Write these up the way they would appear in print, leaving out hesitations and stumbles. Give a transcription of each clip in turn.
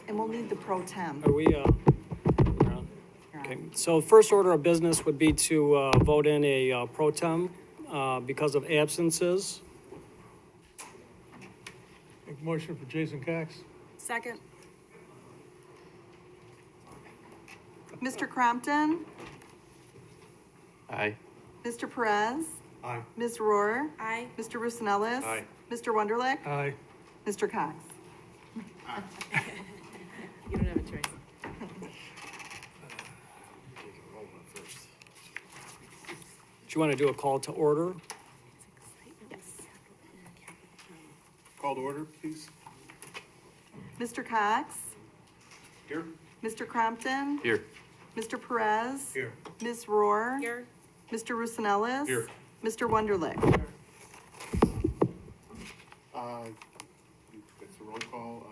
And we'll need the pro tem. Are we, okay, so first order of business would be to vote in a pro tem because of absences. Make a motion for Jason Cox. Second. Mr. Crompton, Aye. Mr. Perez, Aye. Ms. Rohr, Aye. Mr. Rosanellis. Aye. Mr. Wunderlich, Aye. Mr. Cox. You don't have a choice. Do you want to do a call to order? Yes. Call to order, please. Mr. Cox, Here. Mr. Crompton, Here. Mr. Perez, Here. Ms. Rohr, Here. Mr. Rosanellis. Here. Mr. Wunderlich. It's a roll call.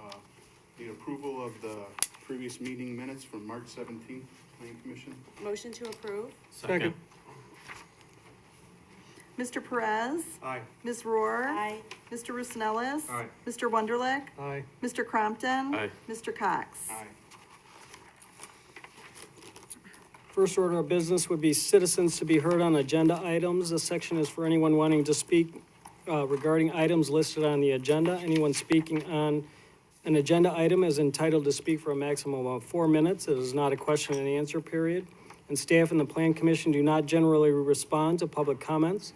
Need approval of the previous meeting minutes from March 17th, Planning Commission. Motion to approve. Second. Mr. Perez, Aye. Ms. Rohr, Aye. Mr. Rosanellis. Aye. Mr. Wunderlich, Aye. Mr. Crompton. Aye. Mr. Cox. Aye. First order of business would be citizens to be heard on agenda items. This section is for anyone wanting to speak regarding items listed on the agenda. Anyone speaking on an agenda item is entitled to speak for a maximum of 4 minutes. It is not a question and answer period. And staff and the Plan Commission do not generally respond to public comments.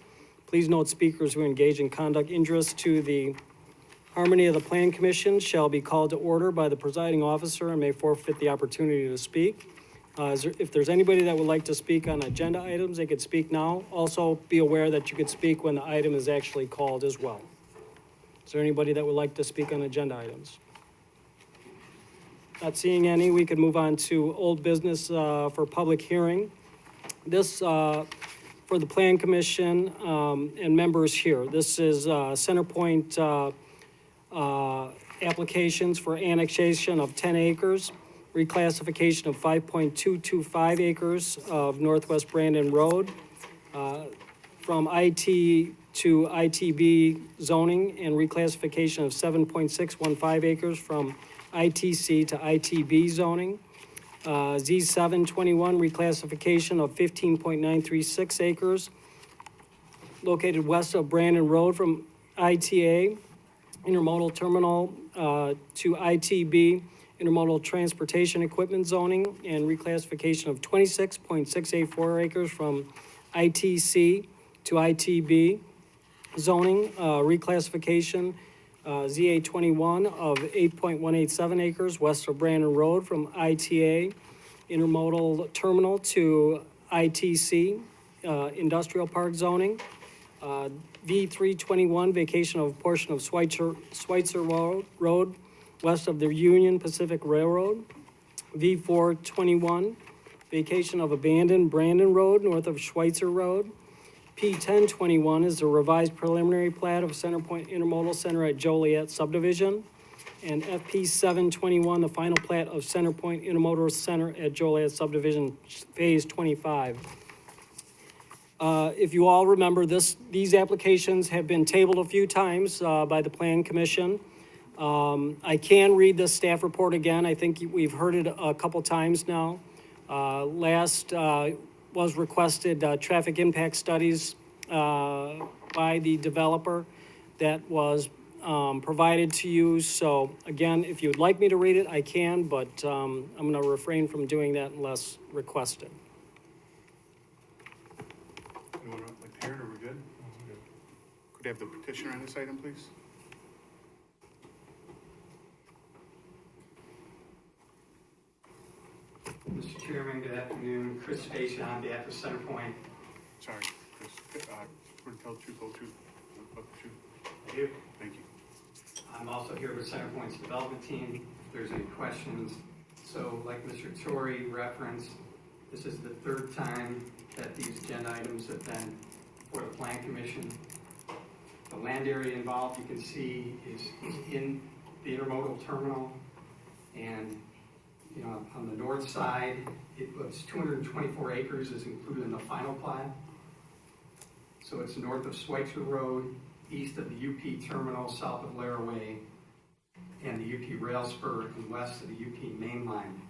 Please note speakers who engage in conduct injurious to the harmony of the Plan Commission shall be called to order by the presiding officer and may forfeit the opportunity to speak. If there's anybody that would like to speak on agenda items, they could speak now. Also, be aware that you could speak when the item is actually called as well. Is there anybody that would like to speak on agenda items? Not seeing any, we could move on to old business for public hearing. This, for the Plan Commission and members here. This is Centerpoint applications for annexation of 10 acres. Reclassification of 5.225 acres of Northwest Brandon Road from IT to ITB zoning, and reclassification of 7.615 acres from ITC to ITB zoning. Z721 reclassification of 15.936 acres located west of Brandon Road from ITA intermodal terminal to ITB intermodal transportation equipment zoning, and reclassification of 26.684 acres from ITC to ITB zoning, reclassification ZA 21 of 8.187 acres west of Brandon Road from ITA intermodal terminal to ITC industrial park zoning, V321 vacation of a portion of Schweitzer Road west of the Union Pacific Railroad. V421, vacation of abandoned Brandon Road north of Schweitzer Road. P1021 is the revised preliminary plat of Centerpoint Intermodal Center at Joliet subdivision. And FP721, the final plat of Centerpoint Intermodal Center at Joliet subdivision, phase 25. If you all remember, these applications have been tabled a few times by the Plan Commission. I can read the staff report again. I think we've heard it a couple times now. Last was requested traffic impact studies by the developer that was provided to you. So again, if you'd like me to read it, I can, but I'm going to refrain from doing that unless requested. Anyone like to hear it, or we're good? Could I have the petitioner on this item, please? Mr. Chairman, good afternoon. Chris Spacey on behalf of Centerpoint. Sorry, Chris. We're to tell the truth, whole truth, about the truth. I do. Thank you. I'm also here with Centerpoint's development team, if there's any questions. So like Mr. Torrey referenced, this is the third time that these agenda items have been before the Plan Commission. The land area involved, you can see, is in the intermodal terminal. And, you know, on the north side, it was 224 acres is included in the final plat. So it's north of Schweitzer Road, east of the UP terminal, south of Laraway. and the UP Rail Spur and west of the UP Main Line.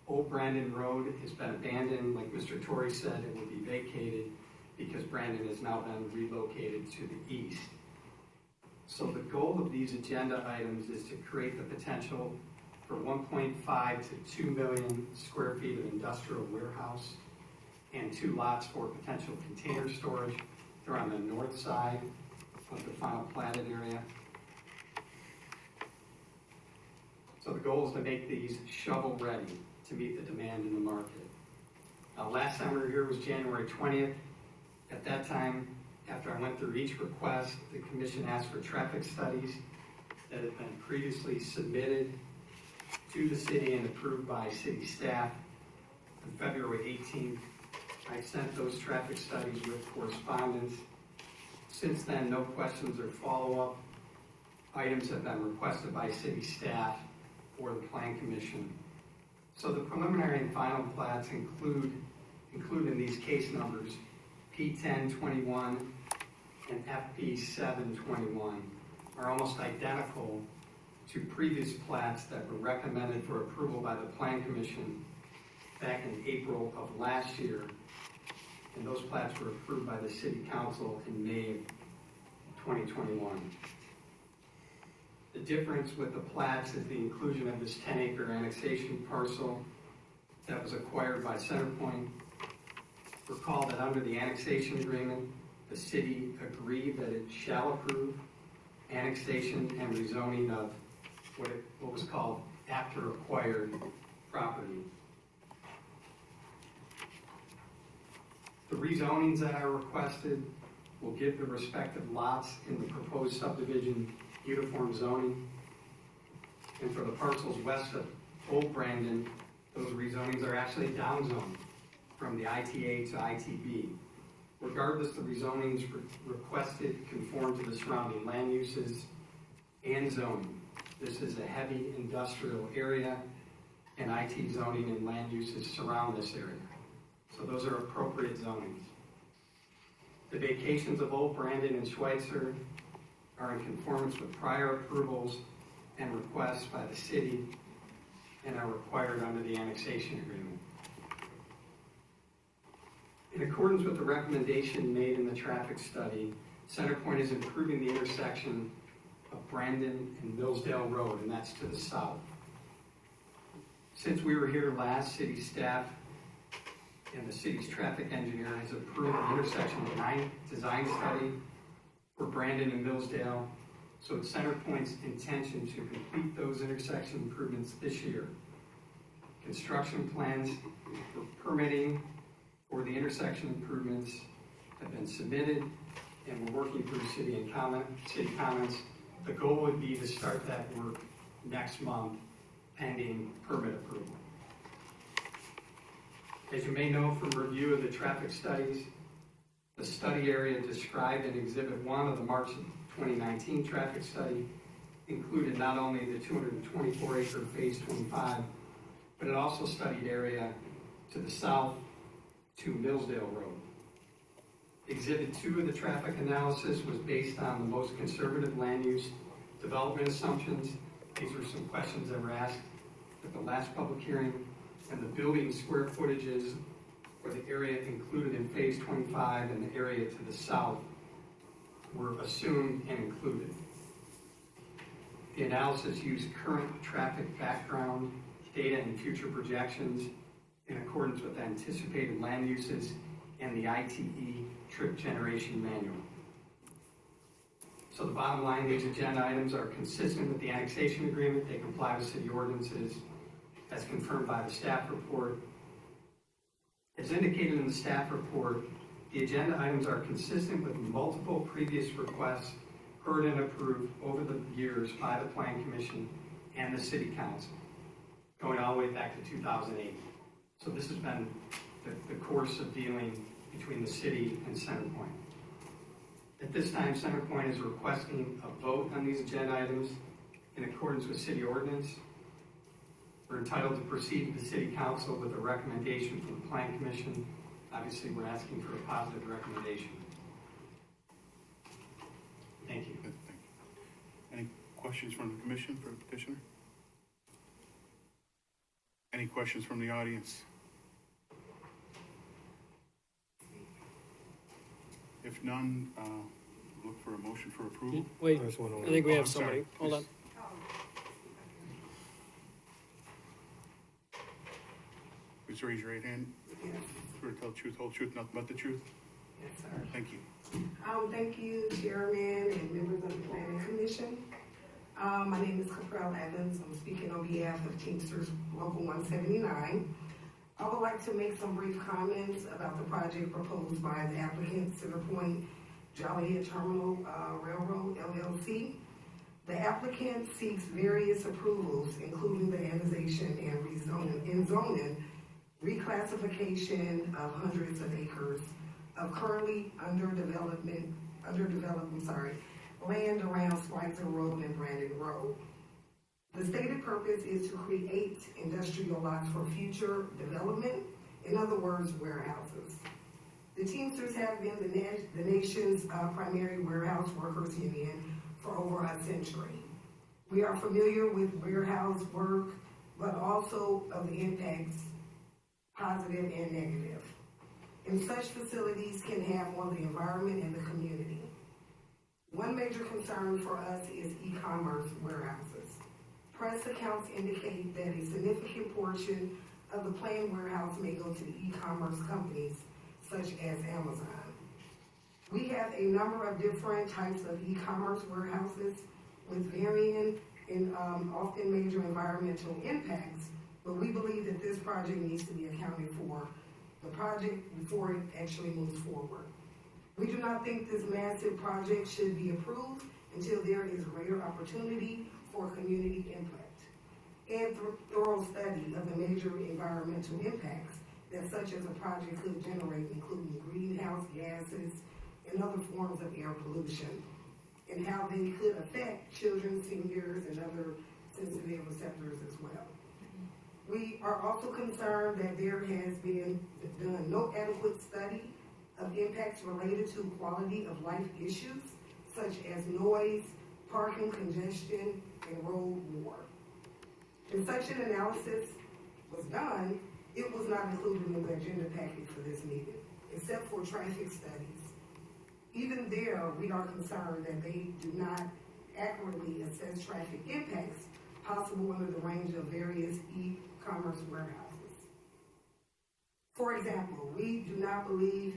Old Brandon Road has been abandoned. Like Mr. Torrey said, it will be vacated because Brandon has now been relocated to the east. So the goal of these agenda items is to create the potential for 1.5 to 2 million square feet of industrial warehouse and 2 lots for potential container storage. They're on the north side of the final platted area. So the goal is to make these shovel ready to meet the demand in the market. Last time we were here was January 20th. At that time, after I went through each request, the commission asked for traffic studies that had been previously submitted to the city and approved by city staff. On February 18th, I sent those traffic studies with correspondence. Since then, no questions or follow-up items have been requested by city staff or the plan commission. So the preliminary and final plats include in these case numbers P1021 and FP721 are almost identical to previous plats that were recommended for approval by the Plan Commission back in April of last year, and those plats were approved by the City Council in May of 2021. The difference with the plats is the inclusion of this 10-acre annexation parcel that was acquired by CenterPoint. Recall that under the annexation agreement, the city agreed that it shall approve annexation and rezoning of what was called after acquired property. The rezonings that are requested will give the respective lots in the proposed subdivision uniform zoning. And for the parcels west of Old Brandon, those rezonings are actually downzoned from the ITA to ITB. Regardless, the rezonings requested conform to the surrounding land uses and zoning. This is a heavy industrial area, and IT zoning and land uses surround this area. So those are appropriate zonings. The vacations of Old Brandon and Schweitzer are in conformance with prior approvals and requests by the city and are required under the annexation agreement. In accordance with the recommendation made in the traffic study, CenterPoint is improving the intersection of Brandon and Millsdale Road, and that's to the south. Since we were here last, city staff and the city's traffic engineer has approved the intersection design study for Brandon and Millsdale. So it's CenterPoint's intention to complete those intersection improvements this year. Construction plans for permitting for the intersection improvements have been submitted, and we're working through city comments. The goal would be to start that work next month, pending permit approval. As you may know from review of the traffic studies, the study area described in Exhibit 1 of the March 2019 traffic study included not only the 224-acre Phase 25, but it also studied area to the south to Millsdale Road. Exhibit 2 of the traffic analysis was based on the most conservative land use development assumptions. These were some questions that were asked at the last public hearing, and the building square footages for the area included in Phase 25 and the area to the south were assumed and included. The analysis used current traffic background data and future projections in accordance with anticipated land uses and the ITE trip generation manual. So the bottom line, these agenda items are consistent with the annexation agreement. They comply with city ordinances as confirmed by the staff report. As indicated in the staff report, the agenda items are consistent with multiple previous requests heard and approved over the years by the Plan Commission and the City Council, going all the way back to 2008. So this has been the course of dealing between the city and CenterPoint. At this time, CenterPoint is requesting a vote on these agenda items in accordance with city ordinance. We're entitled to proceed to the City Council with a recommendation from the Plan Commission. Obviously, we're asking for a positive recommendation. Thank you. Good, thank you. Any questions from the commission for the petitioner? Any questions from the audience? If none, look for a motion for approval. Wait, There's one over I think we Oh, have I'm sorry. somebody. Hold on. Please raise your right hand. Swear to tell the truth, whole truth, nothing but the truth. Yes, sir. Thank you. Thank you, Chairman and members of the Planning Commission. My name is Caprell Evans. I'm speaking on behalf of Teamsters Local 179. I would like to make some brief comments about the project proposed by the applicant, Cedar Point Joliet Terminal Railroad LLC. The applicant seeks various approvals, including the annexation and zoning, reclassification of hundreds of acres of currently underdeveloped land around Spicer Road and Brandon Road. The stated purpose is to create industrial lots for future development, in other words, warehouses. The Teamsters have been the nation's primary warehouse workers union for over a century. We are familiar with warehouse work, but also of the impacts, positive and negative. And such facilities can have on the environment and the community. One major concern for us is e-commerce warehouses. Press accounts indicate that a significant portion of the planned warehouse may go to e-commerce companies such as Amazon. We have a number of different types of e-commerce warehouses with varying and often major environmental impacts, but we believe that this project needs to be accounted for the project before it actually moves forward. We do not think this massive project should be approved until there is greater opportunity for community input and thorough study of the major environmental impacts that such as a project could generate, including greenhouse gases and other forms of air pollution, and how they could affect children, seniors, and other sensitive receptors as well. We are also concerned that there has been done no adequate study of impacts related to quality of life issues, such as noise, parking congestion, and road war. When such an analysis was done, it was not included in the agenda package for this meeting, except for traffic studies. Even there, we are concerned that they do not accurately assess traffic impacts possible under the range of various e-commerce warehouses. For example, we do not believe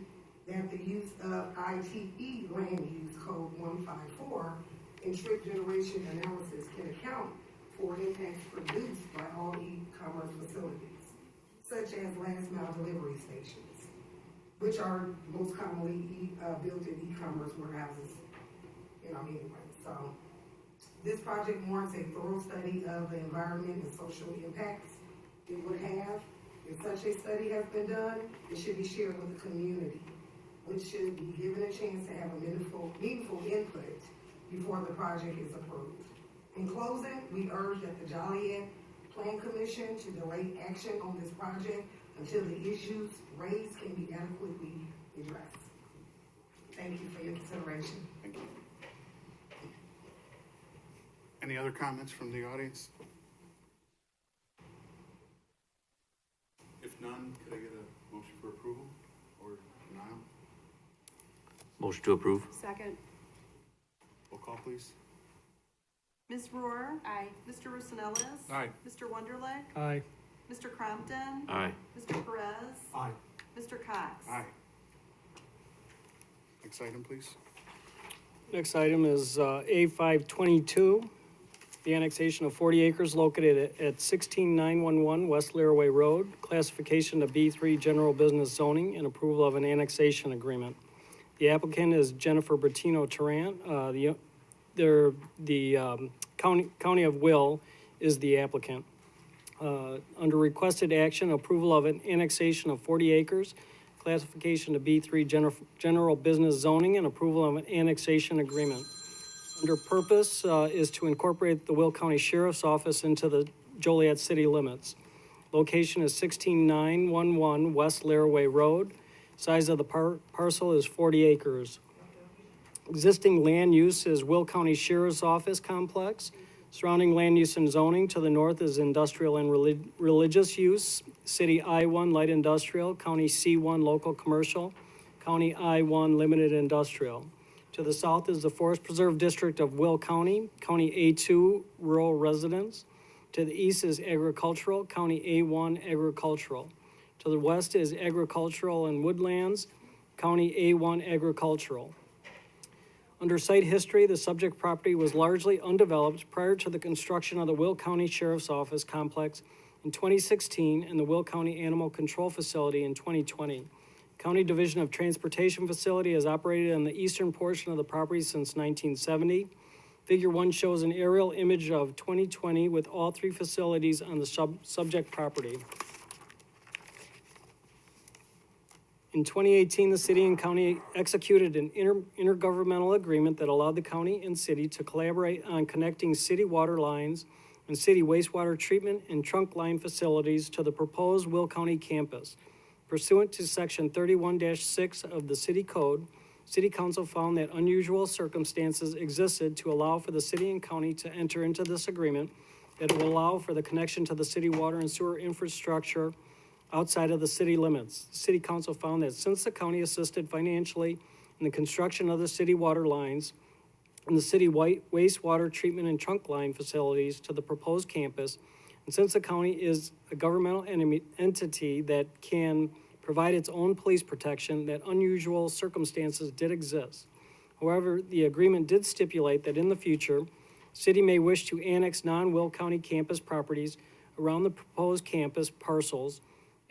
that the use of ITE land use code 154 and trip generation analysis can account for impacts produced by all e-commerce facilities, such as last mile delivery stations, which are most commonly built in e-commerce warehouses, anyway. So this project warrants a thorough study of the environment and social impacts it would have. If such a study has been done, it should be shared with the community, which should be given a chance to have a meaningful input before the project is approved. In closing, we urge that the Joliet Plan Commission to delay action on this project until the issues raised can be adequately addressed. Thank you for your consideration. Thank you. Any other comments from the audience? If none, could I get a motion for approval or denial? Motion to approve. Second. Roll call, please. Ms. Rohr? Aye. Mr. Rosanellis? Aye. Mr. Wonderlich? Aye. Mr. Crompton? Aye. Mr. Perez? Aye. Mr. Cox? Aye. Next item, please. Next item is A522, the annexation of 40 acres located at 16911 West Laraway Road, classification to B3 General Business Zoning, and approval of an annexation agreement. The applicant is Jennifer Bertino Tarrant. The County of Will is the applicant. Under requested action, approval of an annexation of 40 acres, classification to B3 General Business Zoning, and approval of an annexation agreement. Under purpose is to incorporate the Will County Sheriff's Office into the Joliet city limits. Location is 16911 West Laraway Road. Size of the parcel is 40 acres. Existing land use is Will County Sheriff's Office Complex. Surrounding land use and zoning to the north is industrial and religious use. City I-1 light industrial, County C-1 local commercial, County I-1 limited industrial. To the south is the Forest Preserve District of Will County, County A2 rural residence. To the east is agricultural, County A1 agricultural. To the west is agricultural and woodlands, County A1 agricultural. Under site history, the subject property was largely undeveloped prior to the construction of the Will County Sheriff's Office complex in 2016 and the Will County Animal Control Facility in 2020. County Division of Transportation Facility has operated on the eastern portion of the property since 1970. Figure 1 shows an aerial image of 2020 with all 3 facilities on the subject property. In 2018, the city and county executed an intergovernmental agreement that allowed the county and city to collaborate on connecting city water lines and city wastewater treatment and trunk line facilities to the proposed Will County campus. Pursuant to Section 31-6 of the City Code, City Council found that unusual circumstances existed to allow for the city and county to enter into this agreement that will allow for the connection to the city water and sewer infrastructure outside of the city limits. The City Council found that since the county assisted financially in the construction of the city water lines and the city wastewater treatment and trunk line facilities to the proposed campus, and since the county is a governmental entity that can provide its own police protection, that unusual circumstances did exist. However, the agreement did stipulate that in the future, city may wish to annex non-Will County campus properties around the proposed campus parcels,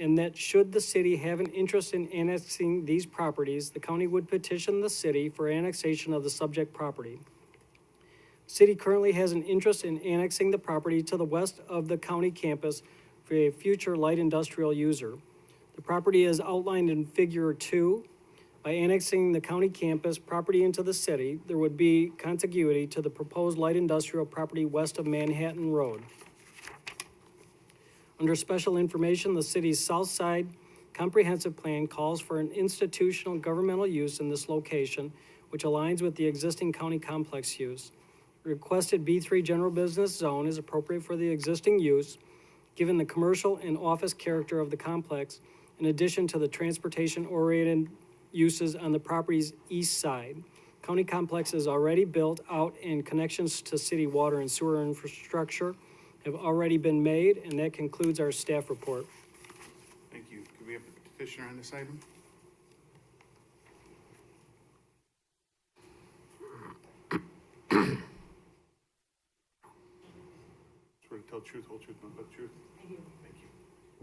and that should the city have an interest in annexing these properties, the county would petition the city for annexation of the subject property. The city currently has an interest in annexing the property to the west of the county campus for a future light industrial user. The property is outlined in Figure 2. By annexing the county campus property into the city, there would be contiguity to the proposed light industrial property west of Manhattan Road. Under special information, the city's South Side Comprehensive Plan calls for an institutional governmental use in this location, which aligns with the existing county complex use. The requested B3 general business zone is appropriate for the existing use, given the commercial and office character of the complex, in addition to the transportation-oriented uses on the property's east side. County complex is already built out and connections to city water and sewer infrastructure have already been made, and that concludes our staff report. Thank you. Could we have the petitioner on this item? Swear to tell truth, whole truth, nothing but the truth. I do. Thank you.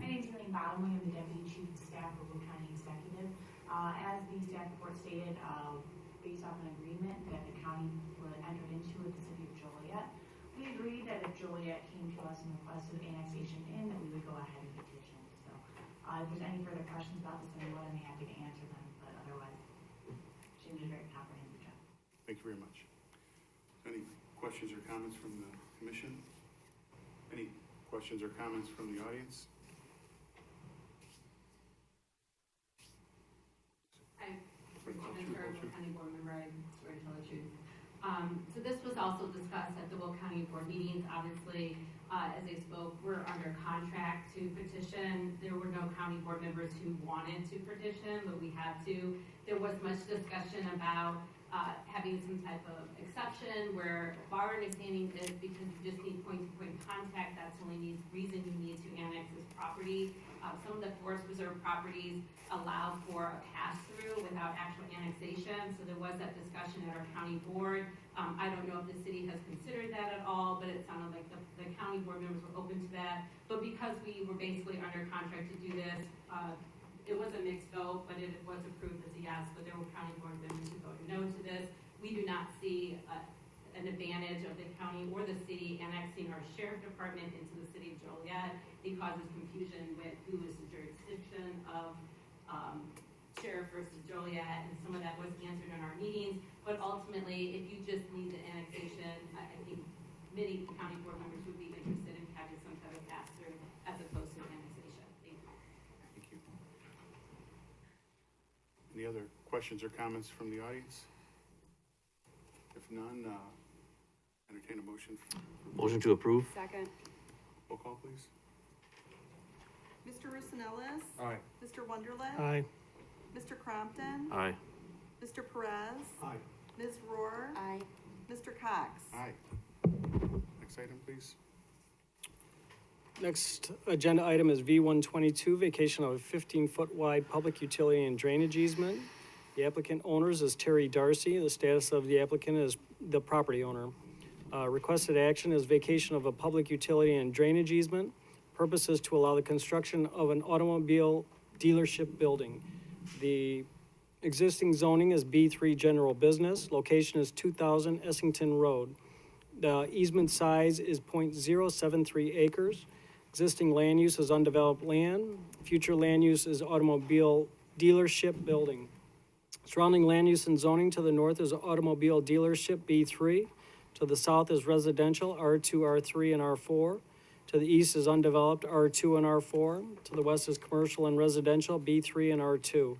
My name is Elaine Bottom. I am the Deputy Chief of Staff of Will County Executive. As the staff report stated, based off an agreement that the county would enter into with the city of Joliet, we agreed that if Joliet came to us and requested annexation in, that we would go ahead and petition. So if there's any further questions about this, I'm more than happy to answer them, but otherwise, she did a very comprehensive job. Thank you very much. Any questions or comments from the commission? Any questions or comments from the audience? County board member, I swear to tell the truth. So this was also discussed at the Will County board meetings. Obviously, as they spoke, we're under contract to petition. There were no county board members who wanted to petition, but we had to. There was much discussion about having some type of exception where our understanding is because you just need point-to-point contact, that's the only reason you need to annex this property. Some of the forest preserve properties allow for a pass-through without actual annexation, so there was that discussion at our county board. I don't know if the city has considered that at all, but it sounded like the county board members were open to that. But because we were basically under contract to do this, it was a mixed vote, but it was approved as a yes, but there were county board members who voted no to this. We do not see an advantage of the county or the city annexing our sheriff department into the city of Joliet. It causes confusion with who is the jurisdiction of sheriff versus Joliet, and some of that was answered in our meetings. But ultimately, if you just need the annexation, I think many county board members would be interested in having some type of pass-through as opposed to annexation. Thank you. Thank you. Any other questions or comments from the audience? none, entertain a motion. Motion to approve? Second. Roll call, please. Mr. Rosanellis? Aye. Mr. Wonderlich? Aye. Mr. Crompton? Aye. Mr. Perez? Aye. Ms. Rohr? Aye. Mr. Cox? Aye. Next item, please. Next agenda item is V122, vacation of a 15-foot wide public utility and drainage easement. The applicant owners is Terry Darcy. The status of the applicant is the property owner. Requested action is vacation of a public utility and drainage easement. Purpose is to allow the construction of an automobile dealership building. The existing zoning is B3 General Business. Location is 2000 Essington Road. The easement size is .073 acres. Existing land use is undeveloped land. Future land use is automobile dealership building. Surrounding land use and zoning to the north is automobile dealership B3. To the south is residential R2, R3, and R4. To the east is undeveloped R2 and R4. To the west is commercial and residential B3 and R2.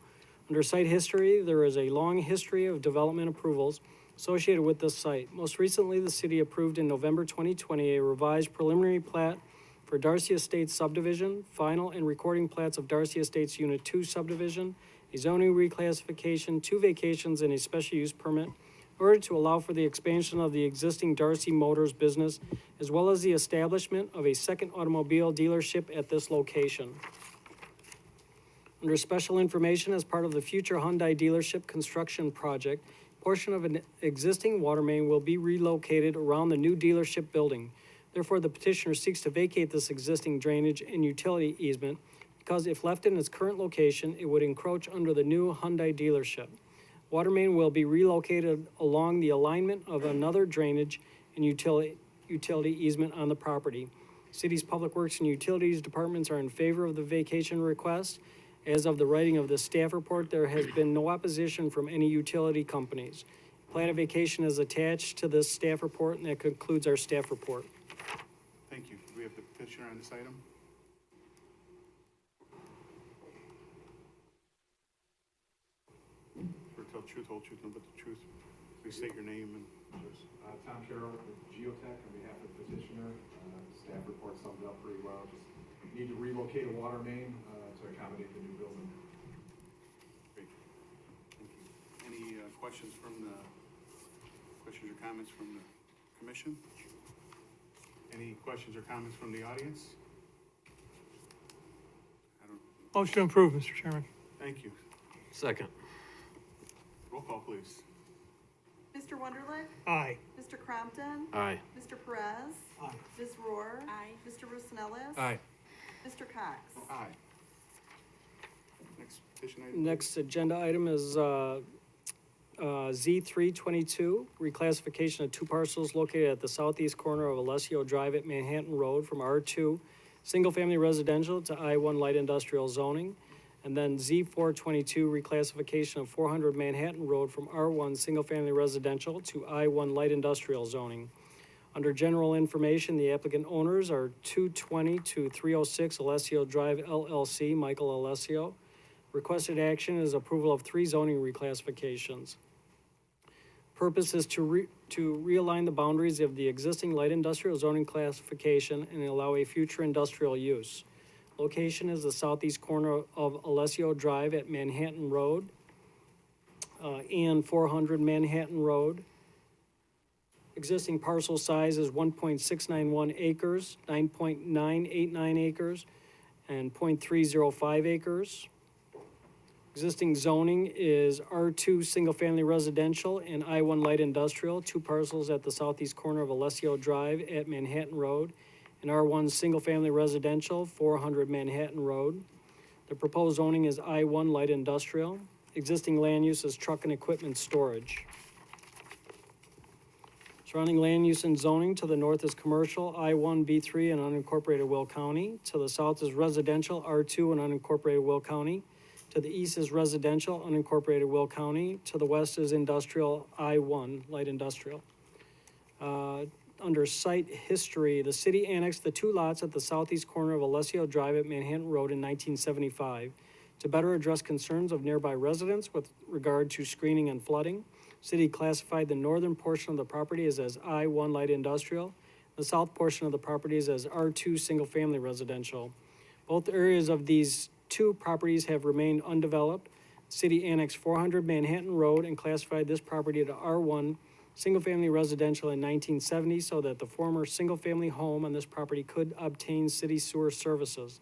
Under site history, there is a long history of development approvals associated with this site. Most recently, the city approved in November 2020 a revised preliminary plat for Darcy Estates subdivision, final and recording plats of Darcy Estates Unit 2 subdivision, a zoning reclassification, 2 vacations, and a special use permit in order to allow for the expansion of the existing Darcy Motors business, as well as the establishment of a second automobile dealership at this location. Under special information, as part of the future Hyundai dealership construction project, a portion of an existing water main will be relocated around the new dealership building. Therefore, the petitioner seeks to vacate this existing drainage and utility easement because if left in its current location, it would encroach under the new Hyundai dealership. Water main will be relocated along the alignment of another drainage and utility easement on the property. City's Public Works and Utilities departments are in favor of the vacation request. As of the writing of the staff report, there has been no opposition from any utility companies. Plan of vacation is attached to this staff report, and that concludes our staff report. Thank you. Do we have the petitioner on this item? For tell truth, whole truth, nothing but the truth. Please state your name and Tom Carroll with Geotech on behalf of the petitioner. Staff report summed it up pretty well. Just need to relocate a water main to accommodate the new building. great. Thank you. Any questions or comments from the commission? Any questions or comments from the audience? Motion to approve, Mr. Chairman. Thank you. Second. Roll call, please. Mr. Wonderlich? Aye. Mr. Crompton? Aye. Mr. Perez? Aye. Ms. Rohr? Aye. Mr. Rosanellis? Aye. Mr. Cox? Aye. Next petition item. Next agenda item is Z322, reclassification of 2 parcels located at the southeast corner of Alessio Drive at Manhattan Road from R2 single-family residential to I1 light industrial zoning. And then Z422, reclassification of 400 Manhattan Road from R1 single-family residential to I1 light industrial zoning. Under general information, the applicant owners are 220 to 306 Alessio Drive LLC, Michael Alessio. Requested action is approval of 3 zoning reclassifications. Purpose is to realign the boundaries of the existing light industrial zoning classification and allow a future industrial use. Location is the southeast corner of Alessio Drive at Manhattan Road and 400 Manhattan Road. Existing parcel size is 1.691 acres, 9.989 acres, and 0.305 acres. Existing zoning is R2 single-family residential and I1 light industrial, 2 parcels at the southeast corner of Alessio Drive at Manhattan Road, and R1 single-family residential, 400 Manhattan Road. The proposed zoning is I1 light industrial. Existing land use is truck and equipment storage. Surrounding land use and zoning to the north is commercial, I1, B3, and unincorporated Will County. To the south is residential, R2, and unincorporated Will County. To the east is residential, unincorporated Will County. To the west is industrial, I1, light industrial. Under site history, the city annexed the 2 lots at the southeast corner of Alessio Drive at Manhattan Road in 1975 to better address concerns of nearby residents with regard to screening and flooding. City classified the northern portion of the property as I-1 light industrial. The south portion of the property is as R2 single-family residential. Both areas of these two properties have remained undeveloped. City annexed 400 Manhattan Road and classified this property to R1 single-family residential in 1970 so that the former single-family home on this property could obtain city sewer services.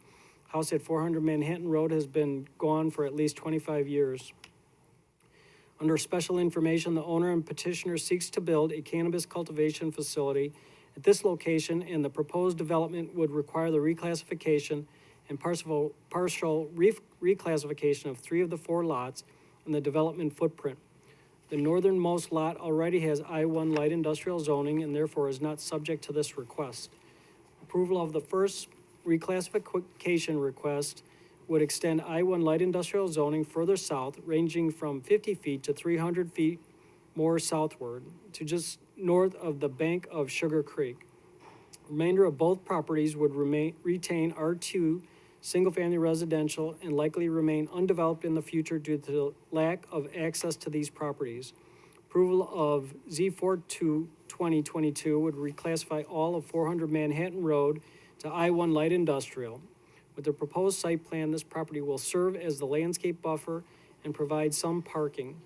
House at 400 Manhattan Road has been gone for at least 25 years. Under special information, the owner and petitioner seeks to build a cannabis cultivation facility at this location, and the proposed development would require the reclassification and partial reclassification of 3 of the 4 lots in the development footprint. The northernmost lot already has I-1 light industrial zoning and therefore is not subject to this request. Approval of the first reclassification request would extend I-1 light industrial zoning further south, ranging from 50 feet to 300 feet more southward to just north of the bank of Sugar Creek. Remainder of both properties would retain R2 single-family residential and likely remain undeveloped in the future due to the lack of access to these properties. Approval of Z4 2022 would reclassify all of 400 Manhattan Road to I-1 light industrial. With the proposed site plan, this property will serve as the landscape buffer and provide some parking.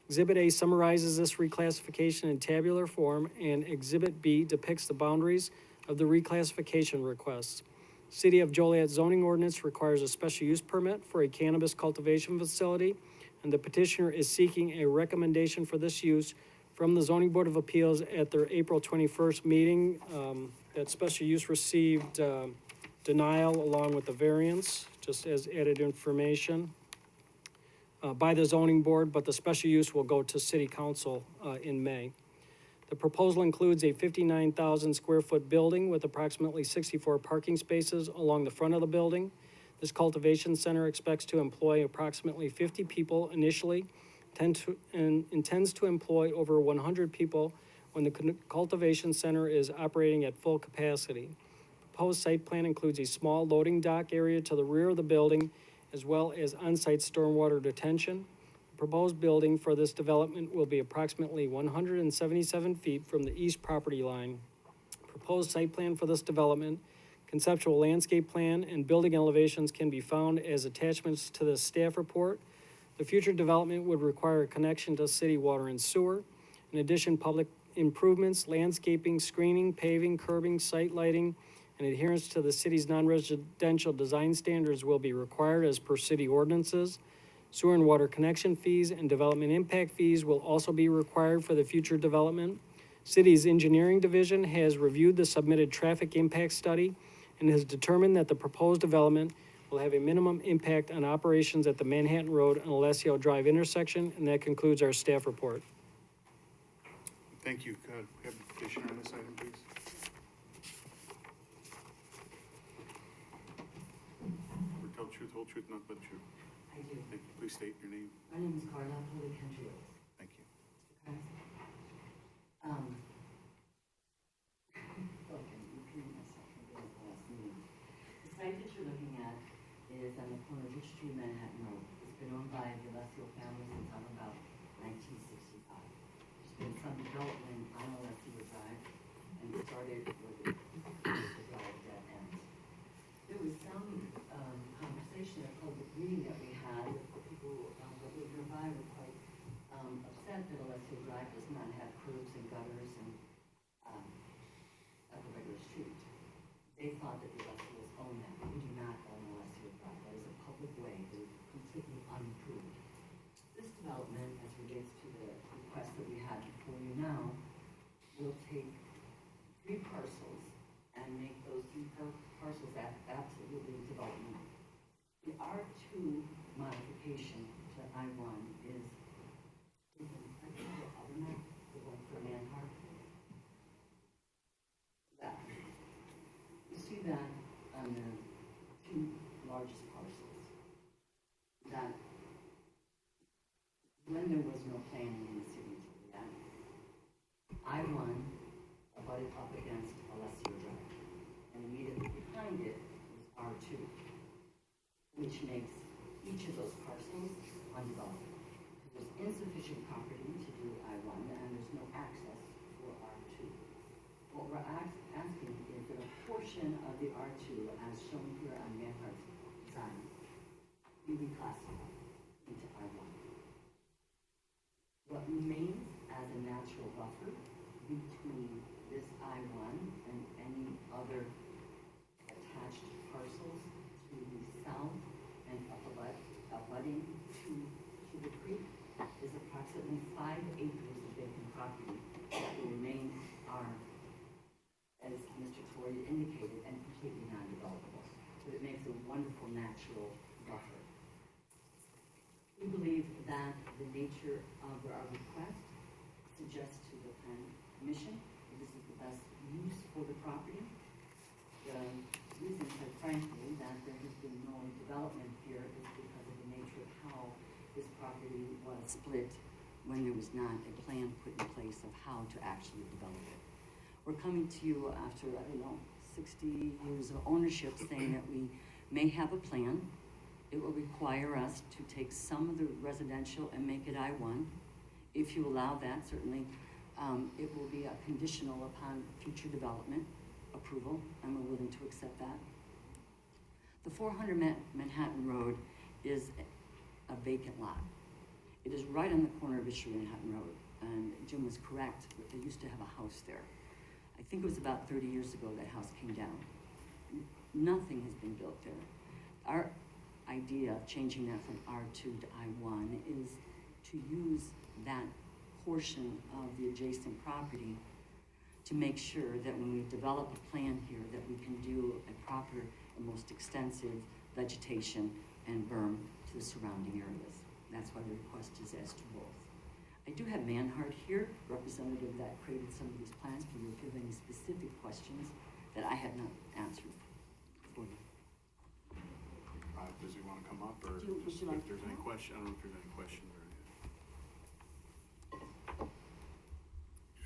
Exhibit A summarizes this reclassification in tabular form, and Exhibit B depicts the boundaries of the reclassification requests. City of Joliet zoning ordinance requires a special use permit for a cannabis cultivation facility, and the petitioner is seeking a recommendation for this use from the Zoning Board of Appeals at their April 21st meeting. That special use received denial along with the variance, just as added information by the zoning board, but the special use will go to city council in May. The proposal includes a 59,000 square foot building with approximately 64 parking spaces along the front of the building. This cultivation center expects to employ approximately 50 people initially, and intends to employ over 100 people when the cultivation center is operating at full capacity. Proposed site plan includes a small loading dock area to the rear of the building, as well as on-site stormwater detention. The proposed building for this development will be approximately 177 feet from the east property line. Proposed site plan for this development, conceptual landscape plan, and building elevations can be found as attachments to the staff report. The future development would require a connection to city water and sewer. In addition, public improvements, landscaping, screening, paving, curbing, site lighting, and adherence to the city's non-residential design standards will be required as per city ordinances. Sewer and water connection fees and development impact fees will also be required for the future development. City's engineering division has reviewed the submitted traffic impact study and has determined that the proposed development will have a minimum impact on operations at the Manhattan Road and Alessio Drive intersection, and that concludes our staff report. Thank you. Could we have the petitioner on this item, please? Or tell truth, whole truth, nothing but the truth. I do. Thank you. Please state your name. My name is Carla, Holy Country Roads. Thank you. Okay, I'm repeating myself from the last meeting. The site that you're looking at is on the corner of Rich Street, Manhattan Road. It's been owned by the Alessio family since about 1965. There's been some development on Alessio Drive, and it started with the drive that ends. There was some conversation at public meeting that we had with people that were nearby were quite upset that Alessio Drive does not have curbs and gutters and like a regular street. They thought that the Alessios own that. We do not own Alessio Drive. That is a public way that is completely unimproved. This development, as relates to the request that we had before you now, will take 3 parcels and make those 3 parcels absolutely development. The R2 modification to I-1 is, the other map, the one for Manhart. That. You see that on the 2 largest parcels. That when there was no planning in the city of Joliet, I-1 abutted up against Alessio Drive. And immediately behind it was R2, which makes each of those parcels undeveloped. there's insufficient property to do I-1, and there's no access for R2. What we're asking is that a portion of the R2, as shown here on Manhart's design, be reclassified into I-1. What remains as a natural buffer between this I-1 and any other attached parcels to the south and abutting to the creek is approximately 5 acres of vacant property that will remain are, as Mr. Torrey indicated, and completely non-developable. But it makes a wonderful natural buffer. We believe that the nature of our request suggests to the planning commission that this is the best use for the property. The reason, quite frankly, that there has been no development here is because of the nature of how this property was split when there was not a plan put in place of how to actually develop it. We're coming to you after, 60 years of ownership, saying that we may have a plan. It will require us to take some of the residential and make it I-1. If you allow that, certainly it will be a conditional upon future development approval, and we're willing to accept that. The 400 Manhattan Road is a vacant lot. It is right on the corner of Isher and Manhattan Road, and Jim was correct. They used to have a house there. I think it was about 30 years ago that house came down. Nothing has been built there. Our idea of changing that from R2 to I1 is to use that portion of the adjacent property to make sure that when we develop a plan here that we can do a proper and most extensive vegetation and berm to the surrounding areas. That's why the request is as to both. I do have Manhart here, representative that created some of these plans. Can you give any specific questions that I have not answered for you? Does he want to come up, or Would just you like if there's to any come? question? I don't know if there's any questions or anything.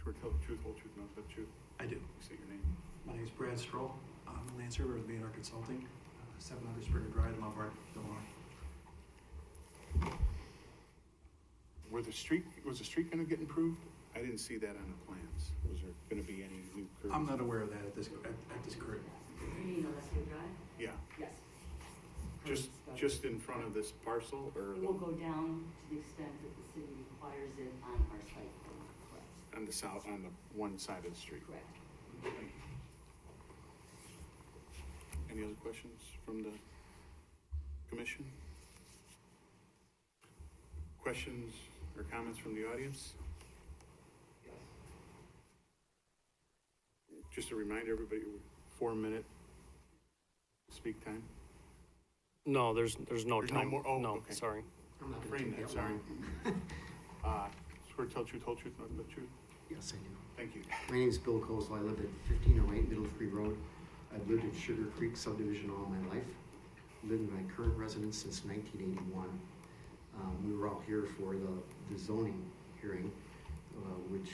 Swear to tell the truth, whole truth, nothing but the truth. I do. You state your name. My name is Brad Stroll. I'm a land surveyor with Maynard Consulting, 700 Springer Drive, Mount Vernon, Illinois. Was the street going to get improved? I didn't see that on the plans. Was there going to be any new curves? I'm not aware of that at this current. You mean Alessio Drive? Yeah, Yes. just in front of this parcel, or It will go down to the extent that the city requires it on our site. Correct. on the south, on the one side of the street? Correct. Thank you. Any other questions from the commission? Questions or comments from the audience? Yes. Just a reminder, everybody, 4-minute speak time. No, there's no There's no time. more? Oh, No, okay. sorry. I'm not Frame that, sorry. Swear to tell the truth, whole truth, nothing but the truth. Yes, I do. Thank you. My name is Bill Kozel. I live at 1508 Middle Free Road. I've lived in Sugar Creek subdivision all my life. Lived in my current residence since 1981. We were all here for the zoning hearing, which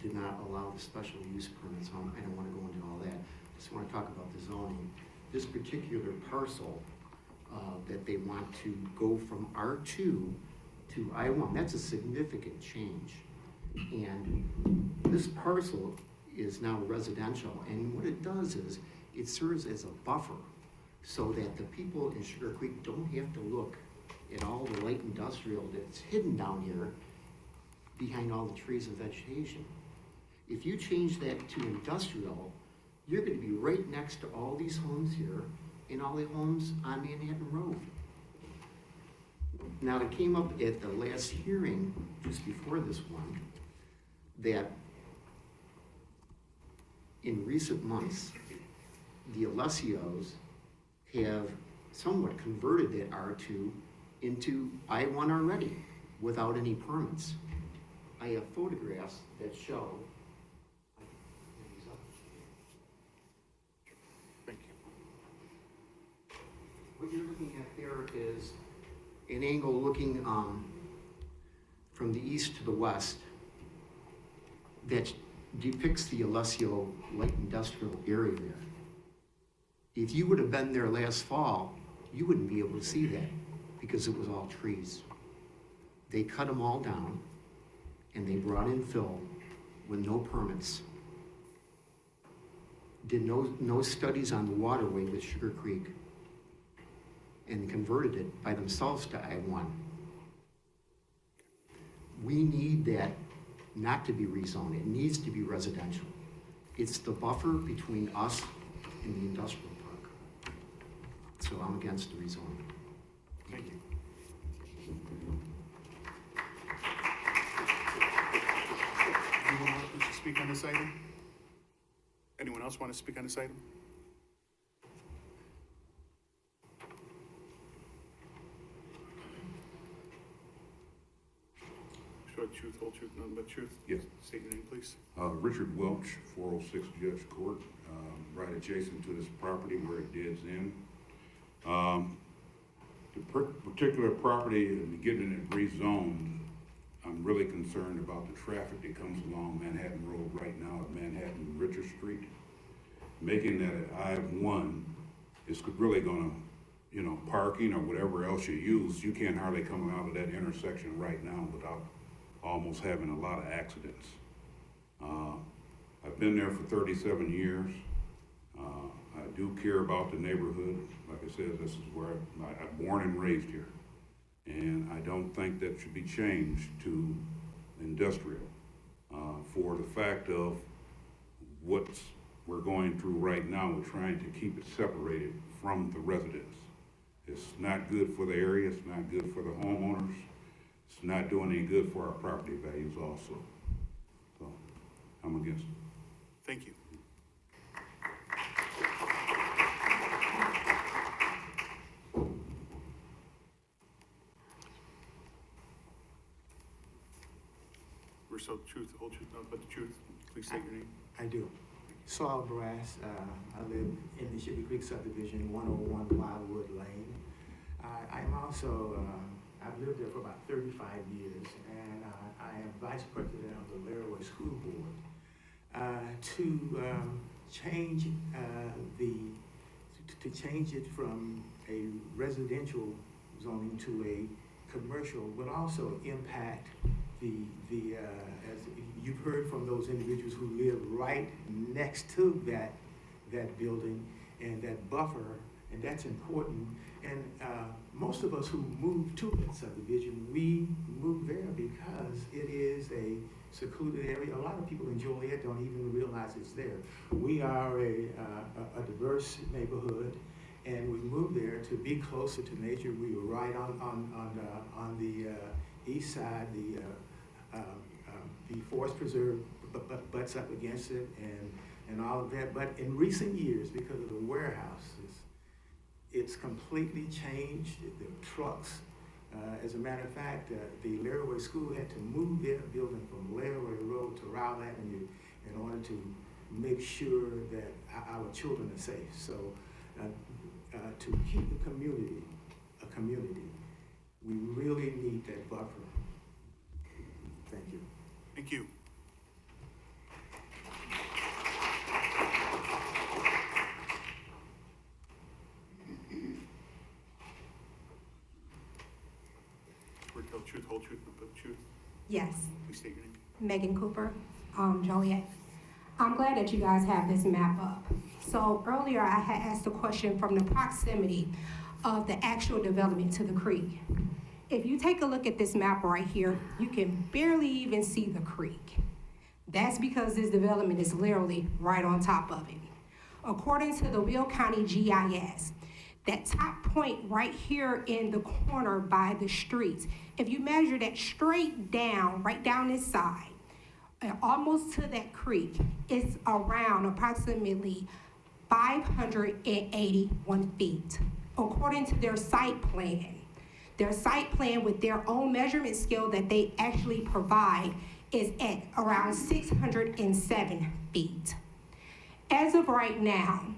did not allow the special use permits. I don't want to go into all that. Just want to talk about the zoning. This particular parcel that they want to go from R2 to I1, that's a significant change. And this parcel is now residential, and what it does is it serves as a buffer so that the people in Sugar Creek don't have to look at all the light industrial that's hidden down here behind all the trees and vegetation. If you change that to industrial, you're going to be right next to all these homes here and all the homes on Manhattan Road. Now, it came up at the last hearing, just before this one, that in recent months, the Alessios have somewhat converted that R2 into I1 already without any permits. I have photographs that show. Thank you. What you're looking at there is an angle looking from the east to the west that depicts the Alessio light industrial area there. If you would have been there last fall, you wouldn't be able to see that because it was all trees. They cut them all down, and they brought in fill with no permits. Did no studies on the waterway with Sugar Creek, and converted it by themselves to I-1. We need that not to be rezoned. It needs to be residential. It's the buffer between us and the industrial park. So I'm against the rezoning. Thank you. Anyone else wish to speak on this item? Anyone else want to speak on this item? Sure, truth, whole truth, nothing but truth. Yes. State your name, please. Richard Welch, 406 Judge Court, right adjacent to this property where it deads end. The particular property and getting it rezoned, I'm really concerned about the traffic that comes along Manhattan Road right now at Manhattan and Richard Street. Making that an I-1 is really gonna, you know, parking or whatever else you use, you can't hardly come out of that intersection right now without almost having a lot of accidents. I've been there for 37 years. I do care about the neighborhood. Like I said, this is where I'm born and raised here. And I don't think that should be changed to industrial for the fact of what we're going through right now. We're trying to keep it separated from the residents. It's not good for the area. It's not good for the homeowners. It's not doing any good for our property values also. So I'm against it. Thank you. We're so truth, whole truth, nothing but the truth. Please state your name. I do. Saul Brass, I live in the Sugar Creek subdivision, 101 Wildwood Lane. I'm also, I've lived there for about 35 years, and I am vice president of the Laraway School Board. To change it from a residential zoning to a commercial would also impact as you've heard from those individuals who live right next to that building and that buffer, and that's important. And most of us who move to that subdivision, we move there because it is a secluded area. A lot of people in Joliet don't even realize it's there. We are a diverse neighborhood, and we moved there to be closer to nature. We were right on the east side. The forest preserve butts up against it, and all of that. But in recent years, because of the warehouses, it's completely changed. The trucks. As a matter of fact, the Laraway School had to move their building from Laraway Road to Rowell Avenue in order to make sure that our children are safe. So to keep the community a community, we really need that buffer. Thank you. Thank you. We're tell truth, whole truth, nothing but the truth. Yes. Please state your name. Megan Cooper, Joliet. I'm glad that you guys have this map up. So earlier I had asked a question from the proximity of the actual development to the creek. If you take a look at this map right here, you can barely even see the creek. That's because this development is literally right on top of it. According to the Will County GIS, that top point right here in the corner by the streets, if you measure that straight down, right down this side, almost to that creek, it's around approximately 581 feet, according to their site plan. Their site plan with their own measurement scale that they actually provide is at around 607 feet. As of right now,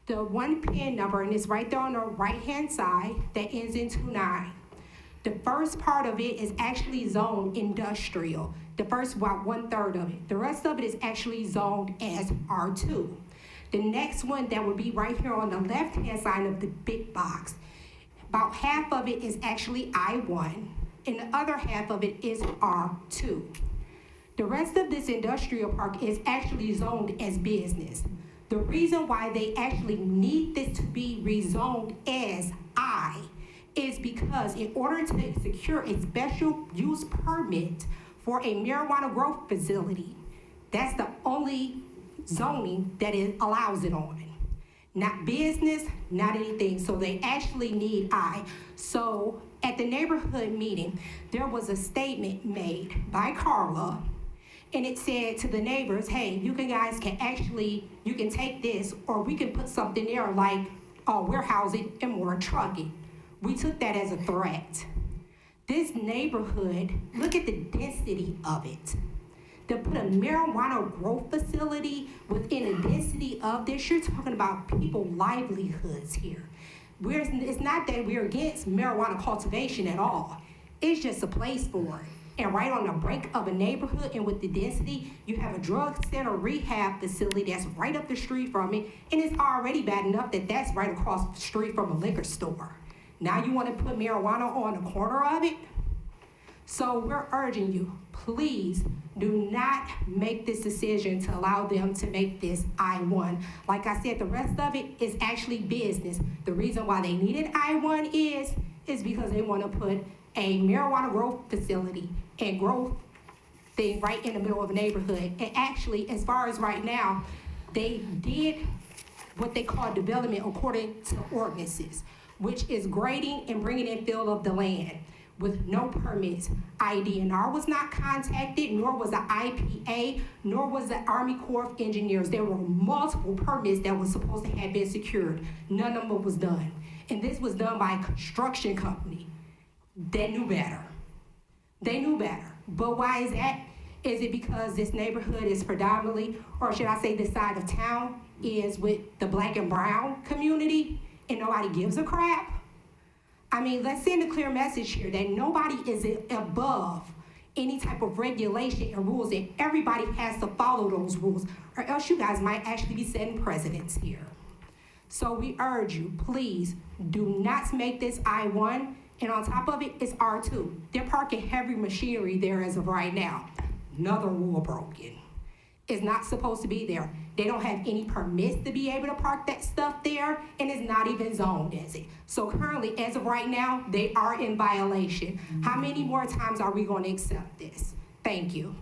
the one PIN number, and it's right there on the right-hand side, that ends in 29. The first part of it is actually zoned industrial. The first, about 1/3 of it. The rest of it is actually zoned as R2. The next one that would be right here on the left-hand side of the big box, about half of it is actually I-1. and the other half of it is R2. The rest of this industrial park is actually zoned as business. The reason why they actually need this to be rezoned as I is because in order to secure a special use permit for a marijuana growth facility, that's the only zoning that it allows it on. Not business, not anything, so they actually need I. So at the neighborhood meeting, there was a statement made by Carla, and it said to the neighbors, hey, you guys can actually, you can take this, or we can put something there like warehousing and more trucking. We took that as a threat. This neighborhood, look at the density of it. To put a marijuana growth facility within the density of this, you're talking about people's livelihoods here. It's not that we're against marijuana cultivation at all. It's just a place for it. And right on the brink of a neighborhood and with the density, you have a drug center rehab facility that's right up the street from it, and it's already bad enough that that's right across the street from a liquor store. Now you want to put marijuana on the corner of it? So we're urging you, please do not make this decision to allow them to make this I-1. Like I said, the rest of it is actually business. The reason why they needed I-1 is because they want to put a marijuana growth facility and growth thing right in the middle of a neighborhood. And actually, as far as right now, they did what they call development according to ordinances, which is grading and bringing in fill of the land with no permits. IDNR was not contacted, nor was the IPA, nor was the Army Corps of Engineers. There were multiple permits that were supposed to have been secured. None of them was done. And this was done by a construction company. They knew better. They knew better. But why is that? Is it because this neighborhood is predominantly, or should I say this side of town, is with the black and brown community and nobody gives a crap? I mean, let's send a clear message here that nobody is above any type of regulation and rules, and everybody has to follow those rules, or else you guys might actually be setting precedents here. So we urge you, please, do not make this I-1, and on top of it, it's R2. They're parking heavy machinery there as of right now. Another rule broken. It's not supposed to be there. They don't have any permits to be able to park that stuff there, and it's not even zoned as it. So currently, as of right now, they are in violation. How many more times are we going to accept this? Thank you.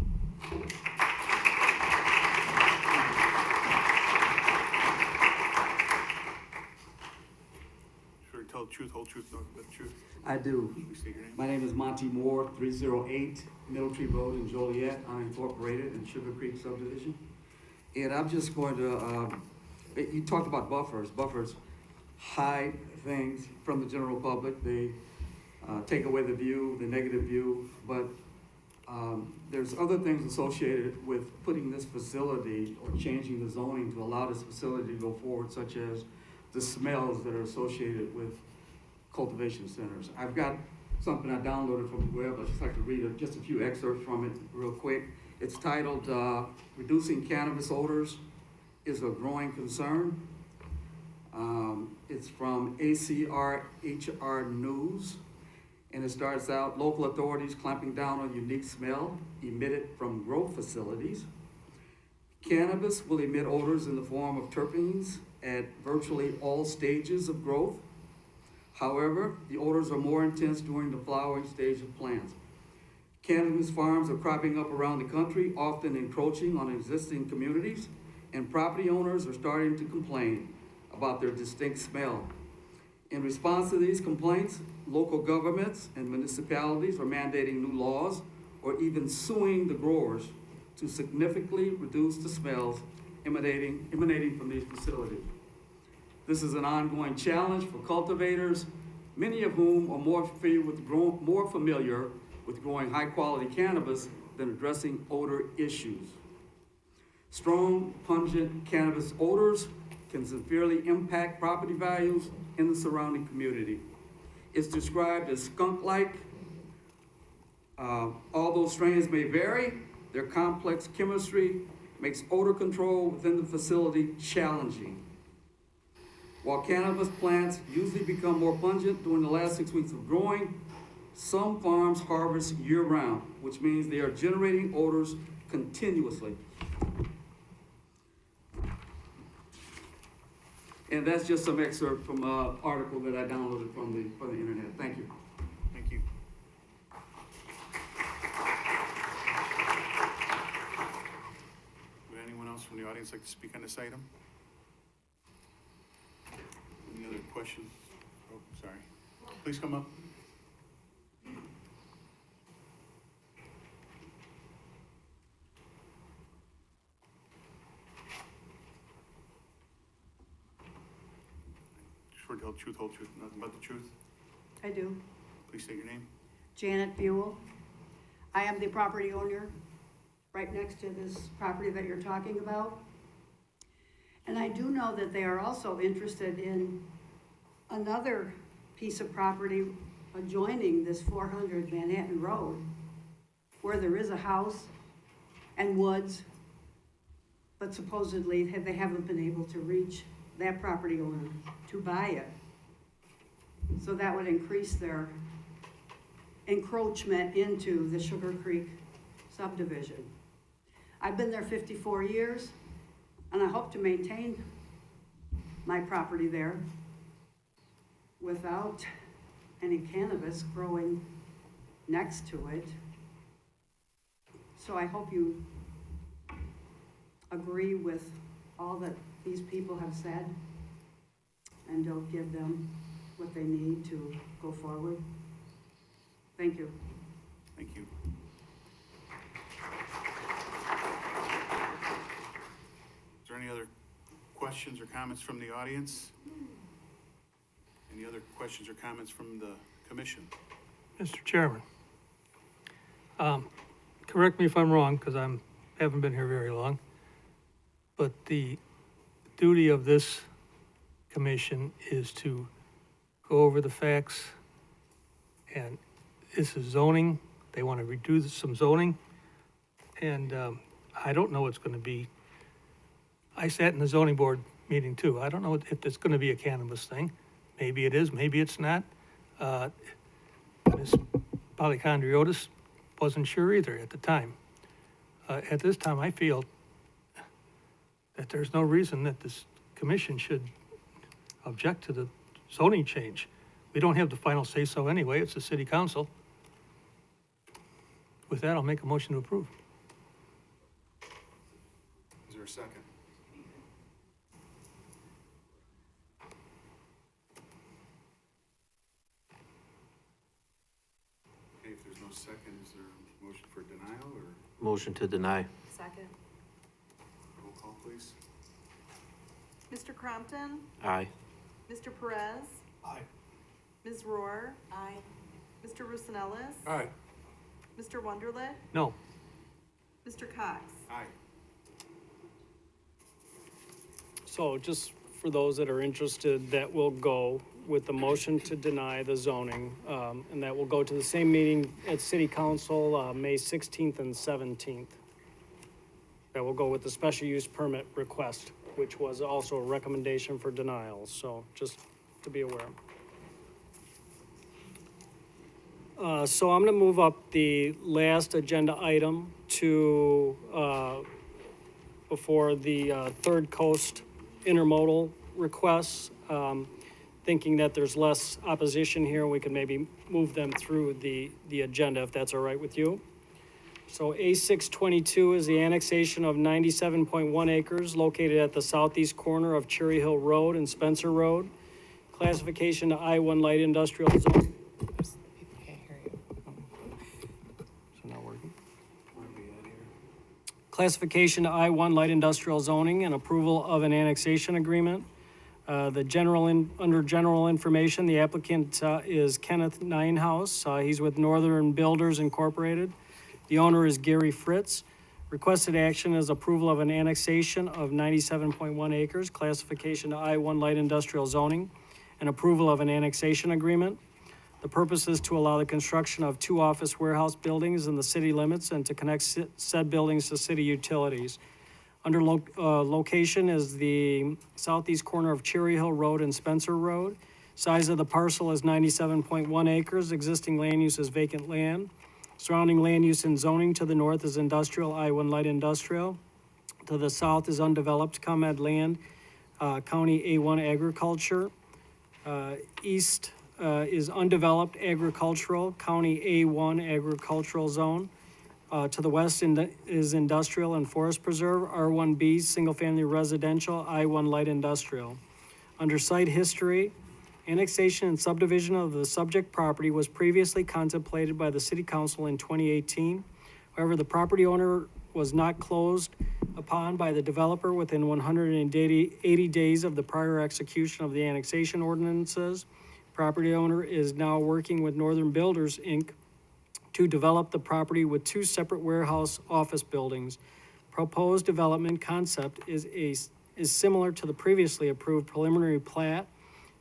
Sure, tell the truth, whole truth, nothing but the truth. I do. Please state your name. My name is Monty Moore, 308 Middle Tree Road in Joliet, unincorporated in Sugar Creek subdivision. And I'm just going to, you talked about buffers. Buffers hide things from the general public. They take away the view, the negative view, but there's other things associated with putting this facility or changing the zoning to allow this facility to go forward, such as the smells that are associated with cultivation centers. I've got something I downloaded from the web. I'd just like to read just a few excerpts from it real quick. It's titled, Reducing Cannabis Odors is a Growing Concern. It's from ACR News, and it starts out, local authorities clamping down on unique smell emitted from growth facilities. Cannabis will emit odors in the form of terpenes at virtually all stages of growth. However, the odors are more intense during the flowering stage of plants. Cannabis farms are cropping up around the country, often encroaching on existing communities, and property owners are starting to complain about their distinct smell. In response to these complaints, local governments and municipalities are mandating new laws or even suing the growers to significantly reduce the smells emanating from these facilities. This is an ongoing challenge for cultivators, many of whom are more familiar with growing high-quality cannabis than addressing odor issues. Strong, pungent cannabis odors can severely impact property values in the surrounding community. It's described as skunk-like. Although strains may vary, their complex chemistry makes odor control within the facility challenging. While cannabis plants usually become more pungent during the last 6 weeks of growing, Some farms harvest year-round, which means they are generating odors continuously. And that's just some excerpt from an article that I downloaded from the internet. Thank you. Thank you. Would anyone else from the audience like to speak on this item? Any other questions? Oh, sorry. Please come up. Swear to tell the truth, whole truth, nothing but the truth. I do. Please state your name. Janet Buell. I am the property owner right next to this property that you're talking about. And I do know that they are also interested in another piece of property adjoining this 400 Manhattan Road, where there is a house and woods, but supposedly they haven't been able to reach that property owner to buy it. So that would increase their encroachment into the Sugar Creek subdivision. I've been there 54 years, and I hope to maintain my property there without any cannabis growing next to it. So I hope you agree with all that these people have said and don't give them what they need to go forward. Thank you. Thank you. Is there any other questions or comments from the audience? Any other questions or comments from the commission? Mr. Chairman, correct me if I'm wrong, because I haven't been here very long, but the duty of this commission is to go over the facts, and this is zoning. They want to redo some zoning, and I don't know what's going to be. I sat in the zoning board meeting too. I don't know if it's going to be a cannabis thing. Maybe it is, maybe it's not. Ms. Polychondriotis wasn't sure either at the time. At this time, I feel that there's no reason that this commission should object to the zoning change. We don't have the final say-so anyway. It's the city council. With that, I'll make a motion to approve. Is there a second? Okay, if there's no second, is there a motion for denial or Motion to deny. Second. roll call, please? Mr. Crompton, Aye. Mr. Perez, Aye. Ms. Rohr, Aye. Mr. Rosanellis, Aye. Mr. Wunderlich, No. Mr. Cox. Aye. So just for those that are interested, that will go with the motion to deny the zoning, and that will go to the same meeting at City Council, May 16th and 17th. That will go with the special use permit request, which was also a recommendation for denial, so just to be aware. So I'm gonna move up the last agenda item to, before the Third Coast intermodal requests, thinking that there's less opposition here, we can maybe move them through the agenda, if that's all right with you. So A622 is the annexation of 97.1 acres located at the southeast corner of Cherry Hill Road and Spencer Road. Classification to I-1 light industrial zone. People can't hear you. So not working. Classification to I-1 light industrial zoning and approval of an annexation agreement. Under general information, the applicant is Kenneth Ninehouse. He's with Northern Builders Incorporated. The owner is Gary Fritz. Requested action is approval of an annexation of 97.1 acres, classification to I-1 light industrial zoning, and approval of an annexation agreement. The purpose is to allow the construction of 2 office warehouse buildings in the city limits and to connect said buildings to city utilities. Under location is the southeast corner of Cherry Hill Road and Spencer Road. Size of the parcel is 97.1 acres. Existing land use is vacant land. Surrounding land use and zoning to the north is industrial, I-1 light industrial. To the south is undeveloped ComEd land, County A1 agriculture. East is undeveloped agricultural, County A1 agricultural zone. To the west is industrial and forest preserve, R1B, single-family residential, I1 light industrial. Under site history, annexation and subdivision of the subject property was previously contemplated by the City Council in 2018. However, the property owner was not closed upon by the developer within 180 days of the prior execution of the annexation ordinances. Property owner is now working with Northern Builders, Inc. to develop the property with two separate warehouse office buildings. Proposed development concept is similar to the previously approved preliminary plat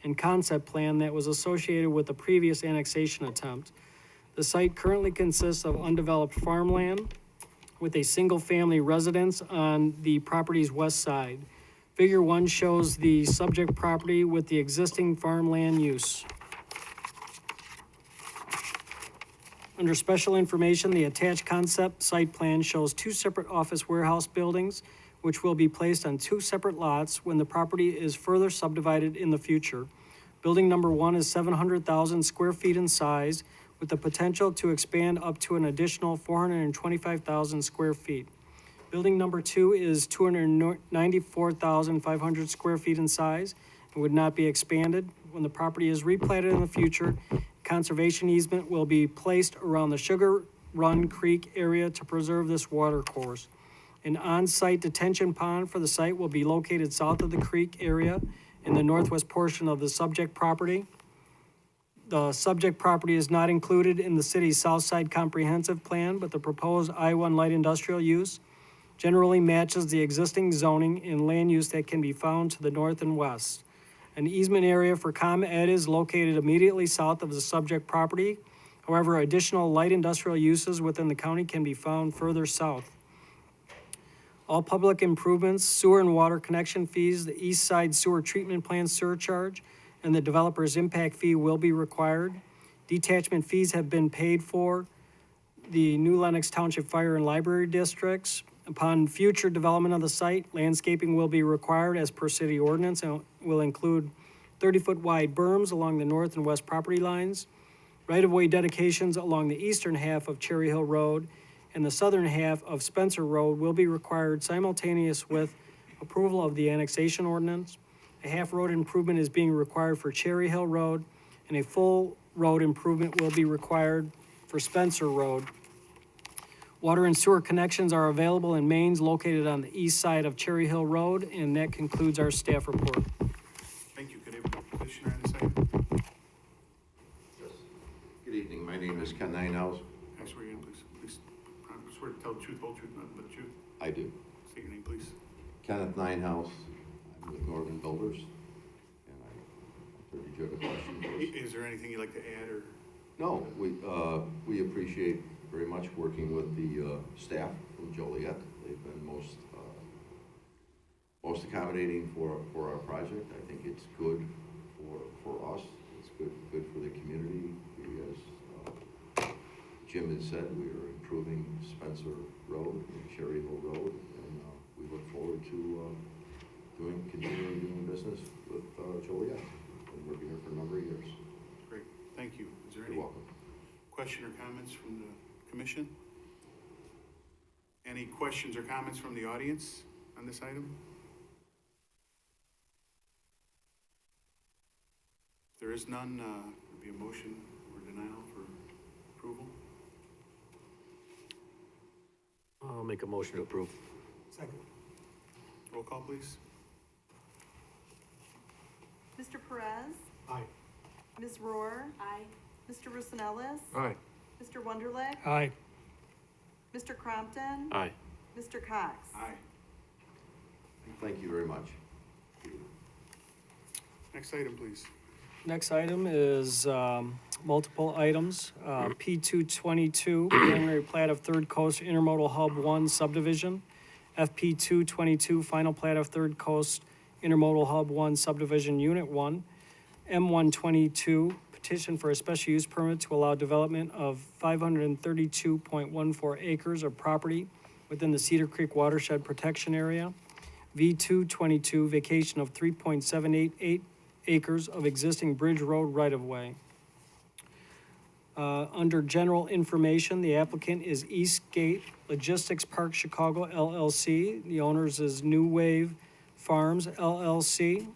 and concept plan that was associated with the previous annexation attempt. The site currently consists of undeveloped farmland with a single-family residence on the property's west side. Figure 1 shows the subject property with the existing farmland use. Under special information, the attached concept site plan shows two separate office warehouse buildings, which will be placed on two separate lots when the property is further subdivided in the future. Building number 1 is 700,000 square feet in size, with the potential to expand up to an additional 425,000 square feet. Building number 2 is 294,500 square feet in size and would not be expanded. When the property is replatted in the future, conservation easement will be placed around the Sugar Run Creek area to preserve this water course. An on-site detention pond for the site will be located south of the creek area in the northwest portion of the subject property. The subject property is not included in the city's South Side Comprehensive Plan, but the proposed I-1 light industrial use generally matches the existing zoning and land use that can be found to the north and west. An easement area for ComEd is located immediately south of the subject property. However, additional light industrial uses within the county can be found further south. All public improvements, sewer and water connection fees, the east side sewer treatment plant surcharge, and the developer's impact fee will be required. Detachment fees have been paid for the New Lenox Township Fire and Library Districts. Upon future development of the site, landscaping will be required as per city ordinance and will include 30-foot wide berms along the north and west property lines, right-of-way dedications along the eastern half of Cherry Hill Road, and the southern half of Spencer Road will be required simultaneous with approval of the annexation ordinance. A half road improvement is being required for Cherry Hill Road, and a full road improvement will be required for Spencer Road. Water and sewer connections are available in mains located on the east side of Cherry Hill Road, and that concludes our staff report. Thank you. Could I have a petitioner on this item? Good evening, my name is Ken Ninehouse. I swear your name, please. Please, I swear to tell the truth, whole truth, nothing but the truth. I do. State your name, please. Kenneth Ninehouse, I'm with Northern Builders, and I heard you have a question. Is there anything you'd like to add, or? No, we appreciate very much working with the staff from Joliet. They've been most accommodating for our project. I think it's good for us. It's good for the community. As Jim has said, we are improving Spencer Road and Cherry Hill Road, and we look forward to continuing doing business with Joliet. Been working here for a number of years. Great, thank you. Is there any You're welcome. question or comments from the commission? Any questions or comments from the audience on this item? If there is none, would be a motion or denial for approval. I'll make a motion to approve. Second. Roll call, please. Mr. Perez? Aye. Ms. Rohr? Aye. Mr. Rosanellis? Aye. Mr. Wunderlich? Aye. Mr. Crompton? Aye. Mr. Cox? Aye. Thank you very much. Next item, please. Next item is multiple items. P222, preliminary plat of Third Coast Intermodal Hub 1 subdivision. FP222, final plat of Third Coast Intermodal Hub 1 subdivision unit 1. M122, petition for a special use permit to allow development of 532.14 acres of property within the Cedar Creek Watershed Protection Area. V222, vacation of 3.788 acres of existing Bridge Road right-of-way. Under general information, the applicant is Eastgate Logistics Park Chicago LLC. The owners is New Wave Farms LLC.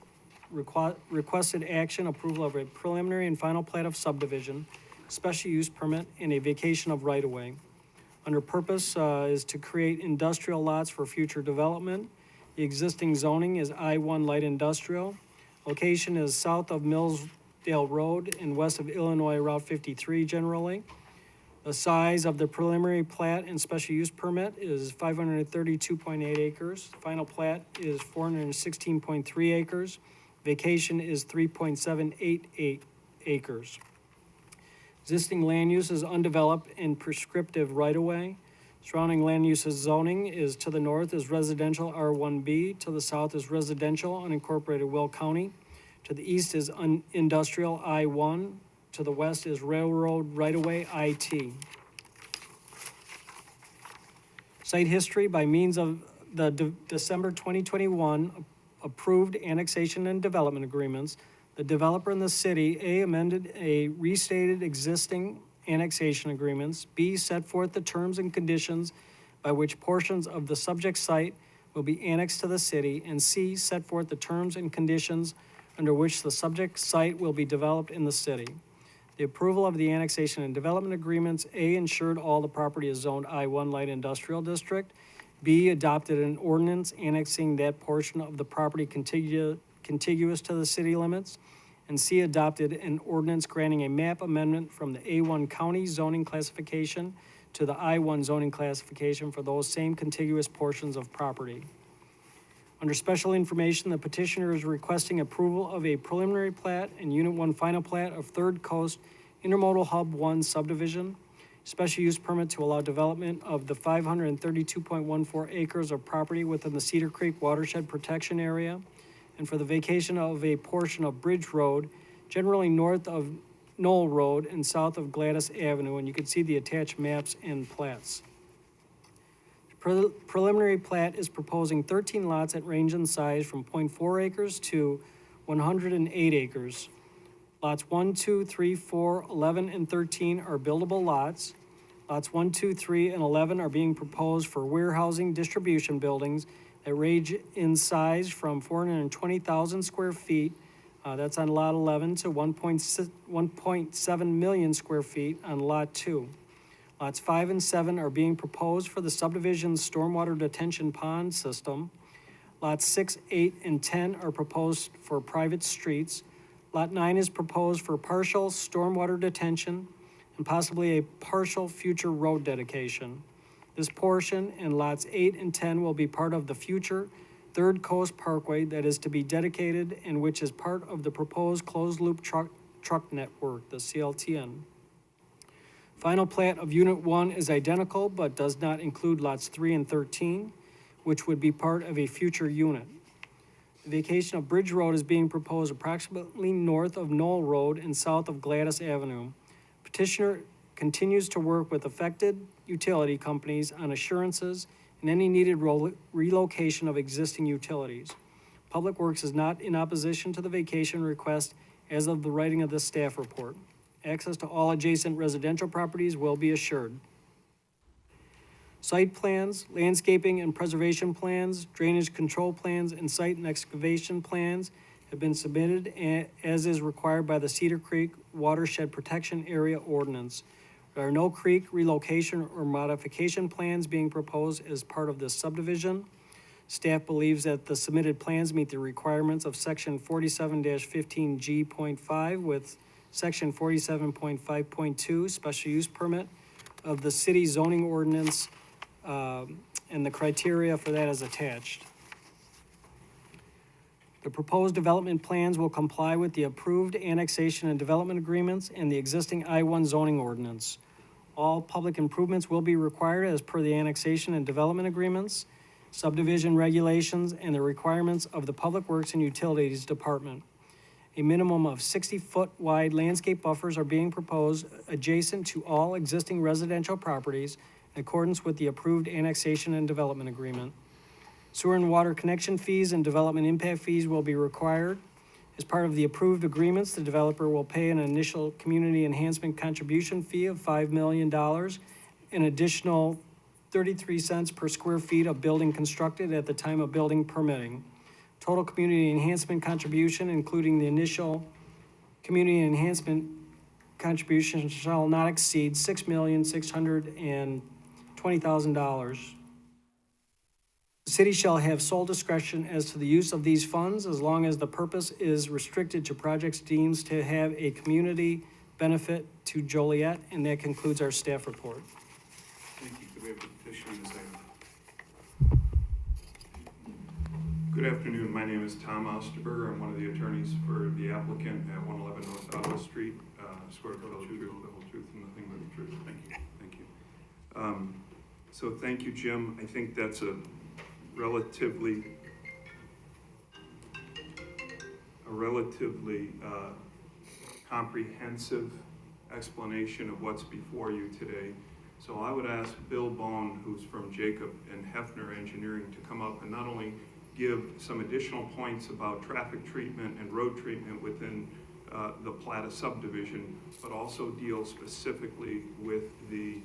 Requested action, approval of a preliminary and final plat of subdivision, special use permit, and a vacation of right-of-way. Under purpose is to create industrial lots for future development. The existing zoning is I-1 light industrial. Location is south of Millsdale Road and west of Illinois Route 53 generally. The size of the preliminary plat and special use permit is 532.8 acres. Final plat is 416.3 acres. Vacation is 3.788 acres. Existing land use is undeveloped and prescriptive right-of-way. Surrounding land uses zoning is to the north is residential R1B, to the south is residential unincorporated Will County, to the east is industrial I1, to the west is railroad right-of-way IT. Site history: by means of the December 2021 approved annexation and development agreements, the developer and the city, A, amended a restated existing annexation agreements, B, set forth the terms and conditions by which portions of the subject site will be annexed to the city, and C, set forth the terms and conditions under which the subject site will be developed in the city. The approval of the annexation and development agreements, A, ensured all the property is zoned I-1 light industrial district, B, adopted an ordinance annexing that portion of the property contiguous to the city limits, and C, adopted an ordinance granting a map amendment from the A1 county zoning classification to the I1 zoning classification for those same contiguous portions of property. Under special information, the petitioner is requesting approval of a preliminary plat and Unit 1 final plat of Third Coast Intermodal Hub 1 subdivision, special use permit to allow development of the 532.14 acres of property within the Cedar Creek Watershed Protection Area, and for the vacation of a portion of Bridge Road, generally north of Knoll Road and south of Gladys Avenue, and you can see the attached maps and plats. Preliminary plat is proposing 13 lots that range in size from 0.4 acres to 108 acres. Lots 1, 2, 3, 4, 11, and 13 are buildable lots. Lots 1, 2, 3, and 11 are being proposed for warehousing distribution buildings that range in size from 420,000 square feet, that's on lot 11, to 1.7 million square feet on lot 2. Lots 5 and 7 are being proposed for the subdivision's stormwater detention pond system. Lots 6, 8, and 10 are proposed for private streets. Lot 9 is proposed for partial stormwater detention and possibly a partial future road dedication. This portion and lots 8 and 10 will be part of the future Third Coast Parkway that is to be dedicated and which is part of the proposed closed-loop truck network, the CLTN. Final plat of Unit 1 is identical but does not include lots 3 and 13, which would be part of a future unit. The vacation of Bridge Road is being proposed approximately north of Knoll Road and south of Gladys Avenue. Petitioner continues to work with affected utility companies on assurances and any needed relocation of existing utilities. Public Works is not in opposition to the vacation request as of the writing of the staff report. Access to all adjacent residential properties will be assured. Site plans, landscaping and preservation plans, drainage control plans, and site and excavation plans have been submitted as is required by the Cedar Creek Watershed Protection Area Ordinance. There are no creek relocation or modification plans being proposed as part of this subdivision. Staff believes that the submitted plans meet the requirements of Section 47-15G.5 with Section 47.5.2 Special Use Permit of the City Zoning Ordinance, and the criteria for that is attached. The proposed development plans will comply with the approved annexation and development agreements and the existing I-1 zoning ordinance. All public improvements will be required as per the annexation and development agreements, subdivision regulations, and the requirements of the Public Works and Utilities Department. A minimum of 60-foot wide landscape buffers are being proposed adjacent to all existing residential properties in accordance with the approved annexation and development agreement. Sewer and water connection fees and development impact fees will be required. As part of the approved agreements, the developer will pay an initial community enhancement contribution fee of $5 million, an additional 33 cents per square feet of building constructed at the time of building permitting. Total community enhancement contribution, including the initial community enhancement contribution, shall not exceed $6,620,000. The city shall have sole discretion as to the use of these funds as long as the purpose is restricted to projects deemed to have a community benefit to Joliet, and that concludes our staff report. Thank you. Could we have a petition on this item? Good afternoon. My name is Tom Osterberger. I'm one of the attorneys for the applicant at 111 North Ottawa Street. Swear to tell the truth, the whole truth, and nothing but the truth. Thank you. Thank you. So thank you, Jim. I think that's a relatively comprehensive explanation of what's before you today. So I would ask Bill Bone, who's from Jacob and Hefner Engineering, to come up and not only give some additional points about traffic treatment and road treatment within the Plata subdivision, but also deal specifically with the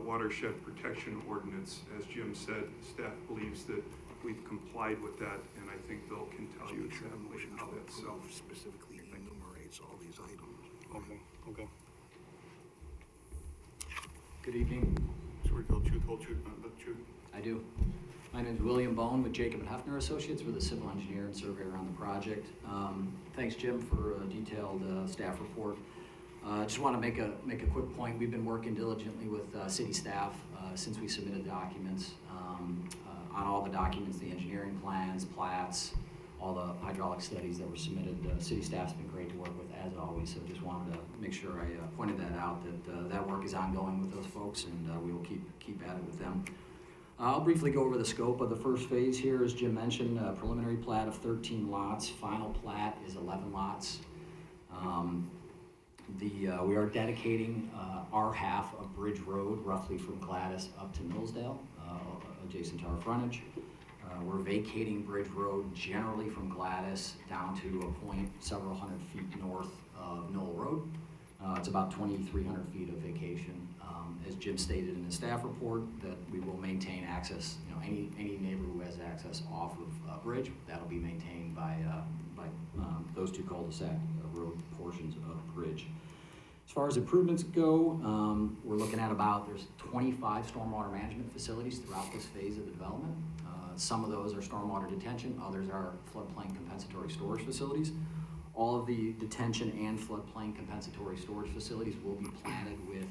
Watershed Protection Ordinance. As Jim said, staff believes that we've complied with that, and I think Bill can tell you exactly how that's so. Specifically enumerates all these items. Okay. Good evening. Swear to tell the truth, whole truth, nothing but the truth. I do. My name is William Bone with Jacob and Hefner Associates. We're the civil engineer and surveyor on the project. Thanks, Jim, for a detailed staff report. I just want to make a quick point. We've been working diligently with city staff since we submitted documents on all the documents, the engineering plans, plats, all the hydraulic studies that were submitted. City staff's been great to work with, as always, so just wanted to make sure I pointed that out, that that work is ongoing with those folks, and we will keep at it with them. I'll briefly go over the scope of the first phase here. As Jim mentioned, a preliminary plat of 13 lots. Final plat is 11 lots. We are dedicating our half of Bridge Road, roughly from Gladys up to Millsdale, adjacent to our frontage. We're vacating Bridge Road generally from Gladys down to a point several hundred feet north of Knoll Road. It's about 2,300 feet of vacation. As Jim stated in his staff report, that we will maintain access, any neighbor who has access off of Bridge, that'll be maintained by those two cul-de-sac road portions of Bridge. As far as improvements go, we're looking at there's 25 stormwater management facilities throughout this phase of the development. Some of those are stormwater detention, others are floodplain compensatory storage facilities. All of the detention and floodplain compensatory storage facilities will be planted with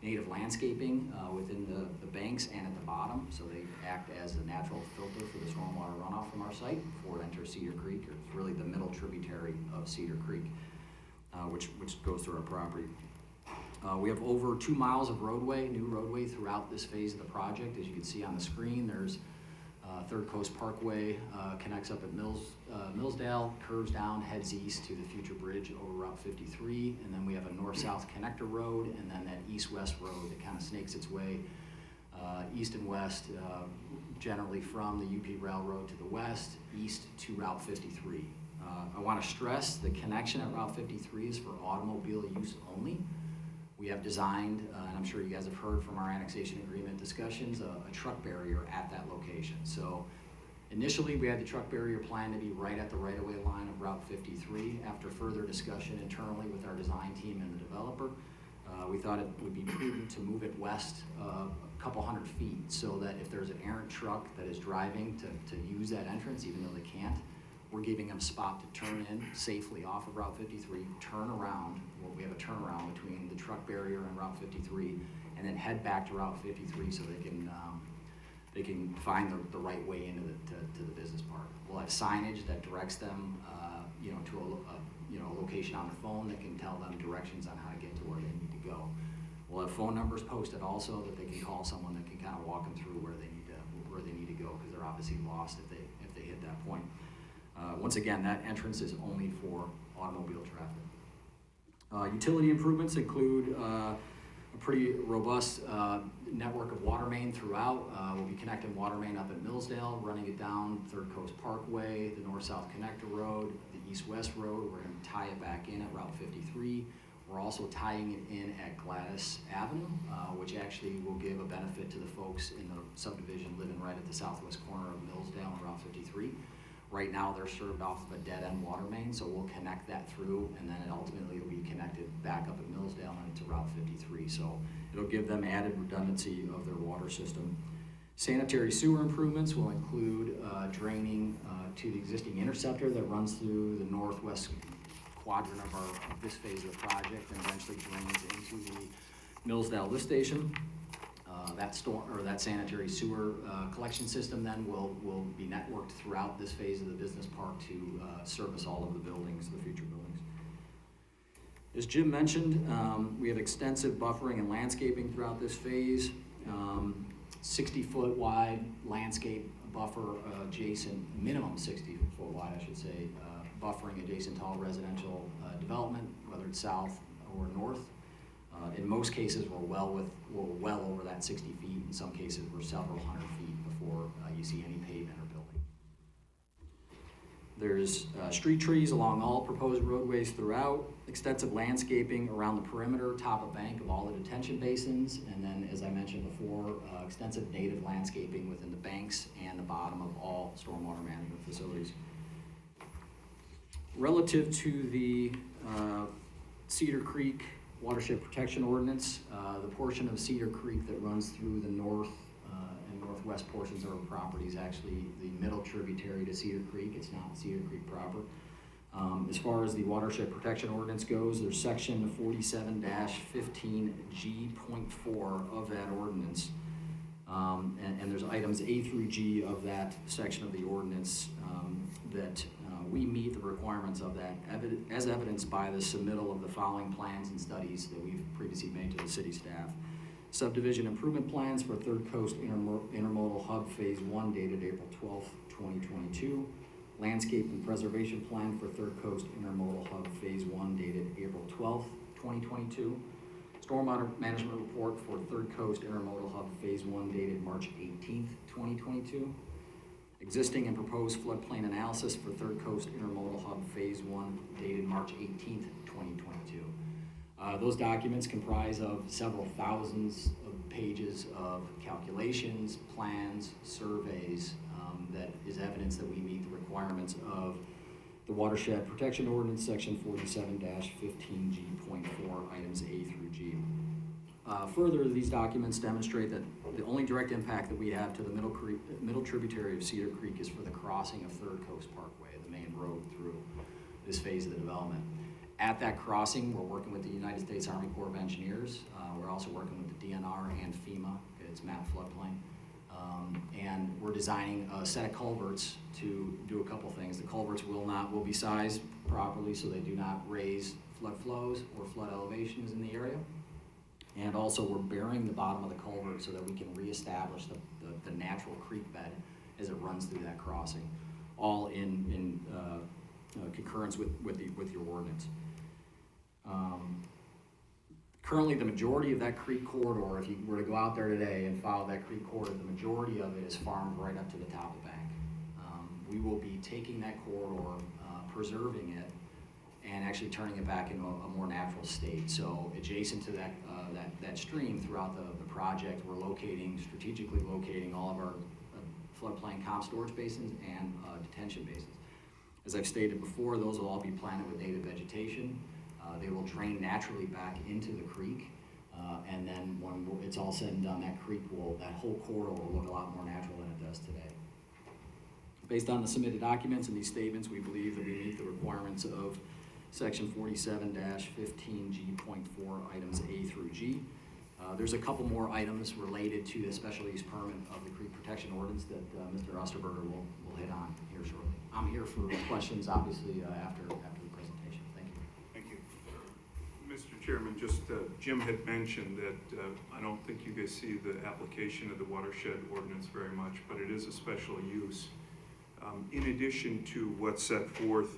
native landscaping within the banks and at the bottom, so they act as a natural filter for the stormwater runoff from our site before it enters Cedar Creek. It's really the middle tributary of Cedar Creek, which goes through our property. We have over 2 miles of new roadway throughout this phase of the project. As you can see on the screen, there's Third Coast Parkway connects up at Millsdale, curves down, heads east to the future bridge over Route 53, and then we have a north-south connector road, and then that east-west road that kind of snakes its way east and west, generally from the UP Railroad to the west, east to Route 53. I want to stress the connection at Route 53 is for automobile use only. We have designed, and I'm sure you guys have heard from our annexation agreement discussions, a truck barrier at that location. So initially we had the truck barrier planned to be right at the right-of-way line of Route 53. After further discussion internally with our design team and the developer, we thought it would be prudent to move it west a couple hundred feet so that if there's an errant truck that is driving to use that entrance, even though they can't, we're giving them a spot to turn in safely off of Route 53, turn around. Well, we have a turnaround between the truck barrier and Route 53, and then head back to Route 53 so they can find the right way into to the business park. We'll have signage that directs them, to a location on their phone that can tell them directions on how to get to where they need to go. We'll have phone numbers posted also that they can call someone that can kind of walk them through where they need to go, because they're obviously lost if they hit that point. Once again, that entrance is only for automobile traffic. Utility improvements include a pretty robust network of water main throughout. We'll be connecting water main up at Millsdale, running it down Third Coast Parkway, the north-south connector road, the east-west road. We're going to tie it back in at Route 53. We're also tying it in at Gladys Avenue, which actually will give a benefit to the folks in the subdivision living right at the southwest corner of Millsdale and Route 53. Right now, they're served off of a dead-end water main, so we'll connect that through, and then it ultimately will be connected back up at Millsdale and into Route 53. So it'll give them added redundancy of their water system. Sanitary sewer improvements will include draining to the existing interceptor that runs through the northwest quadrant of this phase of the project and eventually drains into the Millsdale lift station. That sanitary sewer collection system then will be networked throughout this phase of the business park to service all of the buildings, the future buildings. As Jim mentioned, we have extensive buffering and landscaping throughout this phase. 60-foot wide landscape buffer adjacent, minimum 60-foot wide, I should say, buffering adjacent to all residential development, whether it's south or north. In most cases, we're well over that 60 feet. In some cases, we're several hundred feet before you see any pavement or building. There's street trees along all proposed roadways throughout, extensive landscaping around the perimeter, top of bank of all the detention basins, and then, as I mentioned before, extensive native landscaping within the banks and the bottom of all stormwater management facilities. Relative to the Cedar Creek Watershed Protection Ordinance, the portion of Cedar Creek that runs through the north and northwest portions of our property is actually the middle tributary to Cedar Creek. It's not Cedar Creek proper. As far as the Watershed Protection Ordinance goes, there's section 47-15G.4 of that ordinance. And there's items A through G of that section of the ordinance that we meet the requirements of that, as evidenced by the submittal of the following plans and studies that we've previously made to the city staff. Subdivision improvement plans for Third Coast Intermodal Hub Phase 1 dated April 12th, 2022. Landscape and preservation plan for Third Coast Intermodal Hub Phase 1 dated April 12th, 2022. Stormwater Management report for Third Coast Intermodal Hub Phase 1 dated March 18th, 2022. Existing and proposed floodplain analysis for Third Coast Intermodal Hub Phase 1 dated March 18th, 2022. Those documents comprise of several thousands of pages of calculations, plans, surveys, that is evidence that we meet the requirements of the Watershed Protection Ordinance, section 47-15G.4, items A through G. Further, these documents demonstrate that the only direct impact that we have to the middle tributary of Cedar Creek is for the crossing of Third Coast Parkway, the main road through this phase of the development. At that crossing, we're working with the United States Army Corps of Engineers. We're also working with the DNR and FEMA, it's map floodplain. And we're designing a set of culverts to do a couple things. The culverts will be sized properly so they do not raise flood flows or flood elevations in the area. And also we're burying the bottom of the culvert so that we can reestablish the natural creek bed as it runs through that crossing, all in concurrence with your ordinance. Currently, the majority of that creek corridor, if you were to go out there today and follow that creek corridor, the majority of it is farmed right up to the top of the bank. We will be taking that corridor, preserving it, and actually turning it back into a more natural state. So adjacent to that stream throughout the project, we're strategically locating all of our floodplain comp storage basins and detention basins. As I've stated before, those will all be planted with native vegetation. They will drain naturally back into the creek, and then when it's all said and done, that whole corridor will look a lot more natural than it does today. Based on the submitted documents and these statements, we believe that we meet the requirements of section 47-15G.4, items A through G. There's a couple more items related to the special use permit of the Creek Protection Ordinance that Mr. Osterberger will hit on here shortly. I'm here for questions, obviously, after the presentation. Thank you. Thank you. Mr. Chairman, just Jim had mentioned that I don't think you guys see the application of the Watershed Ordinance very much, but it is a special use. In addition to what's set forth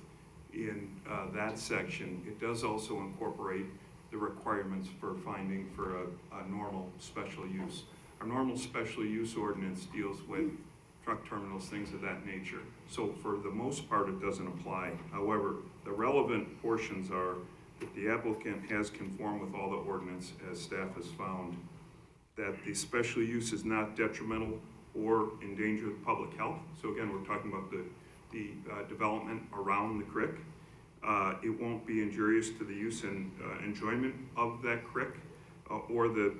in that section, it does also incorporate the requirements for finding for a normal special use. Our normal special use ordinance deals with truck terminals, things of that nature. So for the most part, it doesn't apply. However, the relevant portions are that the applicant has conformed with all the ordinance as staff has found, that the special use is not detrimental or endanger public health. So again, we're talking about the development around the creek. It won't be injurious to the use and enjoyment of that creek or the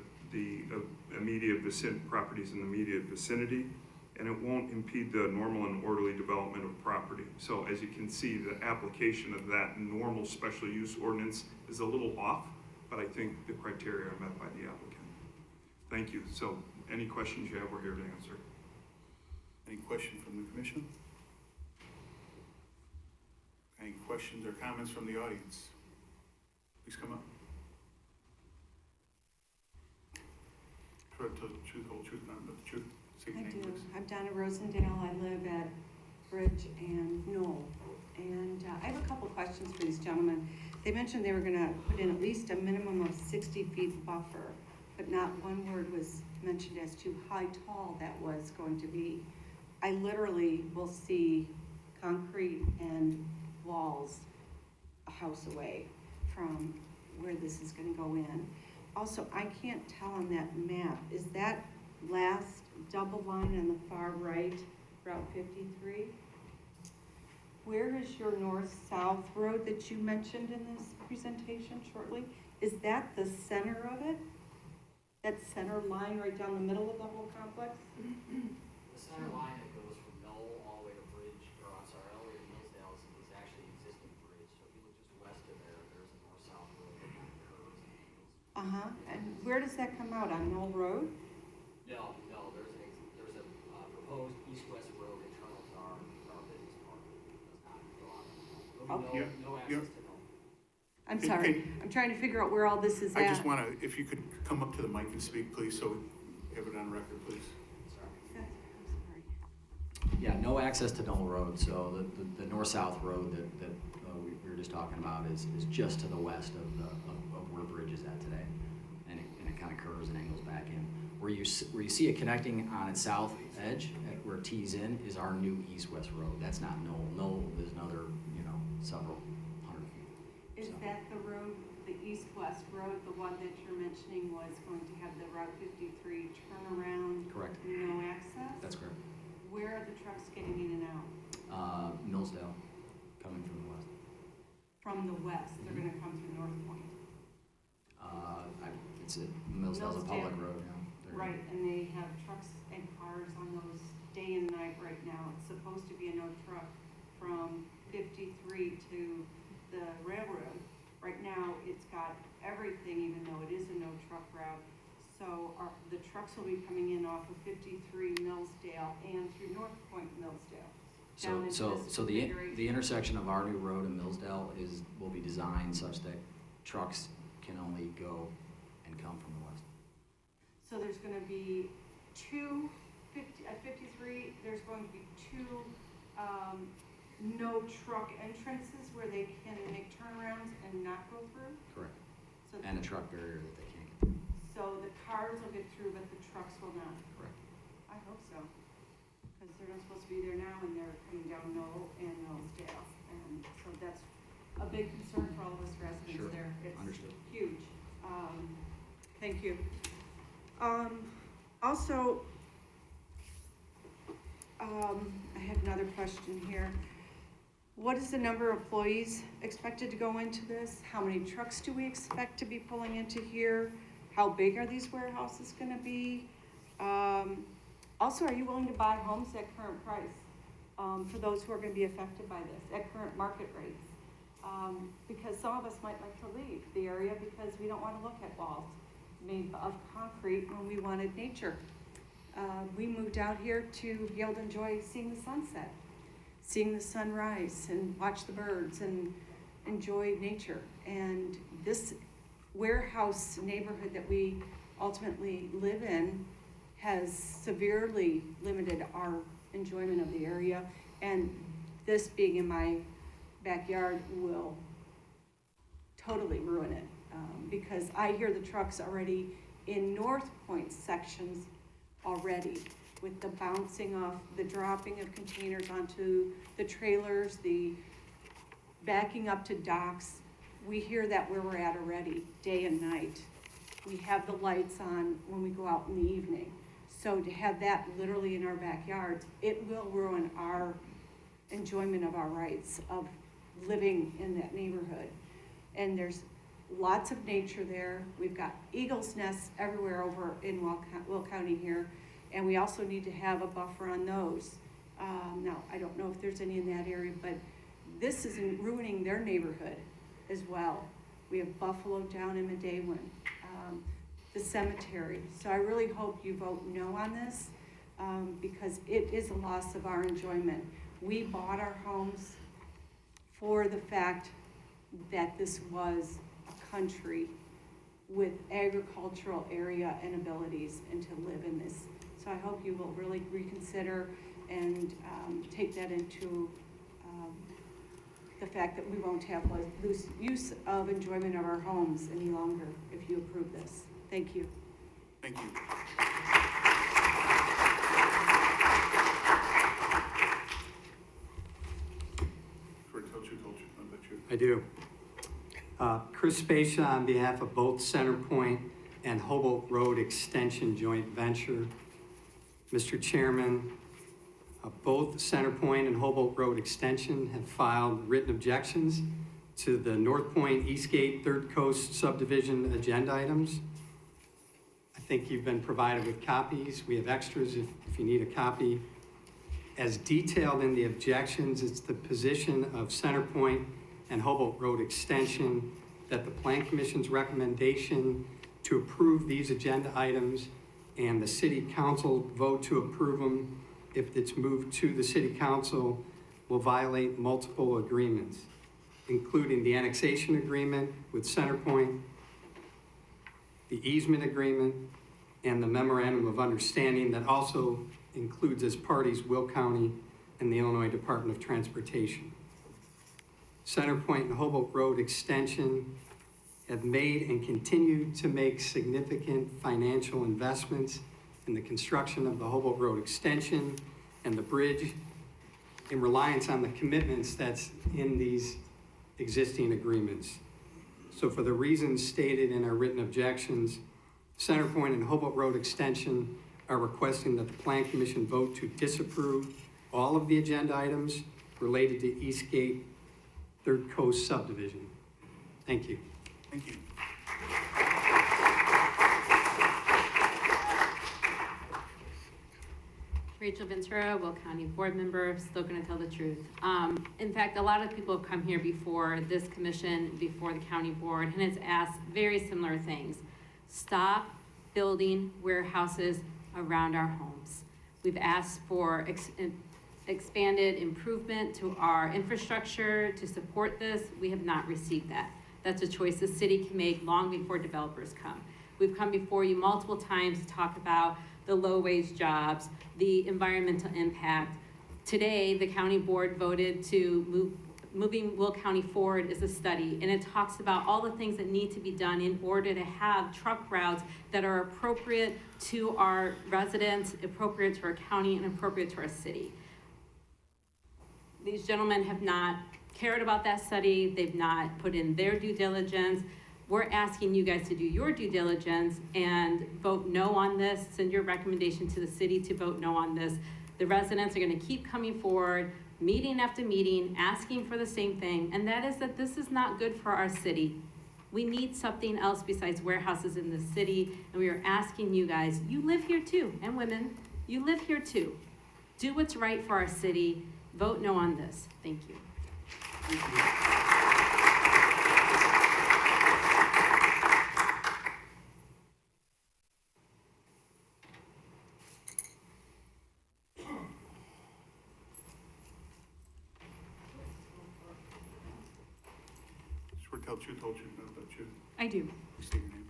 immediate properties in the immediate vicinity, and it won't impede the normal and orderly development of property. So as you can see, the application of that normal special use ordinance is a little off, but I think the criteria are met by the applicant. Thank you. So any questions you have, we're here to answer. Any question from the commission? Any questions or comments from the audience? Please come up. Try to tell the truth, whole truth, nothing but the truth. Say your I name, do. please. I'm Donna Rosendale. I live at Bridge and Knoll. And I have a couple questions for these gentlemen. They mentioned they were gonna put in at least a minimum of 60 feet buffer, but not one word was mentioned as to how tall that was going to be. I literally will see concrete and walls a house away from where this is gonna go in. Also, I can't tell on that map, is that last double line on the far right, Route 53? Where is your north-south road that you mentioned in this presentation shortly? Is that the center of it? That center line right down the middle of the whole complex? The center line that goes from Knoll all the way to Bridge, or I'm sorry, all the way to Millsdale is actually an existing bridge. So if you look just west of there, there's a north-south road that kind of curves. Uh-huh, and where does that come out, on Knoll Road? No, there's a proposed east-west road that tunnels our business park. Does not go on. There'll be no access to Knoll. I'm sorry, I'm trying to figure out where all this is at. I just want to, if you could come up to the mic and speak, please, so we have it on record, please. Yeah, no access to Knoll Road, so the north-south road that we were just talking about is just to the west of where Bridge is at today. And it kind of curves and angles back in. Where you see it connecting on its south edge, where it tees in, is our new east-west road. That's not Knoll. Knoll is another, several hundred feet. Is that the road, the east-west road, the one that you're mentioning was going to have the Route 53 turnaround? Correct. No access? That's correct. Where are the trucks getting in and out? Millsdale, coming from the west. From the west, they're gonna come through North Point. Millsdale's a public road, yeah. Right, and they have trucks and cars on those day and night right now. It's supposed to be a no truck from 53 to the railroad. Right now, it's got everything, even though it is a no truck route. So the trucks will be coming in off of 53 Millsdale and through North Point Millsdale. So the intersection of our new road and Millsdale will be designed such that trucks can only go and come from the west. So there's gonna be at 53, there's going to be two no truck entrances where they can make turnarounds and not go through? Correct. So And a truck barrier that they can't get through. So the cars will get through, but the trucks will not? Correct. I hope so, because they're not supposed to be there now, and they're coming down Knoll and Millsdale. And so that's a big concern for all of us residents Sure. there. Understood. It's huge. Thank you. Also, I have another question here. What is the number of employees expected to go into this? How many trucks do we expect to be pulling into here? How big are these warehouses gonna be? Also, are you willing to buy homes at current price? For those who are gonna be affected by this, at current market rates? Because some of us might like to leave the area because we don't wanna look at walls made of concrete when we wanted nature. We moved out here to be able to enjoy seeing the sunset, seeing the sunrise, and watch the birds and enjoy nature. And this warehouse neighborhood that we ultimately live in has severely limited our enjoyment of the area And this being in my backyard will totally ruin it, because I hear the trucks already in North Point sections already, with the bouncing off, the dropping of containers onto the trailers, the backing up to docks. We hear that where we're at already, day and night. We have the lights on when we go out in the evening. So to have that literally in our backyards, it will ruin our enjoyment of our rights of living in that neighborhood. And there's lots of nature there. We've got eagles' nests everywhere over in Will County here, and we also need to have a buffer on those. Now, I don't know if there's any in that area, but this isn't ruining their neighborhood as well. We have buffalo down in Medaywan, the cemetery. So I really hope you vote no on this, because it is a loss of our enjoyment. We bought our homes for the fact that this was a country with agricultural area and abilities, and to live in this. So I hope you will really reconsider and take that into the fact that we won't have loose use of enjoyment of our homes any longer if you approve this. Thank you. Thank you. I do. Chris Spacia on behalf of both Centerpoint and Hobolt Road Extension Joint Venture. Mr. Chairman, both Centerpoint and Hobolt Road Extension have filed written objections to the North Point Eastgate Third Coast subdivision agenda items. I think you've been provided with copies. We have extras if you need a copy. As detailed in the objections, it's the position of Centerpoint and Hobolt Road Extension that the Plan Commission's recommendation to approve these agenda items and the City Council vote to approve them if it's moved to the City Council will violate multiple agreements, including the annexation agreement with Centerpoint, the easement agreement, and the memorandum of understanding that also includes as parties Will County and the Illinois Department of Transportation. Centerpoint and Hobolt Road Extension have made and continue to make significant financial investments in the construction of the Hobolt Road Extension and the bridge in reliance on the commitments that's in these existing agreements. So for the reasons stated in our written objections, Centerpoint and Hobolt Road Extension are requesting that the Plan Commission vote to disapprove all of the agenda items related to Eastgate Third Coast subdivision. Thank you. Thank you. Rachel Ventura, Will County Board Member, still gonna tell the truth. In fact, a lot of people have come here before this commission, before the county board, and has asked very similar things. Stop building warehouses around our homes. We've asked for expanded improvement to our infrastructure to support this. We have not received that. That's a choice the city can make long before developers come. We've come before you multiple times to talk about the low-wage jobs, the environmental impact. Today, the county board voted to moving Will County forward is a study, and it talks about all the things that need to be done in order to have truck routes that are appropriate to our residents, appropriate to our county, and appropriate to our city. These gentlemen have not cared about that study. They've not put in their due diligence. We're asking you guys to do your due diligence and vote no on this. Send your recommendation to the city to vote no on this. The residents are gonna keep coming forward, meeting after meeting, asking for the same thing, and that is that this is not good for our city. We need something else besides warehouses in the city, and we are asking you guys, you live here too, and women, you live here too. Do what's right for our city. Vote no on this. Thank you. Thank you. Told you about you. I do. State your name.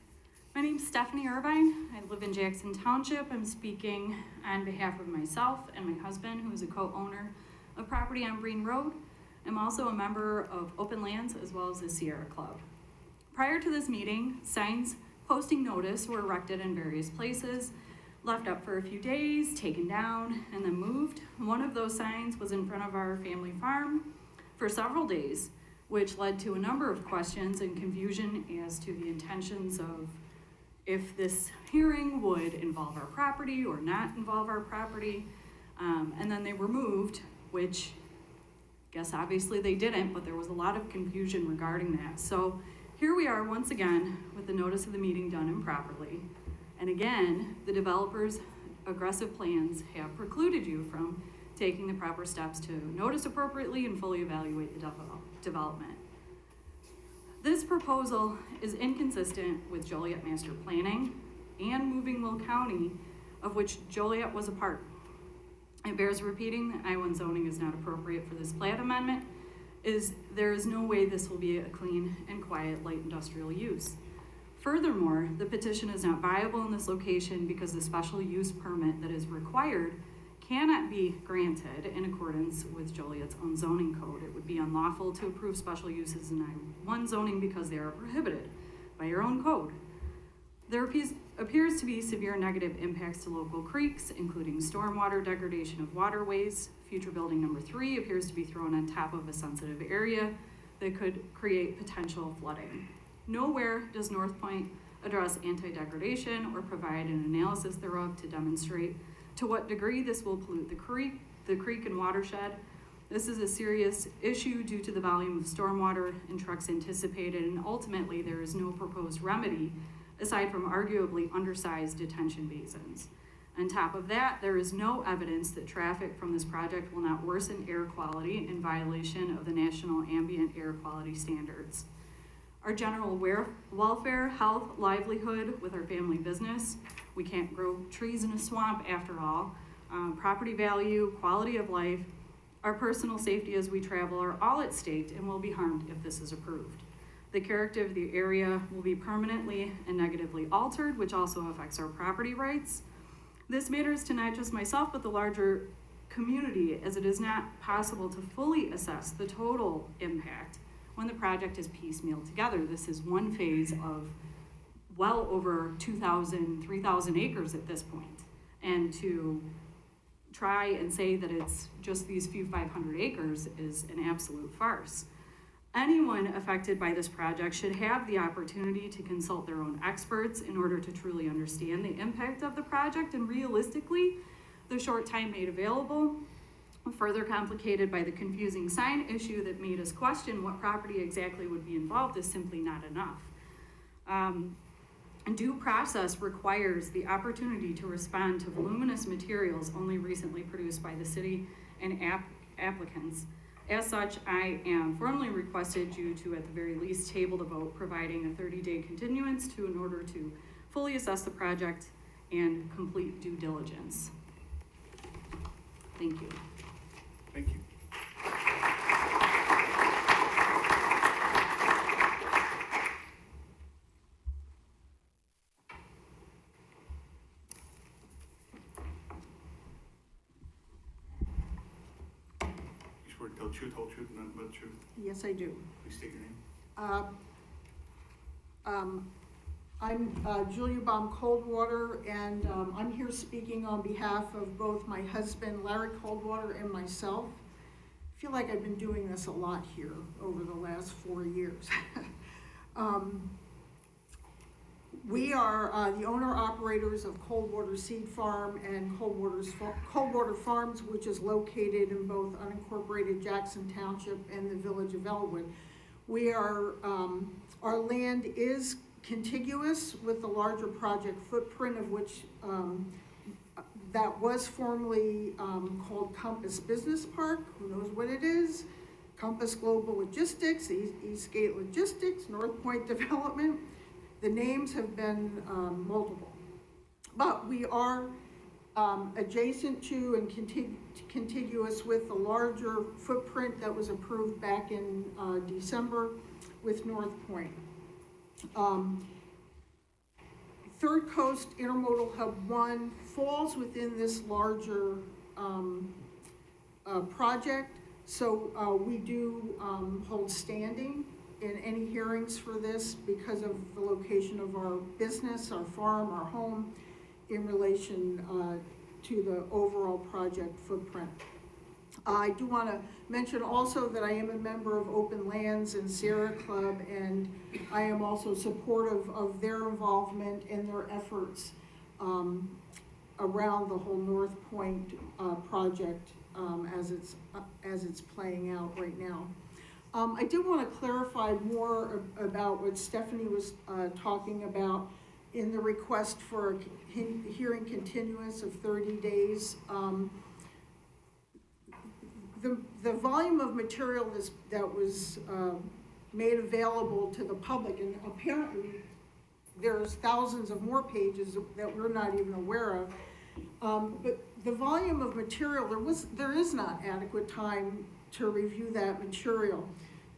My name's Stephanie Irvine. I live in Jackson Township. I'm speaking on behalf of myself and my husband, who is a co-owner of property on Breen Road. I'm also a member of Open Lands as well as the Sierra Club. Prior to this meeting, signs posting notice were erected in various places, left up for a few days, taken down, and then moved. One of those signs was in front of our family farm for several days, which led to a number of questions and confusion as to the intentions of if this hearing would involve our property or not involve our property. And then they were moved, which I guess obviously they didn't, but there was a lot of confusion regarding that. So here we are once again with the notice of the meeting done improperly. And again, the developer's aggressive plans have precluded you from taking the proper steps to notice appropriately and fully evaluate the development. This proposal is inconsistent with Joliet Master Planning and moving Will County, of which Joliet was a part. It bears repeating that I-1 zoning is not appropriate for this plat amendment, there is no way this will be a clean and quiet light industrial use. Furthermore, the petition is not viable in this location because the special use permit that is required cannot be granted in accordance with Joliet's own zoning code. It would be unlawful to approve special uses in I-1 zoning because they are prohibited by your own code. There appears to be severe negative impacts to local creeks, including stormwater degradation of waterways. Future building number 3 appears to be thrown on top of a sensitive area that could create potential flooding. Nowhere does North Point address anti-degradation or provide an analysis thereof to demonstrate to what degree this will pollute the creek and watershed. This is a serious issue due to the volume of stormwater and trucks anticipated, and ultimately there is no proposed remedy aside from arguably undersized detention basins. On top of that, there is no evidence that traffic from this project will not worsen air quality in violation of the National Ambient Air Quality Standards. Our general welfare, health, livelihood with our family business. We can't grow trees in a swamp after all. Property value, quality of life, our personal safety as we travel are all at stake and will be harmed if this is approved. The character of the area will be permanently and negatively altered, which also affects our property rights. This matters to not just myself, but the larger community, as it is not possible to fully assess the total impact when the project is piecemealed together. This is one phase of well over 2,000, 3,000 acres at this point. And to try and say that it's just these few 500 acres is an absolute farce. Anyone affected by this project should have the opportunity to consult their own experts in order to truly understand the impact of the project, and realistically, the short time made available, further complicated by the confusing sign issue that made us question what property exactly would be involved, is simply not enough. Due process requires the opportunity to respond to voluminous materials only recently produced by the city and applicants. As such, I am formally requested you to, at the very least, table the vote, providing a 30-day continuance in order to fully assess the project and complete due diligence. Thank you. Thank you. You swear to tell the truth, whole truth, and nothing but the truth? Yes, I do. Please state your name. I'm Julia Baum Coldwater, and I'm here speaking on behalf of both my husband, Larry Coldwater, and myself. I feel like I've been doing this a lot here over the last 4 years. We are the owner-operators of Coldwater Seed Farm and Coldwater Farms, which is located in both unincorporated Jackson Township and the village of Elwood. We are, our land is contiguous with the larger project footprint of which that was formerly called Compass Business Park. Who knows what it is? Compass Global Logistics, Eastgate Logistics, North Point Development. The names have been multiple. But we are adjacent to and contiguous with the larger footprint that was approved back in December with North Point. Third Coast Intermodal Hub 1 falls within this larger project. So we do hold standing in any hearings for this because of the location of our business, our farm, our home, in relation to the overall project footprint. I do want to mention also that I am a member of Open Lands and Sierra Club, and I am also supportive of their involvement and their efforts around the whole North Point project as it's playing out right now. I did want to clarify more about what Stephanie was talking about in the request for a hearing continuance of 30 days. The volume of material that was made available to the public, and apparently there's thousands of more pages that we're not even aware of, but the volume of material, there is not adequate time to review that material.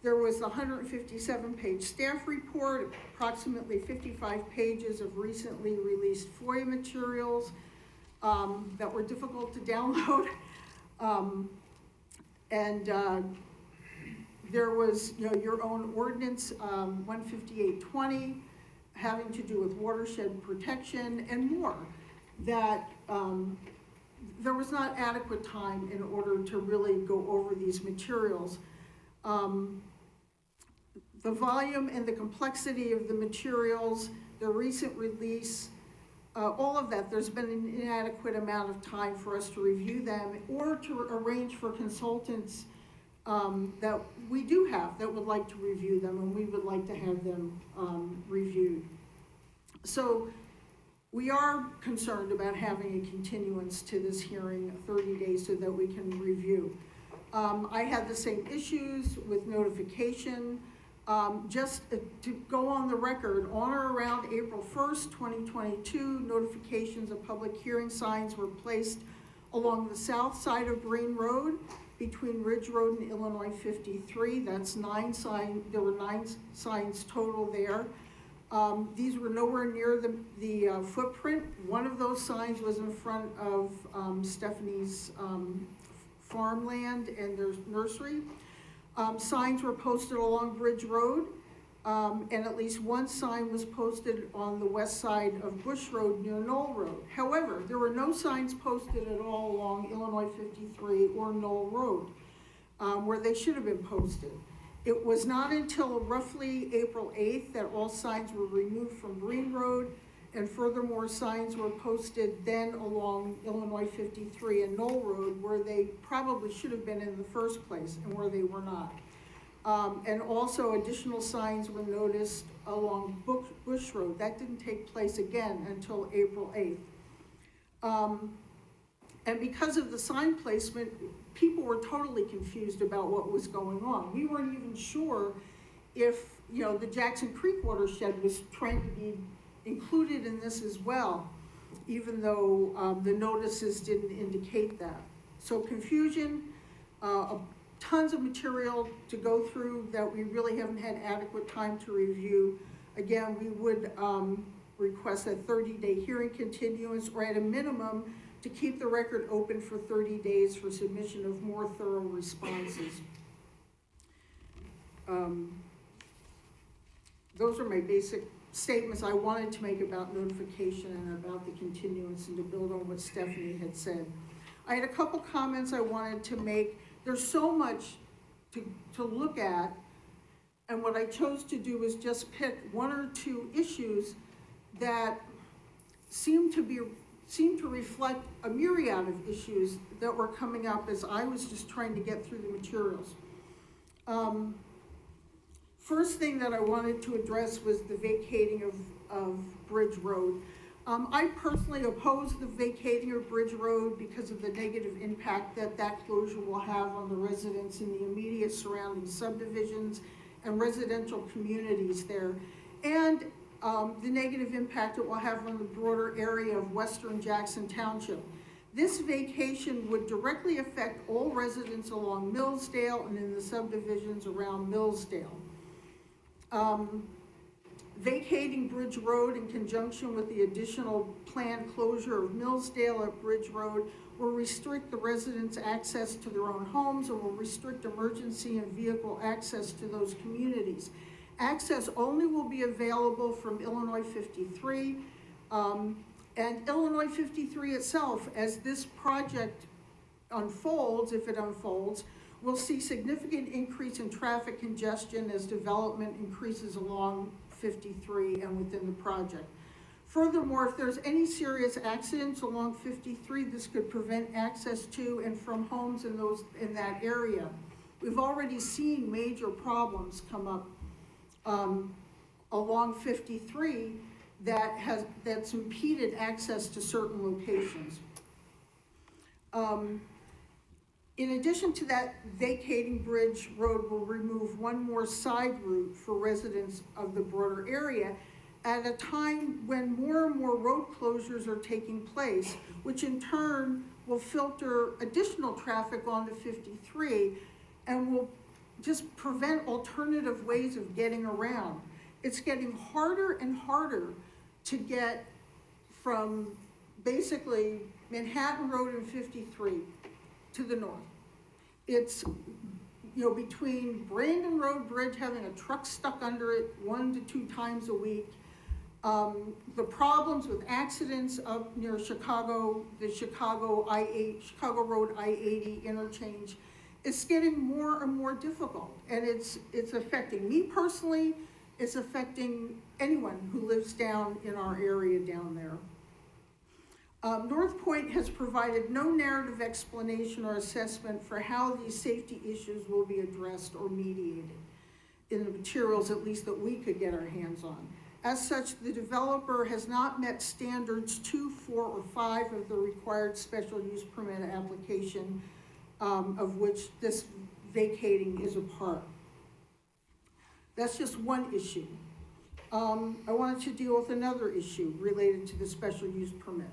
There was a 157-page staff report, approximately 55 pages of recently released FOIA materials that were difficult to download. There was, your own ordinance, 15820, having to do with watershed protection and more, that there was not adequate time in order to really go over these materials. The volume and the complexity of the materials, the recent release, all of that, there's been an inadequate amount of time for us to review them or to arrange for consultants that we do have that would like to review them, and we would like to have them reviewed. So we are concerned about having a continuance to this hearing, 30 days, so that we can review. I had the same issues with notification. Just to go on the record, on or around April 1st, 2022, notifications of public hearing signs were placed along the south side of Green Road between Ridge Road and Illinois 53. That's 9 signs, there were 9 signs total there. These were nowhere near the footprint. One of those signs was in front of Stephanie's farmland and their nursery. Signs were posted along Bridge Road, and at least one sign was posted on the west side of Bush Road near Knoll Road. However, there were no signs posted at all along Illinois 53 or Knoll Road, where they should have been posted. It was not until roughly April 8th that all signs were removed from Green Road, and furthermore, signs were posted then along Illinois 53 and Knoll Road, where they probably should have been in the first place and where they were not. And also additional signs were noticed along Bush Road. That didn't take place again until April 8th. And because of the sign placement, people were totally confused about what was going on. We weren't even sure if, the Jackson Creek watershed was trying to be included in this as well, even though the notices didn't indicate that. So confusion, tons of material to go through that we really haven't had adequate time to review. Again, we would request a 30-day hearing continuance, or at a minimum, to keep the record open for 30 days for submission of more thorough responses. Those are my basic statements I wanted to make about notification and about the continuance, and to build on what Stephanie had said. I had a couple comments I wanted to make. There's so much to look at, and what I chose to do was just pick 1 or 2 issues that seem to reflect a myriad of issues that were coming up as I was just trying to get through the materials. First thing that I wanted to address was the vacating of Bridge Road. I personally oppose the vacating of Bridge Road because of the negative impact that closure will have on the residents in the immediate surrounding subdivisions and residential communities there, and the negative impact it will have on the broader area of western Jackson Township. This vacation would directly affect all residents along Millsdale and in the subdivisions around Millsdale. Vacating Bridge Road in conjunction with the additional planned closure of Millsdale at Bridge Road will restrict the residents' access to their own homes and will restrict emergency and vehicle access to those communities. Access only will be available from Illinois 53, and Illinois 53 itself, as this project unfolds, if it unfolds, will see significant increase in traffic congestion as development increases along 53 and within the project. Furthermore, if there's any serious accidents along 53, this could prevent access to and from homes in that area. We've already seen major problems come up along 53 that's impeded access to certain locations. In addition to that, vacating Bridge Road will remove one more side route for residents of the broader area at a time when more and more road closures are taking place, which in turn will filter additional traffic onto 53 and will just prevent alternative ways of getting around. It's getting harder and harder to get from basically Manhattan Road and 53 to the north. It's, between Brandon Road Bridge, having a truck stuck under it 1 to 2 times a week, the problems with accidents up near Chicago, the Chicago Road I-80 interchange, it's getting more and more difficult, and it's affecting me personally. It's affecting anyone who lives down in our area down there. North Point has provided no narrative explanation or assessment for how these safety issues will be addressed or mediated in the materials, at least that we could get our hands on. As such, the developer has not met standards 2, 4, or 5 of the required special use permit application, of which this vacating is a part. That's just one issue. I wanted to deal with another issue related to the special use permit.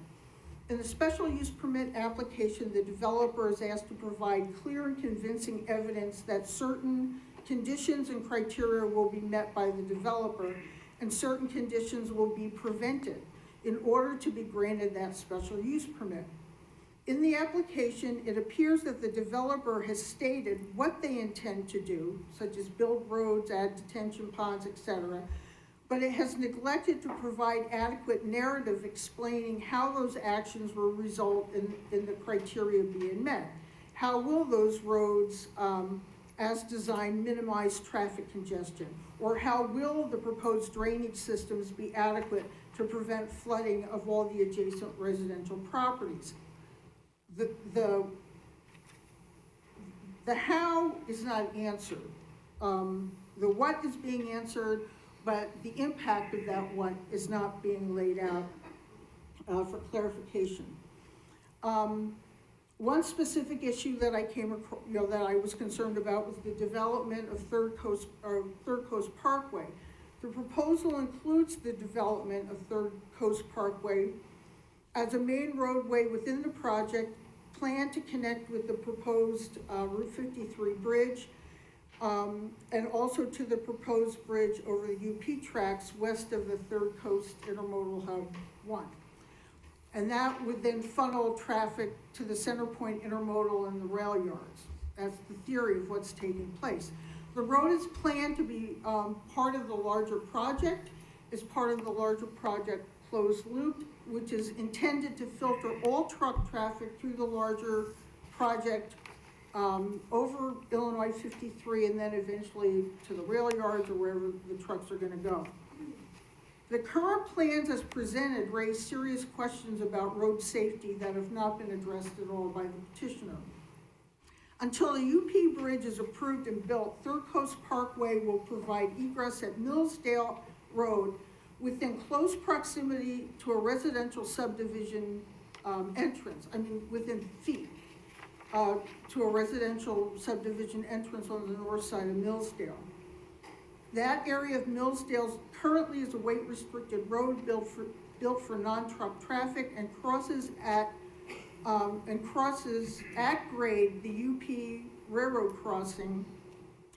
In the special use permit application, the developer is asked to provide clear and convincing evidence that certain conditions and criteria will be met by the developer and certain conditions will be prevented in order to be granted that special use permit. In the application, it appears that the developer has stated what they intend to do, such as build roads, add detention ponds, etc., but it has neglected to provide adequate narrative explaining how those actions will result in the criteria being met. How will those roads, as designed, minimize traffic congestion? Or how will the proposed drainage systems be adequate to prevent flooding of all the adjacent residential properties? The how is not answered. The what is being answered, but the impact of that what is not being laid out for clarification. One specific issue that I came across, that I was concerned about was the development of Third Coast Parkway. The proposal includes the development of Third Coast Parkway as a main roadway within the project, planned to connect with the proposed Route 53 bridge, and also to the proposed bridge over the UP tracks west of the Third Coast Intermodal Hub 1. And that would then funnel traffic to the Center Point Intermodal and the rail yards. That's the theory of what's taking place. The road is planned to be part of the larger project, is part of the larger project closed loop, which is intended to filter all truck traffic through the larger project over Illinois 53 and then eventually to the rail yards or wherever the trucks are gonna go. The current plans as presented raise serious questions about road safety that have not been addressed at all by the petitioner. Until the UP bridge is approved and built, Third Coast Parkway will provide egress at Millsdale Road within close proximity to a residential subdivision entrance, within feet to a residential subdivision entrance on the north side of Millsdale. That area of Millsdale currently is a weight-restricted road built for non-truck traffic and crosses at grade the UP railroad crossing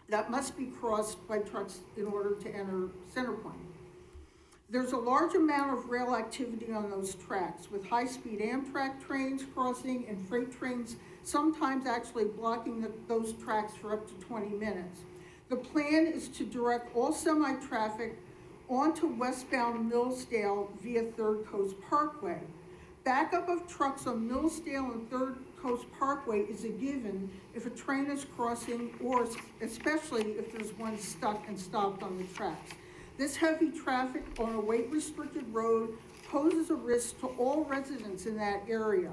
that must be crossed by trucks in order to enter Center Point. There's a large amount of rail activity on those tracks, with high-speed Amtrak trains crossing and freight trains sometimes actually blocking those tracks for up to 20 minutes. The plan is to direct all semi-traffic onto westbound Millsdale via Third Coast Parkway. Backup of trucks on Millsdale and Third Coast Parkway is a given if a train is crossing, or especially if there's one stuck and stopped on the tracks. This heavy traffic on a weight-restricted road poses a risk to all residents in that area.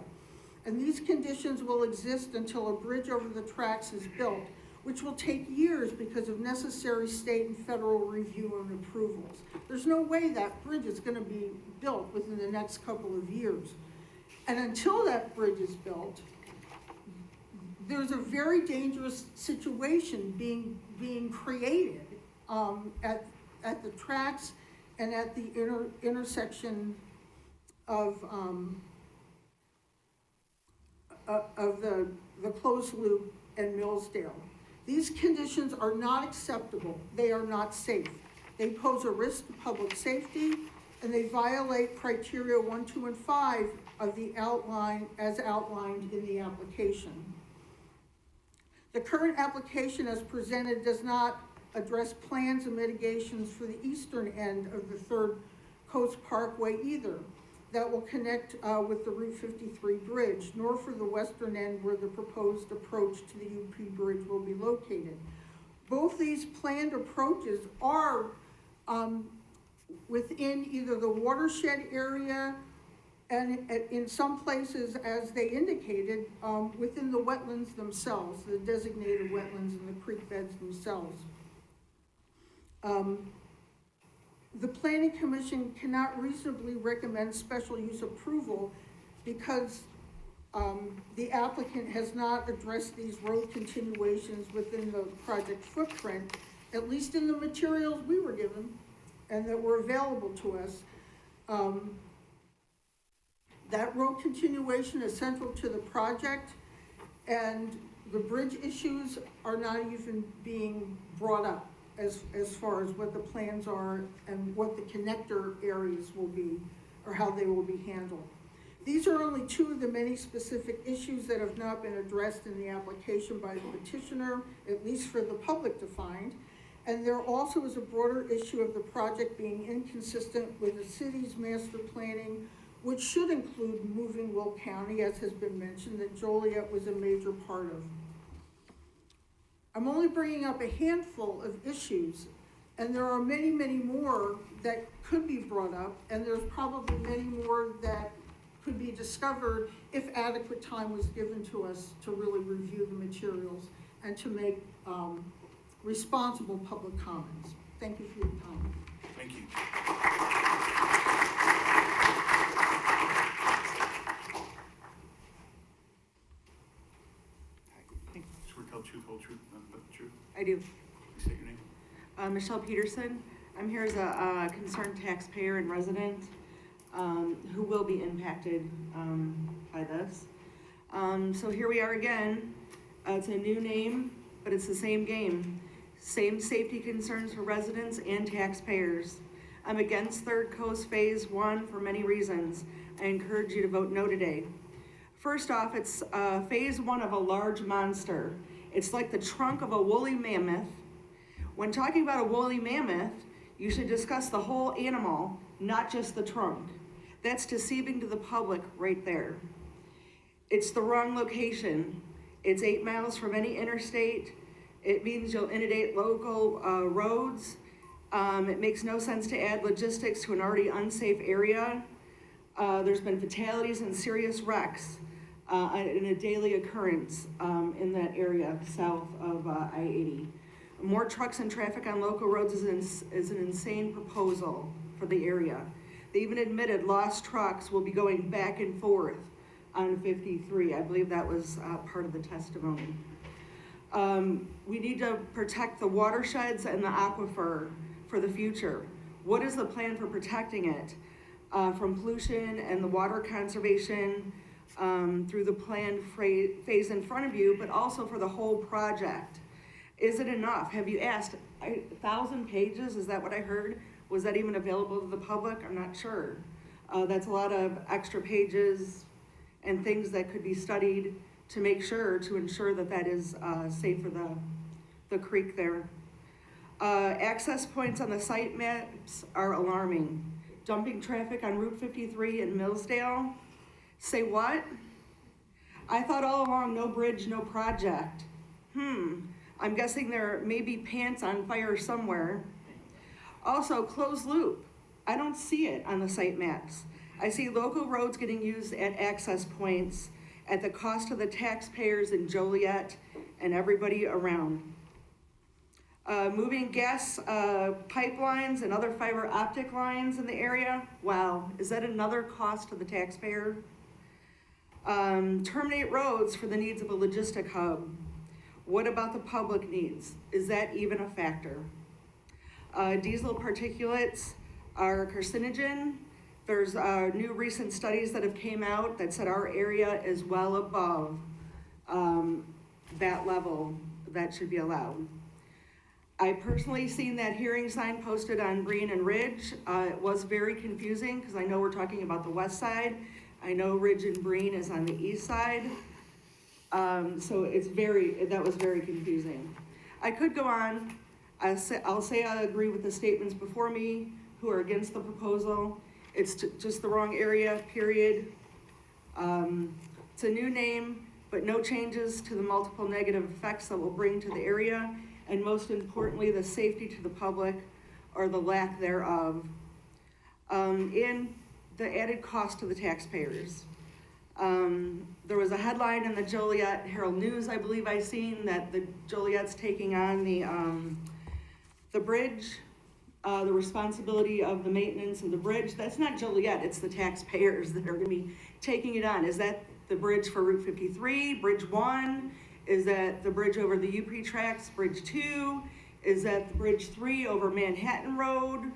And these conditions will exist until a bridge over the tracks is built, which will take years because of necessary state and federal review and approvals. There's no way that bridge is going to be built within the next couple of years. And until that bridge is built, there's a very dangerous situation being created at the tracks and at the intersection of the closed loop and Millsdale. These conditions are not acceptable. They are not safe. They pose a risk to public safety, and they violate criteria 1, 2, and 5 of the outline as outlined in the application. The current application as presented does not address plans and mitigations for the eastern end of the Third Coast Parkway either, that will connect with the Route 53 bridge, nor for the western end where the proposed approach to the UP bridge will be located. Both these planned approaches are within either the watershed area and in some places, as they indicated, within the wetlands themselves, the designated wetlands and the creek beds themselves. The Planning Commission cannot reasonably recommend special use approval because the applicant has not addressed these road continuations within the project footprint, at least in the materials we were given and that were available to us. That road continuation is central to the project, and the bridge issues are not even being brought up as far as what the plans are and what the connector areas will be or how they will be handled. These are only two of the many specific issues that have not been addressed in the application by the petitioner, at least for the public to find. And there also is a broader issue of the project being inconsistent with the city's master planning, which should include moving Will County, as has been mentioned, that Joliet was a major part of. I'm only bringing up a handful of issues, and there are many, many more that could be brought up, and there's probably many more that could be discovered if adequate time was given to us to really review the materials and to make responsible public comments. Thank you for your time. Thank you. Swear to tell the truth, whole truth, nothing but the truth. I do. Please state your name. Michelle Peterson. I'm here as a concerned taxpayer and resident who will be impacted by this. So here we are again. It's a new name, but it's the same game. Same safety concerns for residents and taxpayers. I'm against Third Coast Phase 1 for many reasons. I encourage you to vote no today. First off, it's Phase 1 of a large monster. It's like the trunk of a woolly mammoth. When talking about a woolly mammoth, you should discuss the whole animal, not just the trunk. That's deceiving to the public right there. It's the wrong location. It's 8 miles from any interstate. It means you'll inundate local roads. It makes no sense to add logistics to an already unsafe area. There's been fatalities and serious wrecks in a daily occurrence in that area south of I-80. More trucks and traffic on local roads is an insane proposal for the area. They even admitted lost trucks will be going back and forth on 53. I believe that was part of the testimony. We need to protect the watersheds and the aquifer for the future. What is the plan for protecting it from pollution and the water conservation through the planned phase in front of you, but also for the whole project? Is it enough? Have you asked? 1,000 pages, is that what I heard? Was that even available to the public? I'm not sure. That's a lot of extra pages and things that could be studied to make sure, to ensure that that is safe for the creek there. Access points on the site maps are alarming. Dumping traffic on Route 53 in Millsdale. Say what? I thought all along, no bridge, no project. I'm guessing there may be pants on fire somewhere. Also, closed loop. I don't see it on the site maps. I see local roads getting used at access points at the cost of the taxpayers in Joliet and everybody around. Moving gas pipelines and other fiber optic lines in the area. Wow, is that another cost to the taxpayer? Terminate roads for the needs of a logistic hub. What about the public needs? Is that even a factor? Diesel particulates are carcinogen. There's new recent studies that have came out that said our area is well above that level that should be allowed. I personally seen that hearing sign posted on Breen and Ridge. It was very confusing because I know we're talking about the west side. I know Ridge and Breen is on the east side. So that was very confusing. I could go on. I'll say I agree with the statements before me who are against the proposal. It's just the wrong area, period. It's a new name, but no changes to the multiple negative effects that will bring to the area, and most importantly, the safety to the public or the lack thereof, and the added cost to the taxpayers. There was a headline in the Joliet Herald News, I believe I seen, that the Joliet's taking on the bridge, the responsibility of the maintenance of the bridge. That's not Joliet, it's the taxpayers that are gonna be taking it on. Is that the bridge for Route 53, Bridge 1? Is that the bridge over the UP tracks, Bridge 2? Is that the Bridge 3 over Manhattan Road?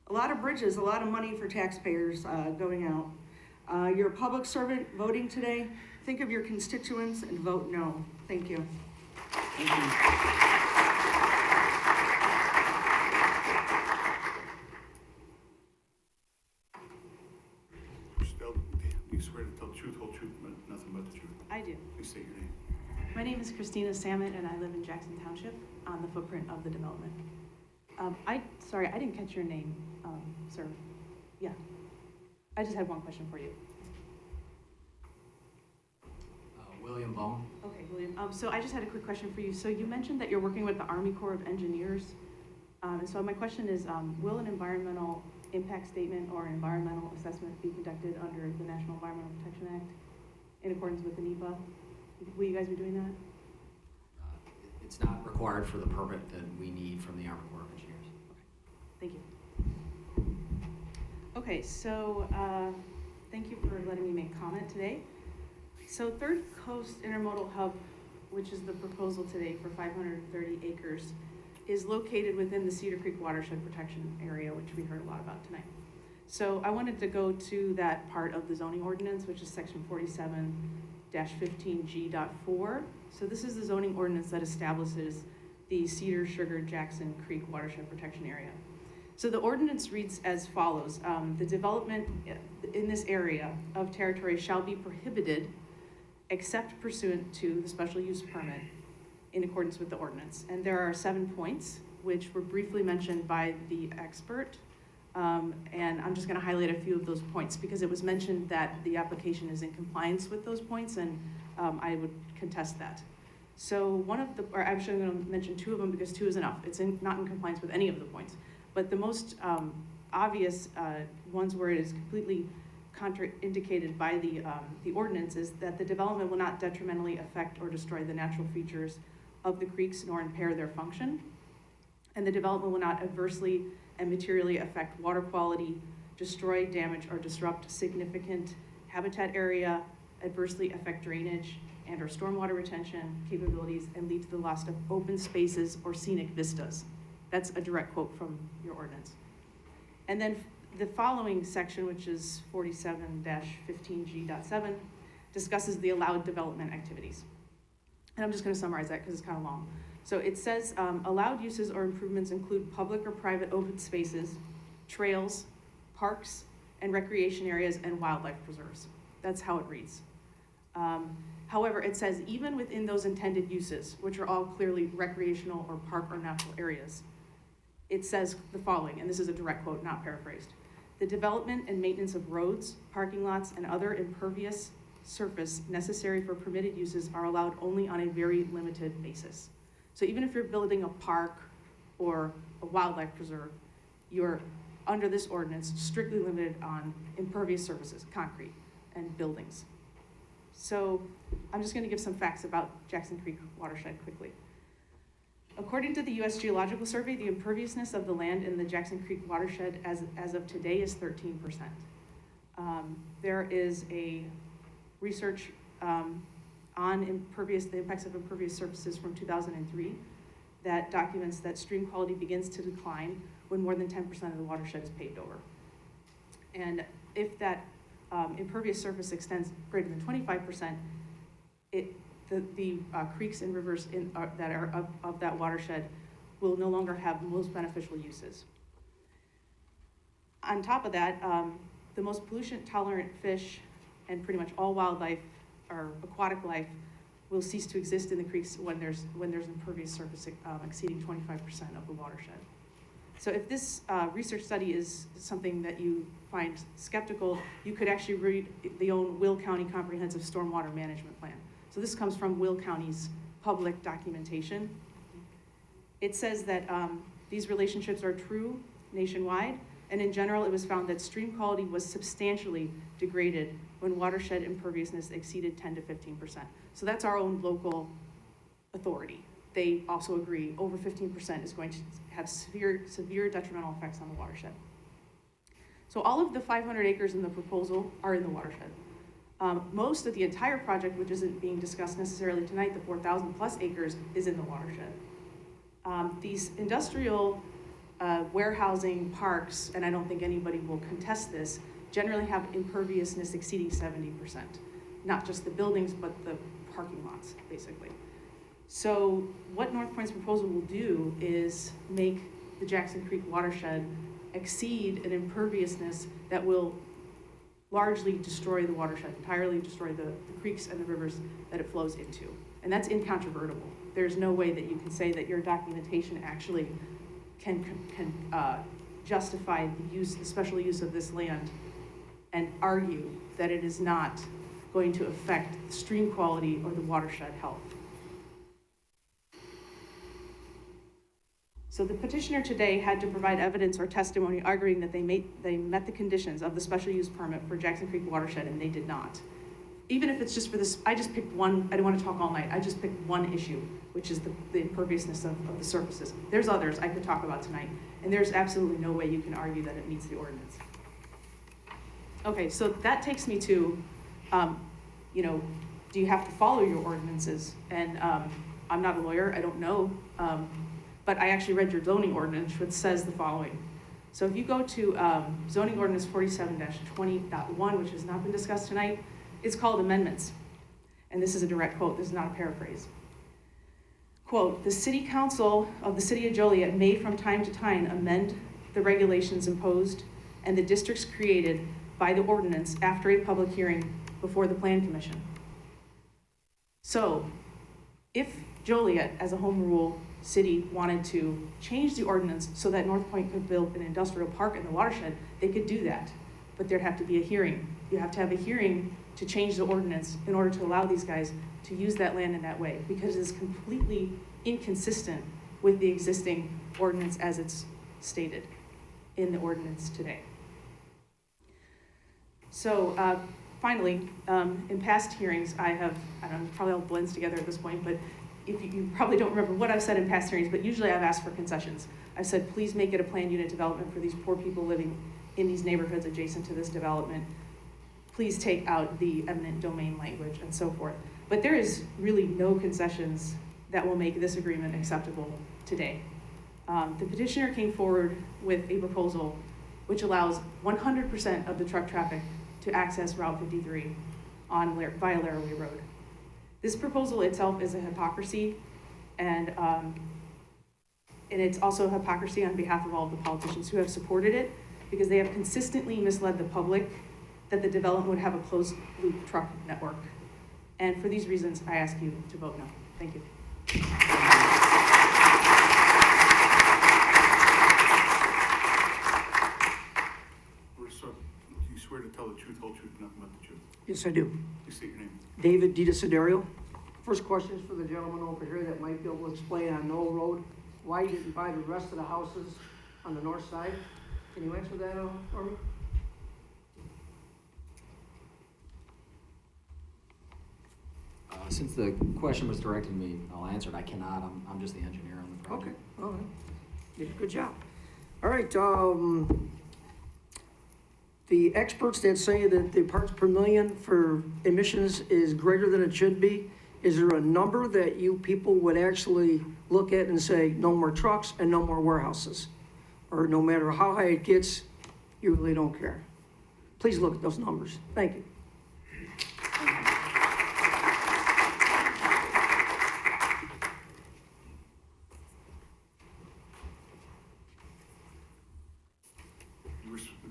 A lot of bridges, a lot of money for taxpayers going out. You're a public servant voting today. Think of your constituents and vote no. Thank you. Thank you. Do you swear to tell the truth, whole truth, but nothing but the truth? I do. Please state your name. My name is Christina Samet, and I live in Jackson Township on the footprint of the development. Sorry, I didn't catch your name, sir. Yeah. I just had one question for you. William Bone. Okay, William. So I just had a quick question for you. So you mentioned that you're working with the Army Corps of Engineers. And so my question is, will an environmental impact statement or an environmental assessment be conducted under the National Environmental Protection Act in accordance with the NEPA? Will you guys be doing that? It's not required for the permit that we need from the Army Corps of Engineers. Thank you. Okay, so thank you for letting me make comment today. So Third Coast Intermodal Hub, which is the proposal today for 530 acres, is located within the Cedar Creek Watershed Protection Area, which we heard a lot about tonight. So I wanted to go to that part of the zoning ordinance, which is section 47-15G.4. So this is the zoning ordinance that establishes the Cedar, Sugar, Jackson Creek Watershed Protection Area. So the ordinance reads as follows. The development in this area of territory shall be prohibited except pursuant to the special use permit in accordance with the ordinance. And there are 7 points, which were briefly mentioned by the expert. And I'm just gonna highlight a few of those points because it was mentioned that the application is in compliance with those points, and I would contest that. So or actually I'm gonna mention 2 of them because 2 is enough. It's not in compliance with any of the points. But the most obvious ones where it is completely contraindicated by the ordinance is that the development will not detrimentally affect or destroy the natural features of the creeks nor impair their function. And the development will not adversely and materially affect water quality, destroy, damage, or disrupt significant habitat area, adversely affect drainage and or stormwater retention capabilities, and lead to the loss of open spaces or scenic vistas. That's a direct quote from your ordinance. And then the following section, which is 47-15G.7, discusses the allowed development activities. And I'm just gonna summarize that because it's kind of long. So it says, allowed uses or improvements include public or private open spaces, trails, parks, and recreation areas and wildlife preserves. That's how it reads. However, it says even within those intended uses, which are all clearly recreational or park or natural areas, it says the following, and this is a direct quote, not paraphrased. The development and maintenance of roads, parking lots, and other impervious surface necessary for permitted uses are allowed only on a very limited basis. So even if you're building a park or a wildlife preserve, you're, under this ordinance, strictly limited on impervious surfaces, concrete, and buildings. So I'm just gonna give some facts about Jackson Creek Watershed quickly. According to the U.S. Geological Survey, the imperviousness of the land in the Jackson Creek watershed as of today is 13%. There is a research on the impacts of impervious surfaces from 2003 that documents that stream quality begins to decline when more than 10% of the watershed is paved over. And if that impervious surface extends greater than 25%, the creeks and rivers that are of that watershed will no longer have most beneficial uses. On top of that, the most pollution-tolerant fish and pretty much all wildlife or aquatic life will cease to exist in the creeks when there's impervious surface exceeding 25% of the watershed. So if this research study is something that you find skeptical, you could actually read the own Will County Comprehensive Stormwater Management Plan. So this comes from Will County's public documentation. It says that these relationships are true nationwide, and in general, it was found that stream quality was substantially degraded when watershed imperviousness exceeded 10 to 15%. So that's our own local authority. They also agree over 15% is going to have severe detrimental effects on the watershed. So all of the 500 acres in the proposal are in the watershed. Most of the entire project, which isn't being discussed necessarily tonight, the 4,000 plus acres, is in the watershed. These industrial warehousing parks, and I don't think anybody will contest this, generally have imperviousness exceeding 70%. Not just the buildings, but the parking lots, basically. So what North Point's proposal will do is make the Jackson Creek watershed exceed an imperviousness that will largely destroy the watershed, entirely destroy the creeks and the rivers that it flows into. And that's incontrovertible. There's no way that you can say that your documentation actually can justify the special use of this land and argue that it is not going to affect stream quality or the watershed health. So the petitioner today had to provide evidence or testimony arguing that they met the conditions of the special use permit for Jackson Creek watershed, and they did not. Even if it's just for this, I just picked one, I don't want to talk all night, I just picked one issue, which is the imperviousness of the surfaces. There's others I could talk about tonight, and there's absolutely no way you can argue that it meets the ordinance. Okay, so that takes me to, do you have to follow your ordinances? And I'm not a lawyer, I don't know, but I actually read your zoning ordinance, which says the following. So if you go to zoning ordinance 47-20.1, which has not been discussed tonight, it's called amendments. And this is a direct quote, this is not a paraphrase. Quote, the city council of the city of Joliet may from time to time amend the regulations imposed and the districts created by the ordinance after a public hearing before the plan commission. So if Joliet as a home rule city wanted to change the ordinance so that North Point could build an industrial park in the watershed, they could do that, but there'd have to be a hearing. You have to have a hearing to change the ordinance in order to allow these guys to use that land in that way, because it is completely inconsistent with the existing ordinance as it's stated in the ordinance today. So finally, in past hearings, I don't know, probably all blends together at this point, but if you probably don't remember what I've said in past hearings, but usually I've asked for concessions. I've said, please make it a planned unit development for these poor people living in these neighborhoods adjacent to this development. Please take out the eminent domain language and so forth. But there is really no concessions that will make this agreement acceptable today. The petitioner came forward with a proposal which allows 100% of the truck traffic to access Route 53 via Laramie Road. This proposal itself is a hypocrisy. And it's also hypocrisy on behalf of all of the politicians who have supported it, because they have consistently misled the public that the development would have a closed-loop truck network. And for these reasons, I ask you to vote no. Thank you. Do you swear to tell the truth, whole truth, and nothing but the truth? Yes, I do. Please state your name. David DiDesiderio. First question is for the gentleman over here that might be able to explain on Knoll Road, why you didn't buy the rest of the houses on the north side. Can you answer that for me? Since the question was directed to me, I'll answer it. I cannot. I'm just the engineer on the project. Okay, all right. Did a good job. All right, the experts that say that the parts per million for emissions is greater than it should be, is there a number that you people would actually look at and say, no more trucks and no more warehouses? Or no matter how high it gets, you really don't care? Please look at those numbers. Thank you.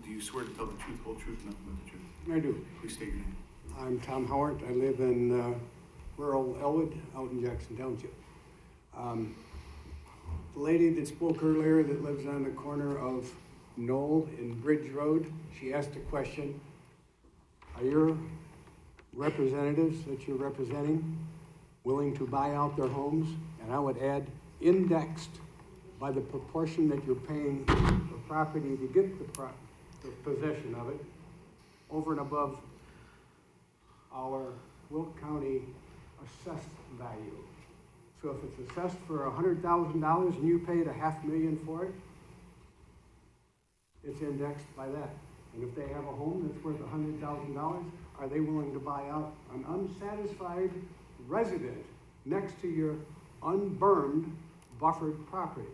Do you swear to tell the truth, whole truth, and nothing but the truth? I do. Please state your name. I'm Tom Howard. I live in rural Elwood, out in Jackson Township. The lady that spoke earlier that lives on the corner of Knoll and Bridge Road, she asked a question. Are your representatives that you're representing willing to buy out their homes? And I would add, indexed by the proportion that you're paying for property to get the possession of it, over and above our Will County assessed value. So if it's assessed for $100,000 and you paid $500,000 for it, it's indexed by that. And if they have a home that's worth $100,000, are they willing to buy out an unsatisfied resident next to your unbermed buffered property?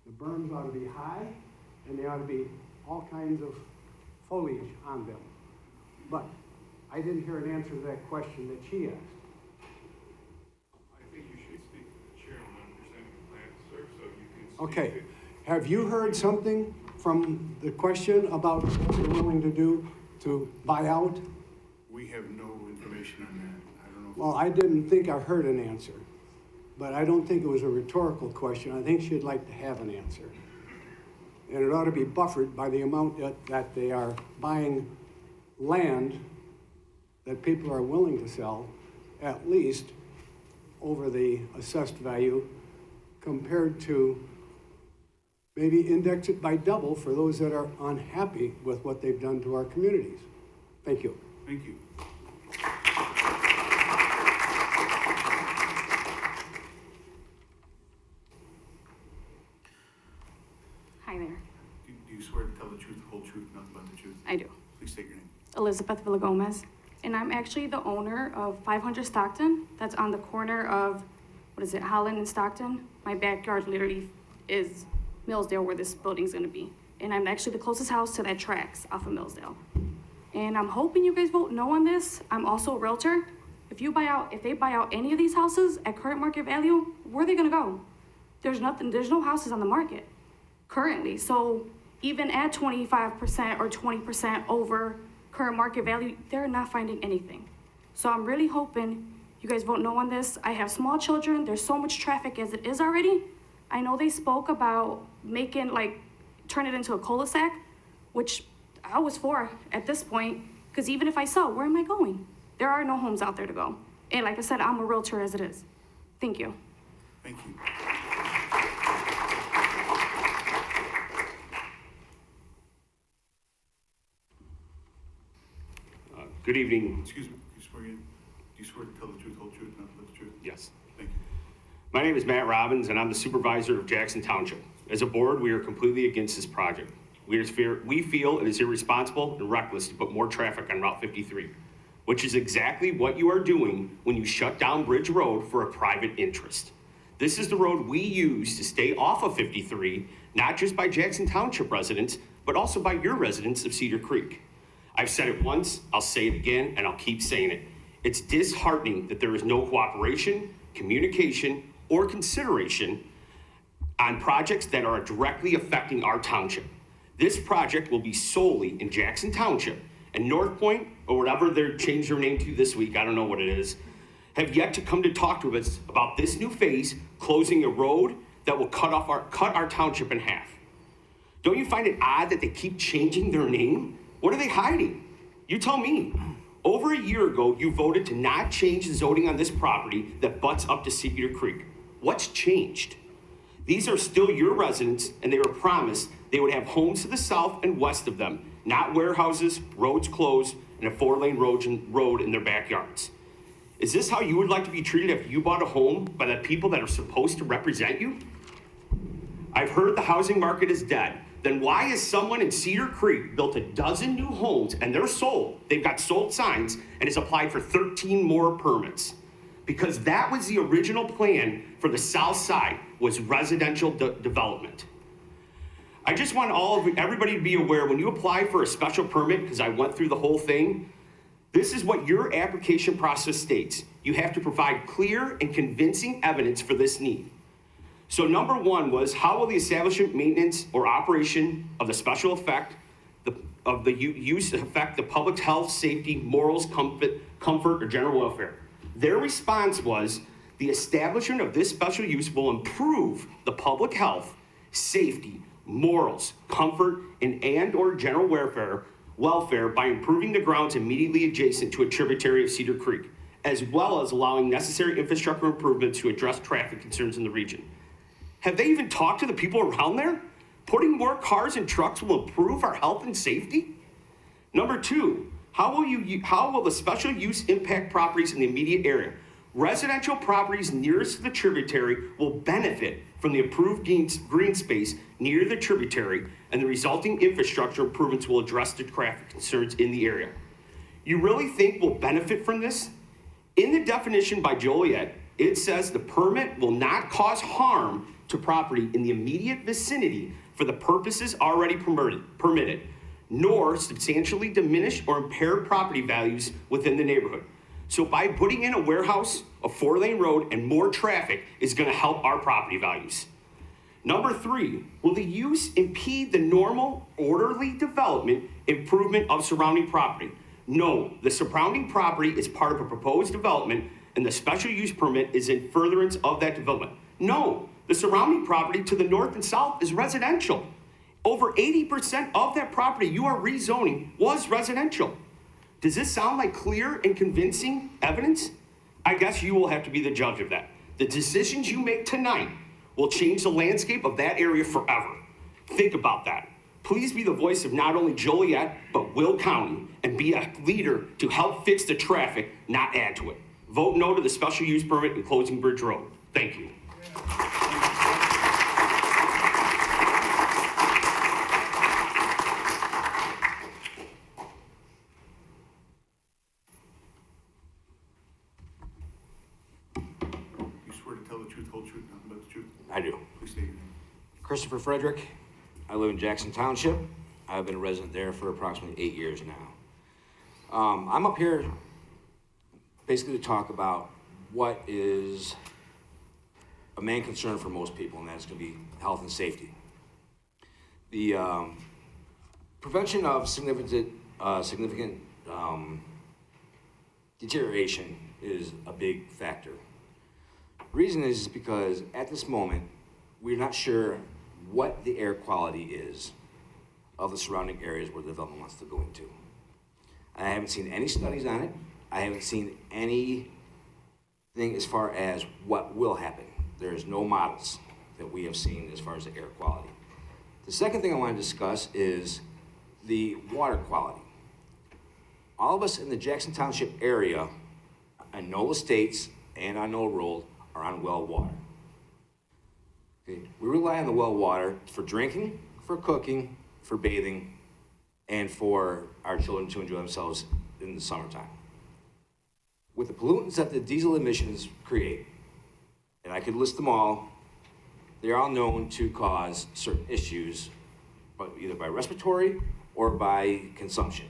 The berms ought to be high, and they ought to be all kinds of foliage on them. But I didn't hear an answer to that question that she asked. I think you should speak to the chairman on presenting the plan, sir, so you can speak. Okay, have you heard something from the question about what they're willing to do to buy out? We have no information on that. I don't know. Well, I didn't think I heard an answer, but I don't think it was a rhetorical question. I think she'd like to have an answer. And it ought to be buffered by the amount that they are buying land that people are willing to sell, at least over the assessed value, compared to maybe index it by double for those that are unhappy with what they've done to our communities. Thank you. Thank you. Hi there. Do you swear to tell the truth, the whole truth, nothing but the truth? I do. Please state your name. Elizabeth Villagomez, and I'm actually the owner of 500 Stockton. That's on the corner of, Holland and Stockton. My backyard literally is Millsdale, where this building's gonna be. And I'm actually the closest house to that tracks off of Millsdale. And I'm hoping you guys vote no on this. I'm also a realtor. If they buy out any of these houses at current market value, where are they gonna go? There's no houses on the market currently. So even at 25% or 20% over current market value, they're not finding anything. So I'm really hoping you guys vote no on this. I have small children. There's so much traffic as it is already. I know they spoke about turn it into a cul-de-sac, which I was for at this point, because even if I sell, where am I going? There are no homes out there to go. And like I said, I'm a realtor as it is. Thank you. Thank you. Good evening. Excuse me, do you swear to tell the truth, whole truth, nothing but the truth? Yes. Thank you. My name is Matt Robbins, and I'm the supervisor of Jackson Township. As a board, we are completely against this project. We feel it is irresponsible and reckless to put more traffic on Route 53, which is exactly what you are doing when you shut down Bridge Road for a private interest. This is the road we use to stay off of 53, not just by Jackson Township residents, but also by your residents of Cedar Creek. I've said it once, I'll say it again, and I'll keep saying it. It's disheartening that there is no cooperation, communication, or consideration on projects that are directly affecting our township. This project will be solely in Jackson Township, and North Point, or whatever they're changed their name to this week, I don't know what it is, have yet to come to talk to us about this new phase, closing a road that will cut our township in half. Don't you find it odd that they keep changing their name? What are they hiding? You tell me. Over a year ago, you voted to not change the zoning on this property that butts up to Cedar Creek. What's changed? These are still your residents, and they were promised they would have homes to the south and west of them, not warehouses, roads closed, and a 4-lane road in their backyards. Is this how you would like to be treated if you bought a home by the people that are supposed to represent you? I've heard the housing market is dead. Then why has someone in Cedar Creek built a dozen new homes and they're sold? They've got sold signs and has applied for 13 more permits. Because that was the original plan for the south side, was residential development. I just want everybody to be aware, when you apply for a special permit, because I went through the whole thing, this is what your application process states. You have to provide clear and convincing evidence for this need. So number one was, how will the establishment, maintenance, or operation of the special effect of the use affect the public health, safety, morals, comfort, or general welfare? Their response was, the establishment of this special use will improve the public health, safety, morals, comfort, and or general welfare by improving the grounds immediately adjacent to a tributary of Cedar Creek, as well as allowing necessary infrastructure improvements to address traffic concerns in the region. Have they even talked to the people around there? Putting more cars and trucks will improve our health and safety? Number two, how will the special use impact properties in the immediate area? Residential properties nearest to the tributary will benefit from the improved green space near the tributary, and the resulting infrastructure improvements will address the traffic concerns in the area. You really think we'll benefit from this? In the definition by Joliet, it says the permit will not cause harm to property in the immediate vicinity for the purposes already permitted, nor substantially diminish or impair property values within the neighborhood. So by putting in a warehouse, a 4-lane road, and more traffic is going to help our property values. Number three, will the use impede the normal, orderly development improvement of surrounding property? No, the surrounding property is part of a proposed development, and the special use permit is in furtherance of that development. No, the surrounding property to the north and south is residential. Over 80% of that property you are rezoning was residential. Does this sound like clear and convincing evidence? I guess you will have to be the judge of that. The decisions you make tonight will change the landscape of that area forever. Think about that. Please be the voice of not only Joliet, but Will County, and be a leader to help fix the traffic, not add to it. Vote no to the special use permit and closing Bridge Road. Thank you. You swear to tell the truth, whole truth, nothing but the truth? I do. Please state your name. Christopher Frederick. I live in Jackson Township. I've been a resident there for approximately 8 years now. I'm up here basically to talk about what is a main concern for most people, and that's going to be health and safety. The prevention of significant deterioration is a big factor. The reason is because at this moment, we're not sure what the air quality is of the surrounding areas where the development wants to go into. I haven't seen any studies on it. I haven't seen anything as far as what will happen. There's no models that we have seen as far as the air quality. The second thing I want to discuss is the water quality. All of us in the Jackson Township area, on Knoll Estates and on Knoll Road, are on well water. Okay? We rely on the well water for drinking, for cooking, for bathing, and for our children to enjoy themselves in the summertime. With the pollutants that the diesel emissions create, and I could list them all, they are all known to cause certain issues, but either by respiratory or by consumption.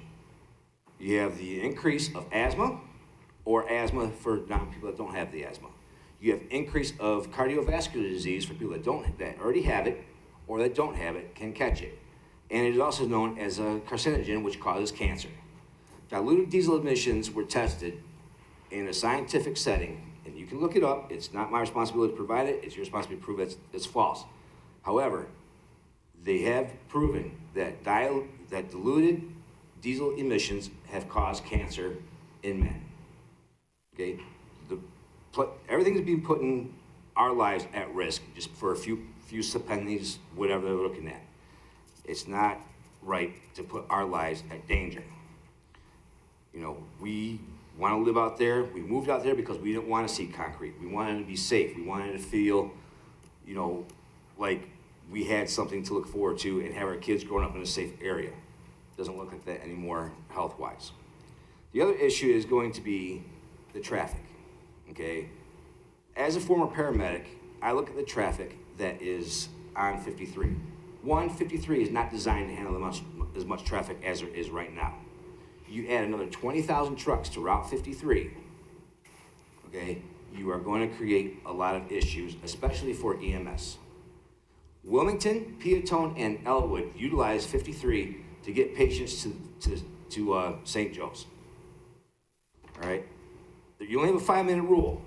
You have the increase of asthma, or asthma for non-people that don't have the asthma. You have increase of cardiovascular disease for people that already have it or that don't have it can catch it. And it is also known as a carcinogen, which causes cancer. Diluted diesel emissions were tested in a scientific setting, and you can look it up. It's not my responsibility to provide it. It's your responsibility to prove it's false. However, they have proven that diluted diesel emissions have caused cancer in men. Okay, everything's being put in our lives at risk just for a few pennies, whatever they're looking at. It's not right to put our lives at danger. You know, we want to live out there. We moved out there because we didn't want to see concrete. We wanted to be safe. We wanted to feel, you know, like we had something to look forward to and have our kids growing up in a safe area. Doesn't look like that anymore health-wise. The other issue is going to be the traffic, okay? As a former paramedic, I look at the traffic that is on 53. 53 is not designed to handle as much traffic as there is right now. You add another 20,000 trucks to Route 53, okay, you are going to create a lot of issues, especially for EMS. Wilmington, Peatone, and Elwood utilize 53 to get patients to St. Joe's. All right? You only have a 5-minute rule.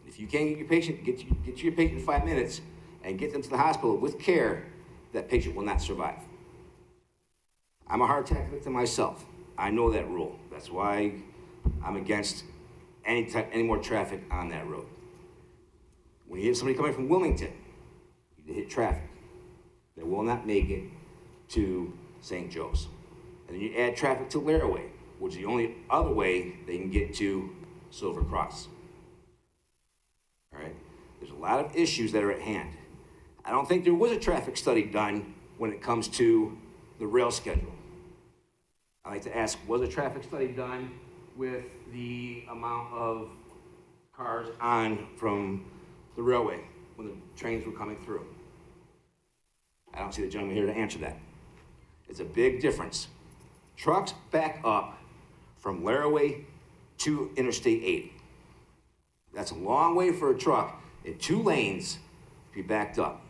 If you can't get your patient, get your patient in 5 minutes and get them to the hospital with care, that patient will not survive. I'm a heart attack victim myself. I know that rule. That's why I'm against any more traffic on that road. When you have somebody coming from Wilmington, you hit traffic. They will not make it to St. Joe's. And then you add traffic to Laraway, which is the only other way they can get to Silver Cross. All right? There's a lot of issues that are at hand. I don't think there was a traffic study done when it comes to the rail schedule. I like to ask, was a traffic study done with the amount of cars on from the railway when the trains were coming through? I don't see the gentleman here to answer that. It's a big difference. Trucks back up from Laraway to Interstate 80. That's a long way for a truck in 2 lanes to be backed up.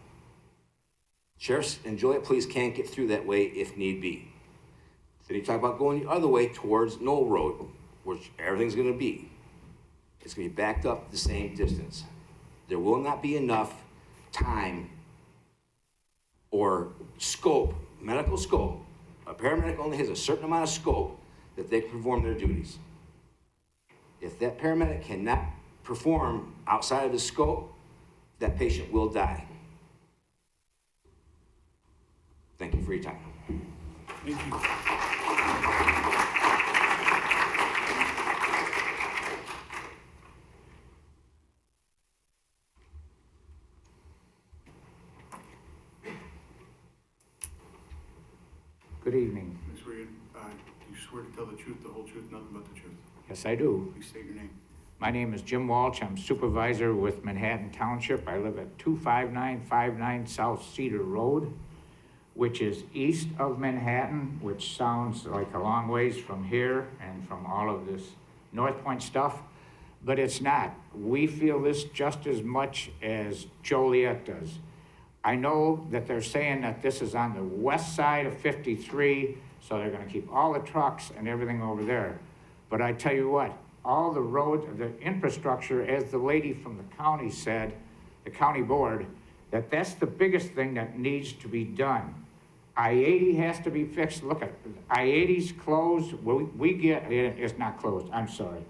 Sheriffs and Joliet police can't get through that way if need be. Then you talk about going the other way towards Knoll Road, which everything's gonna be. It's gonna be backed up the same distance. There will not be enough time or scope, medical scope. A paramedic only has a certain amount of scope that they can perform their duties. If that paramedic cannot perform outside of the scope, that patient will die. Thank you for your time. Thank you. Good evening. Ms. Regan, you swear to tell the truth, the whole truth, nothing but the truth? Yes, I do. Please state your name. My name is Jim Walsh. I'm supervisor with Manhattan Township. I live at 25959 South Cedar Road, which is east of Manhattan, which sounds like a long ways from here and from all of this North Point stuff, but it's not. We feel this just as much as Joliet does. I know that they're saying that this is on the west side of 53, so they're gonna keep all the trucks and everything over there. But I tell you what, all the roads, the infrastructure, as the lady from the county said, the county board, that's the biggest thing that needs to be done. I-80 has to be fixed. Look at I-80's closed. It's not closed, I'm sorry.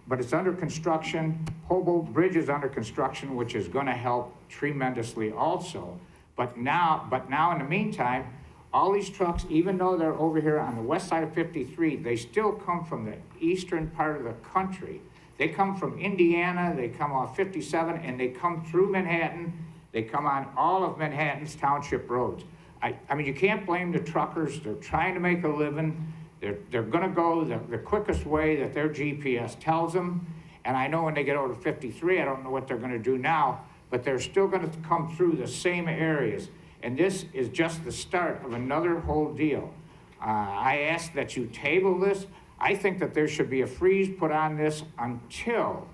But it's under construction. Hobo Bridge is under construction, which is gonna help tremendously also. But now in the meantime, all these trucks, even though they're over here on the west side of 53, they still come from the eastern part of the country. They come from Indiana, they come off 57, and they come through Manhattan. They come on all of Manhattan's township roads. I mean, you can't blame the truckers. They're trying to make a living. They're gonna go the quickest way that their GPS tells them. And I know when they get over to 53, I don't know what they're gonna do now, but they're still gonna come through the same areas. And this is just the start of another whole deal. I ask that you table this. I think that there should be a freeze put on this until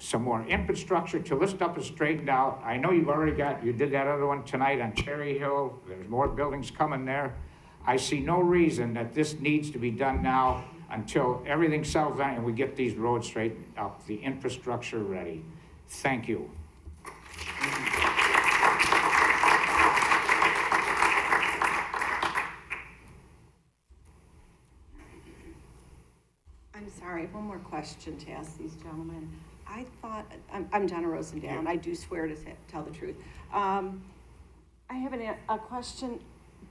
some more infrastructure till this stuff is straightened out. I know you did that other one tonight on Cherry Hill. There's more buildings coming there. I see no reason that this needs to be done now until everything settles down and we get these roads straightened up, the infrastructure ready. Thank you. I'm sorry, one more question to ask these gentlemen. I thought, I'm Donna Rosendale, and I do swear to tell the truth. I have a question.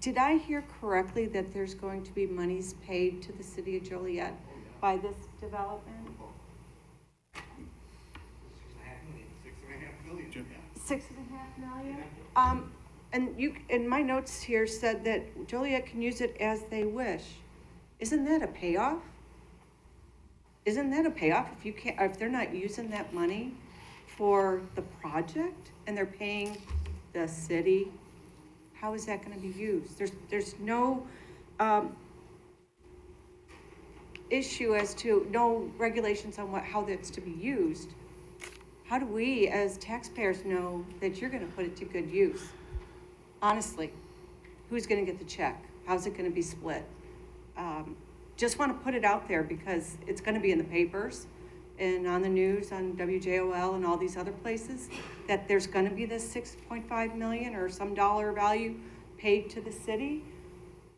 Did I hear correctly that there's going to be monies paid to the city of Joliet by this development? $6.5 million? And you, in my notes here, said that Joliet can use it as they wish. Isn't that a payoff? Isn't that a payoff if they're not using that money for the project and they're paying the city? How is that going to be used? There's no issue as to no regulations on how that's to be used. How do we as taxpayers know that you're going to put it to good use? Honestly, who's going to get the check? How's it going to be split? Just want to put it out there because it's going to be in the papers and on the news, on WJOL and all these other places, that there's going to be this $6.5 million or some dollar value paid to the city.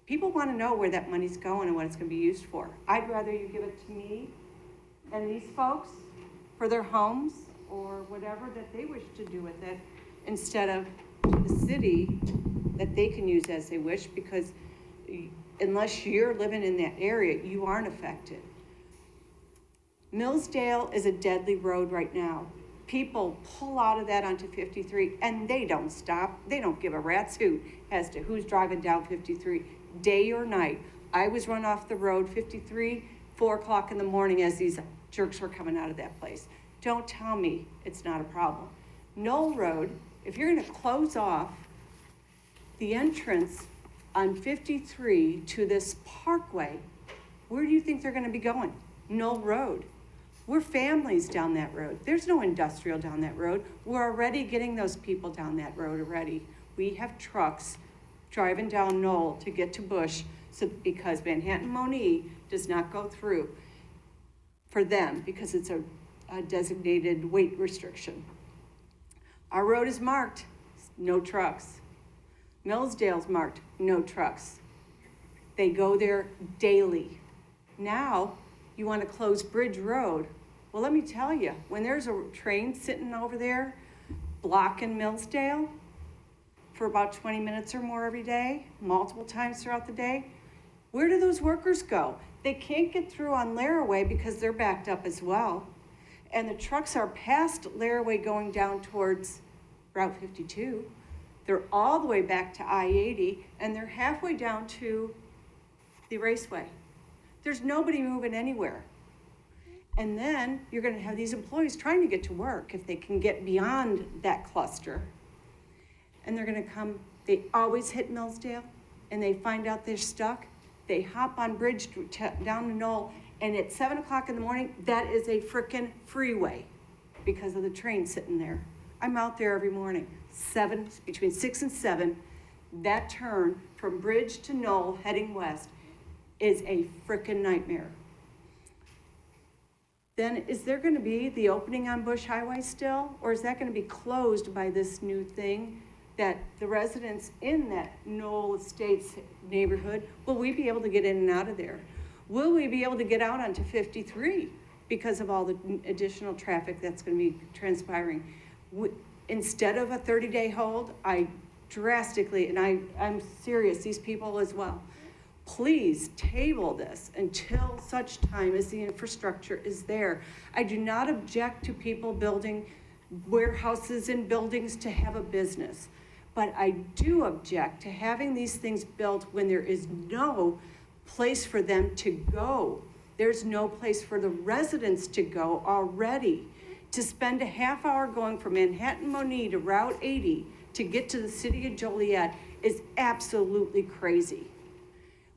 People want to know where that money's going and what it's going to be used for. I'd rather you give it to me and these folks for their homes or whatever that they wish to do with it, instead of the city that they can use as they wish, because unless you're living in that area, you aren't affected. Millsdale is a deadly road right now. People pull out of that onto 53 and they don't stop. They don't give a rat's hoot as to who's driving down 53, day or night. I was run off the road 53, 4 o'clock in the morning as these jerks were coming out of that place. Don't tell me it's not a problem. Knoll Road, if you're gonna close off the entrance on 53 to this Parkway, where do you think they're gonna be going? Knoll Road. We're families down that road. There's no industrial down that road. We're already getting those people down that road already. We have trucks driving down Knoll to get to Bush because Manhattan-Monee does not go through for them because it's a designated weight restriction. Our road is marked, no trucks. Millsdale's marked, no trucks. They go there daily. Now, you want to close Bridge Road. Well, let me tell you, when there's a train sitting over there blocking Millsdale for about 20 minutes or more every day, multiple times throughout the day, where do those workers go? They can't get through on Laraway because they're backed up as well. And the trucks are past Laraway going down towards Route 52. They're all the way back to I-80 and they're halfway down to the raceway. There's nobody moving anywhere. And then you're gonna have these employees trying to get to work if they can get beyond that cluster. And they're gonna come, they always hit Millsdale and they find out they're stuck. They hop on Bridge down to Knoll, and at 7 o'clock in the morning, that is a frickin' freeway because of the train sitting there. I'm out there every morning, between 6 and 7, that turn from Bridge to Knoll heading west is a frickin' nightmare. Then is there gonna be the opening on Bush Highway still? Or is that gonna be closed by this new thing that the residents in that Knoll Estates neighborhood, will we be able to get in and out of there? Will we be able to get out onto 53 because of all the additional traffic that's gonna be transpiring? Instead of a 30-day hold, I drastically, and I'm serious, these people as well, please table this until such time as the infrastructure is there. I do not object to people building warehouses and buildings to have a business, but I do object to having these things built when there is no place for them to go. There's no place for the residents to go already. To spend a half hour going from Manhattan-Monee to Route 80 to get to the city of Joliet is absolutely crazy.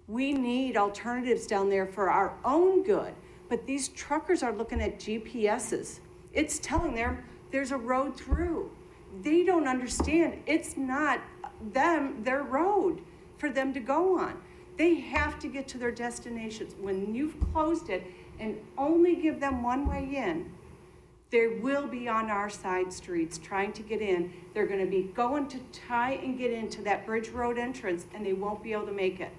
We need alternatives down there for our own good, but these truckers are looking at GPSs. It's telling them there's a road through. They don't understand. It's not their road for them to go on. They have to get to their destinations. When you've closed it and only give them one way in, they will be on our side streets trying to get in. They're gonna be going to try and get into that Bridge Road entrance, and they won't be able to make it.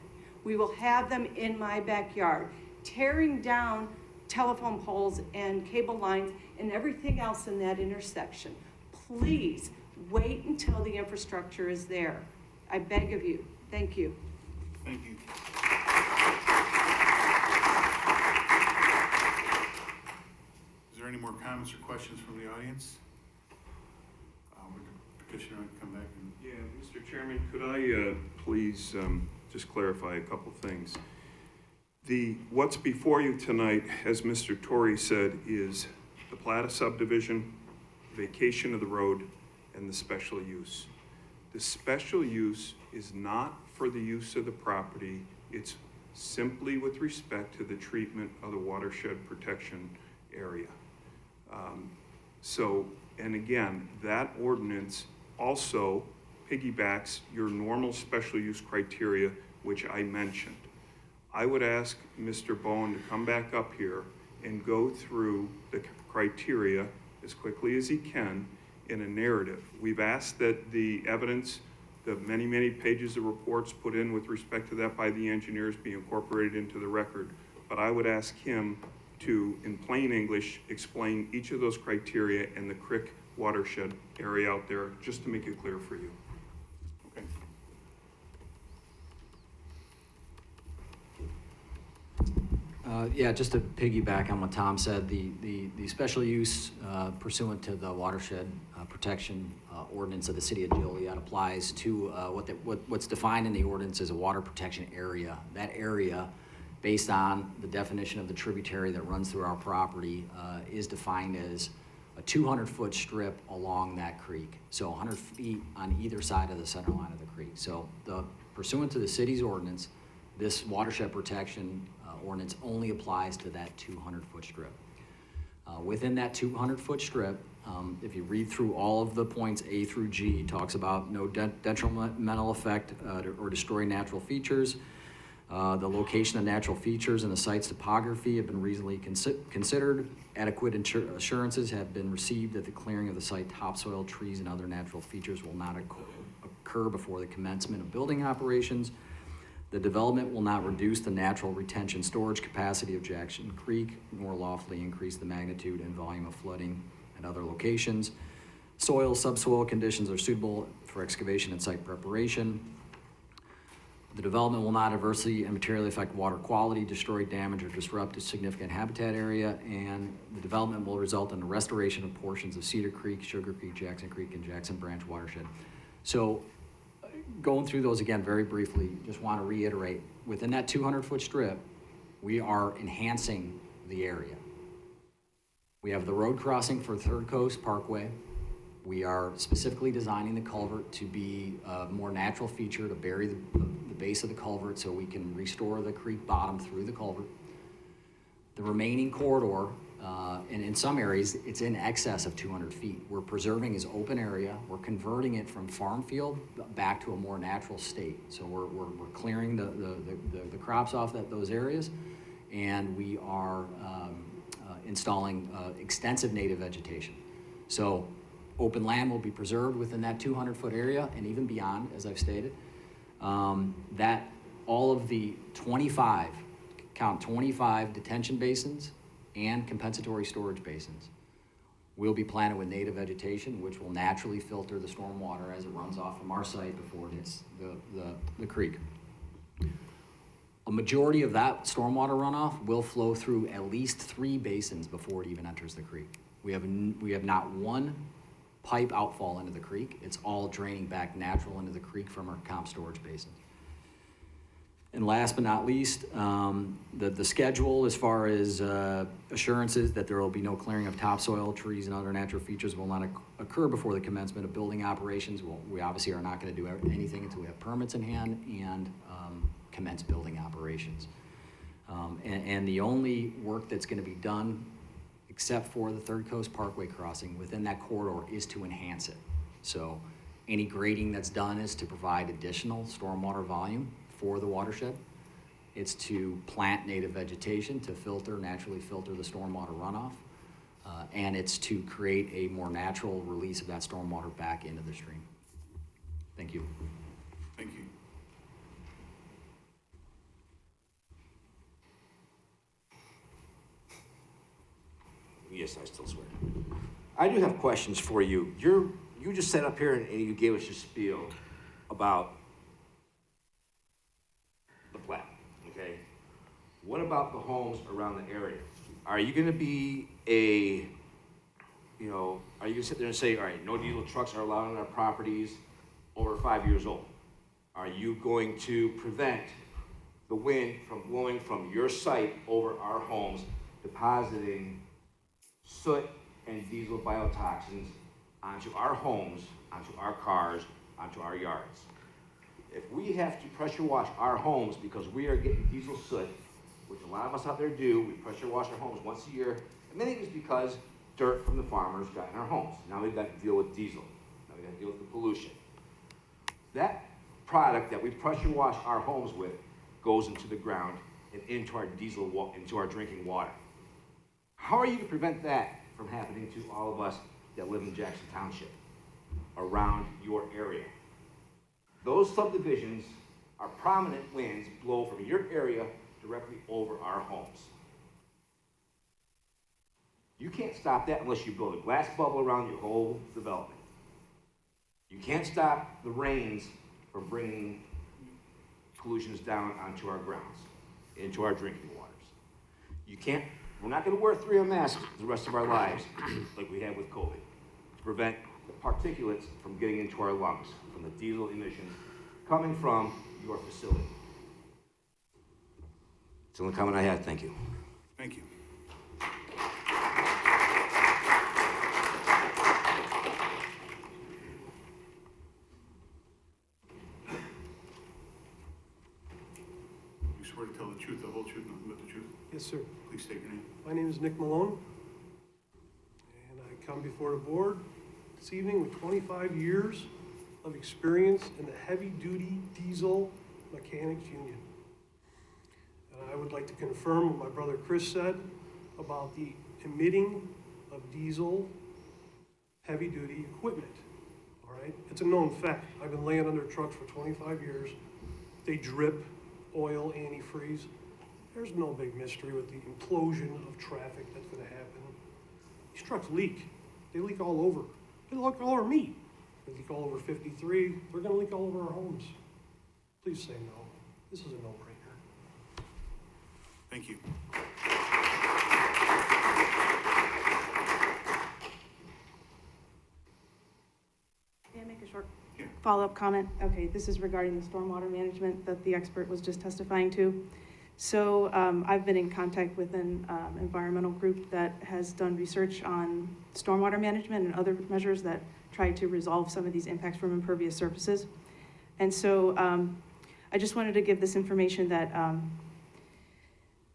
We will have them in my backyard, tearing down telephone poles and cable lines and everything else in that intersection. Please wait until the infrastructure is there. I beg of you. Thank you. Thank you. Is there any more comments or questions from the audience? Would the petitioner come back and? Yeah, Mr. Chairman, could I please just clarify a couple things? What's before you tonight, as Mr. Torrey said, is the plat of subdivision, vacation of the road, and the special use. The special use is not for the use of the property. It's simply with respect to the treatment of the watershed protection area. And again, that ordinance also piggybacks your normal special use criteria, which I mentioned. I would ask Mr. Bowen to come back up here and go through the criteria as quickly as he can in a narrative. We've asked that the evidence, the many, many pages of reports put in with respect to that by the engineers be incorporated into the record. But I would ask him to, in plain English, explain each of those criteria and the creek watershed area out there, just to make it clear for you. Okay. Yeah, just to piggyback on what Tom said, the special use pursuant to the watershed protection ordinance of the city of Joliet applies to what's defined in the ordinance as a water protection area. That area, based on the definition of the tributary that runs through our property, is defined as a 200-foot strip along that creek. So 100 feet on either side of the center line of the creek. So pursuant to the city's ordinance, this watershed protection ordinance only applies to that 200-foot strip. Within that 200-foot strip, if you read through all of the points A through G, it talks about no detrimental effect or destroy natural features. The location of natural features and the site's topography have been reasonably considered. Adequate assurances have been received that the clearing of the site topsoil, trees, and other natural features will not occur before the commencement of building operations. The development will not reduce the natural retention storage capacity of Jackson Creek, nor lawfully increase the magnitude and volume of flooding at other locations. Soil, subsoil conditions are suitable for excavation and site preparation. The development will not adversely and materially affect water quality, destroy, damage, or disrupt a significant habitat area, and the development will result in the restoration of portions of Cedar Creek, Sugar Creek, Jackson Creek, and Jackson Branch watershed. So, going through those again very briefly, just want to reiterate, within that 200-foot strip, we are enhancing the area. We have the road crossing for Third Coast Parkway. We are specifically designing the culvert to be a more natural feature to bury the base of the culvert so we can restore the creek bottom through the culvert. The remaining corridor, and in some areas, it's in excess of 200 feet. We're preserving as open area. We're converting it from farm field back to a more natural state. So we're clearing the crops off those areas, and we are installing extensive native vegetation. So open land will be preserved within that 200-foot area and even beyond, as I've stated. That all of the 25 detention basins and compensatory storage basins will be planted with native vegetation, which will naturally filter the storm water as it runs off from our site before it hits the creek. A majority of that stormwater runoff will flow through at least 3 basins before it even enters the creek. We have not one pipe outfall into the creek. It's all draining back natural into the creek from our comp storage basin. And last but not least, the schedule as far as assurances that there will be no clearing of topsoil, trees, and other natural features will not occur before the commencement of building operations. We obviously are not going to do anything until we have permits in hand and commence building operations. And the only work that's going to be done except for the Third Coast Parkway crossing within that corridor, is to enhance it. So any grading that's done is to provide additional stormwater volume for the watershed. It's to plant native vegetation to naturally filter the stormwater runoff. And it's to create a more natural release of that stormwater back into the stream. Thank you. Thank you. Yes, I still swear. I do have questions for you. You just sat up here and you gave us your spiel about the plat, okay? What about the homes around the area? Are you gonna be are you gonna sit there and say, all right, no diesel trucks are allowed on our properties over 5 years old? Are you going to prevent the wind from blowing from your site over our homes, depositing soot and diesel biotoxins onto our homes, onto our cars, onto our yards? If we have to pressure wash our homes because we are getting diesel soot, which a lot of us out there do, we pressure wash our homes once a year, and many of it's because dirt from the farmers got in our homes. Now we've got to deal with diesel. Now we've got to deal with the pollution. That product that we pressure wash our homes with goes into the ground and into our into our drinking water. How are you to prevent that from happening to all of us that live in Jackson Township, around your area? Those subdivisions are prominent winds blow from your area directly over our homes. You can't stop that unless you build a glass bubble around your whole development. You can't stop the rains from bringing pollutions down onto our grounds, into our drinking waters. We're not gonna wear 3M masks the rest of our lives like we have with COVID to prevent the particulates from getting into our lungs from the diesel emissions coming from your facility. It's the only comment I had. Thank you. Thank you. You swear to tell the truth, the whole truth, nothing but the truth? Yes, sir. Please state your name. My name is Nick Malone, and I come before the board this evening with 25 years of experience in the heavy-duty diesel mechanics union. And I would like to confirm what my brother Chris said about the emitting of diesel heavy-duty equipment, all right? It's a known fact. I've been laying under trucks for 25 years. They drip oil, antifreeze. There's no big mystery with the implosion of traffic that's gonna happen. These trucks leak. They leak all over. They leak all over me. They leak all over 53. They're gonna leak all over our homes. Please say no. This is a no-brainer. Thank you. May I make a short follow-up comment? Okay, this is regarding the stormwater management that the expert was just testifying to. So I've been in contact with an environmental group that has done research on stormwater management and other measures that try to resolve some of these impacts from impervious surfaces. And so I just wanted to give this information that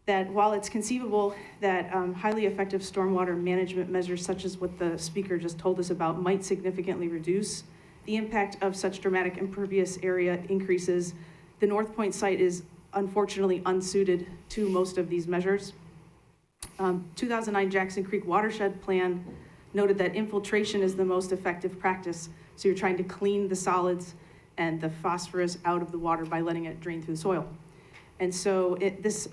that while it's conceivable that highly effective stormwater management measures such as what the speaker just told us about might significantly reduce the impact of such dramatic impervious area increases, the North Point site is unfortunately unsuited to most of these measures. 2009 Jackson Creek Watershed Plan noted that infiltration is the most effective practice. So you're trying to clean the solids and the phosphorus out of the water by letting it drain through the soil. And so this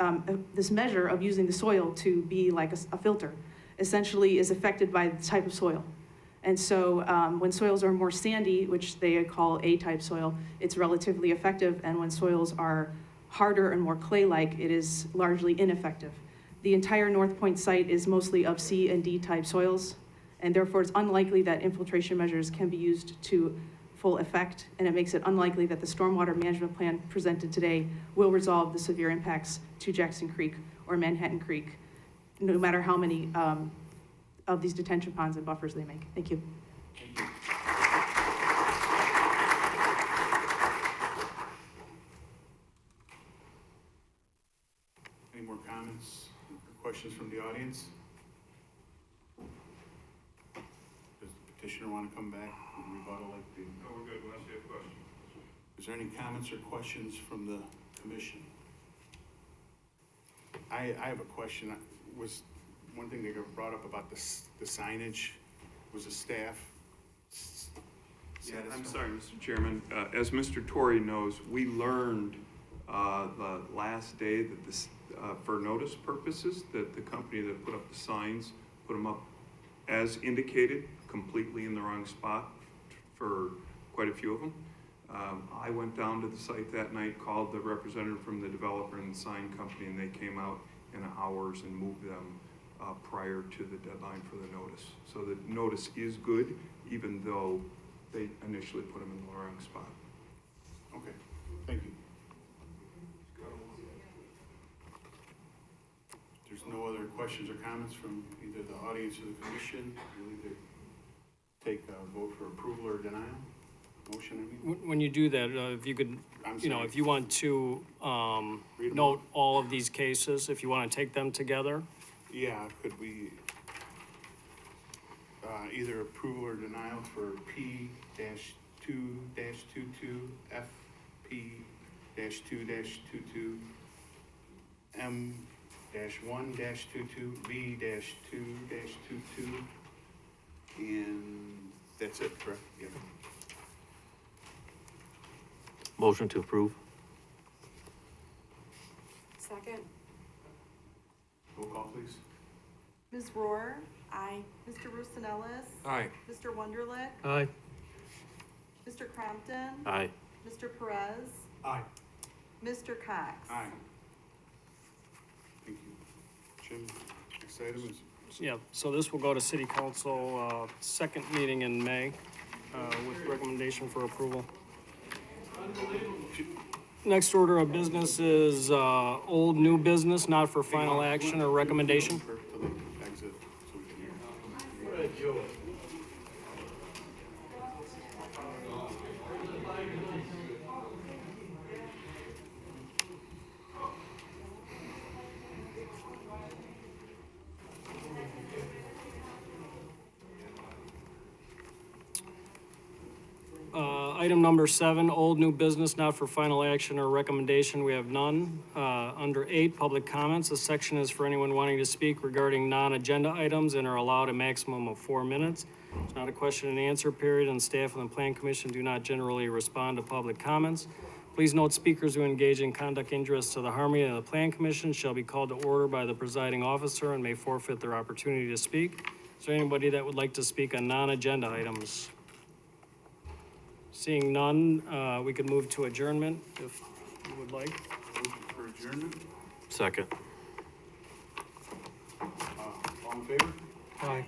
measure of using the soil to be like a filter essentially is affected by the type of soil. And so when soils are more sandy, which they call A-type soil, it's relatively effective. And when soils are harder and more clay-like, it is largely ineffective. The entire North Point site is mostly of C and D-type soils, and therefore it's unlikely that infiltration measures can be used to full effect, and it makes it unlikely that the stormwater management plan presented today will resolve the severe impacts to Jackson Creek or Manhattan Creek, no matter how many of these detention ponds and buffers they make. Thank you. Any more comments or questions from the audience? Petitioner want to come back and rebuttal like the? No, we're good, unless you have questions. Is there any comments or questions from the commission? I have a question. Was one thing that got brought up about the signage, was the staff? Yeah, I'm sorry, Mr. Chairman. As Mr. Torrey knows, we learned the last day that this, for notice purposes, that the company that put up the signs, put them up as indicated, completely in the wrong spot for quite a few of them. I went down to the site that night, called the representative from the developer and the sign company, and they came out in hours and moved them prior to the deadline for the notice. So the notice is good, even though they initially put them in the wrong spot. Okay, thank you. There's no other questions or comments from either the audience or the commission. We'll either take a vote for approval or denial. Motion, I mean. When you do that, if you could, if you want to note all of these cases, if you want to take them together. Yeah, could we, either approval or denial for P-2-22, F-P-2-22, M-1-22, B-2-22, and that's it, correct? Yeah. Motion to approve. Second. Roll call, please. Ms. Rohr? Aye. Mr. Roosevelt? Aye. Mr. Wunderlich? Aye. Mr. Crompton? Aye. Mr. Perez? Aye. Mr. Cox? Aye. Thank you. Jim, next item is? Yeah, so this will go to city council, second meeting in May, with recommendation for approval. Next order of business is, old new business, not for final action or recommendation. Exit, so we can hear. Item number 7, old new business, not for final action or recommendation. We have none. Under 8, public comments. This section is for anyone wanting to speak regarding non-agenda items and are allowed a maximum of 4 minutes. It's not a question and answer period, and staff and the Plan Commission do not generally respond to public comments. Please note speakers who engage in conduct injurious to the harmony of the Plan Commission shall be called to order by the presiding officer and may forfeit their opportunity to speak. Is there anybody that would like to speak on non-agenda items? Seeing none, we could move to adjournment if you would like. Motion for adjournment. Second. All in favor? Aye.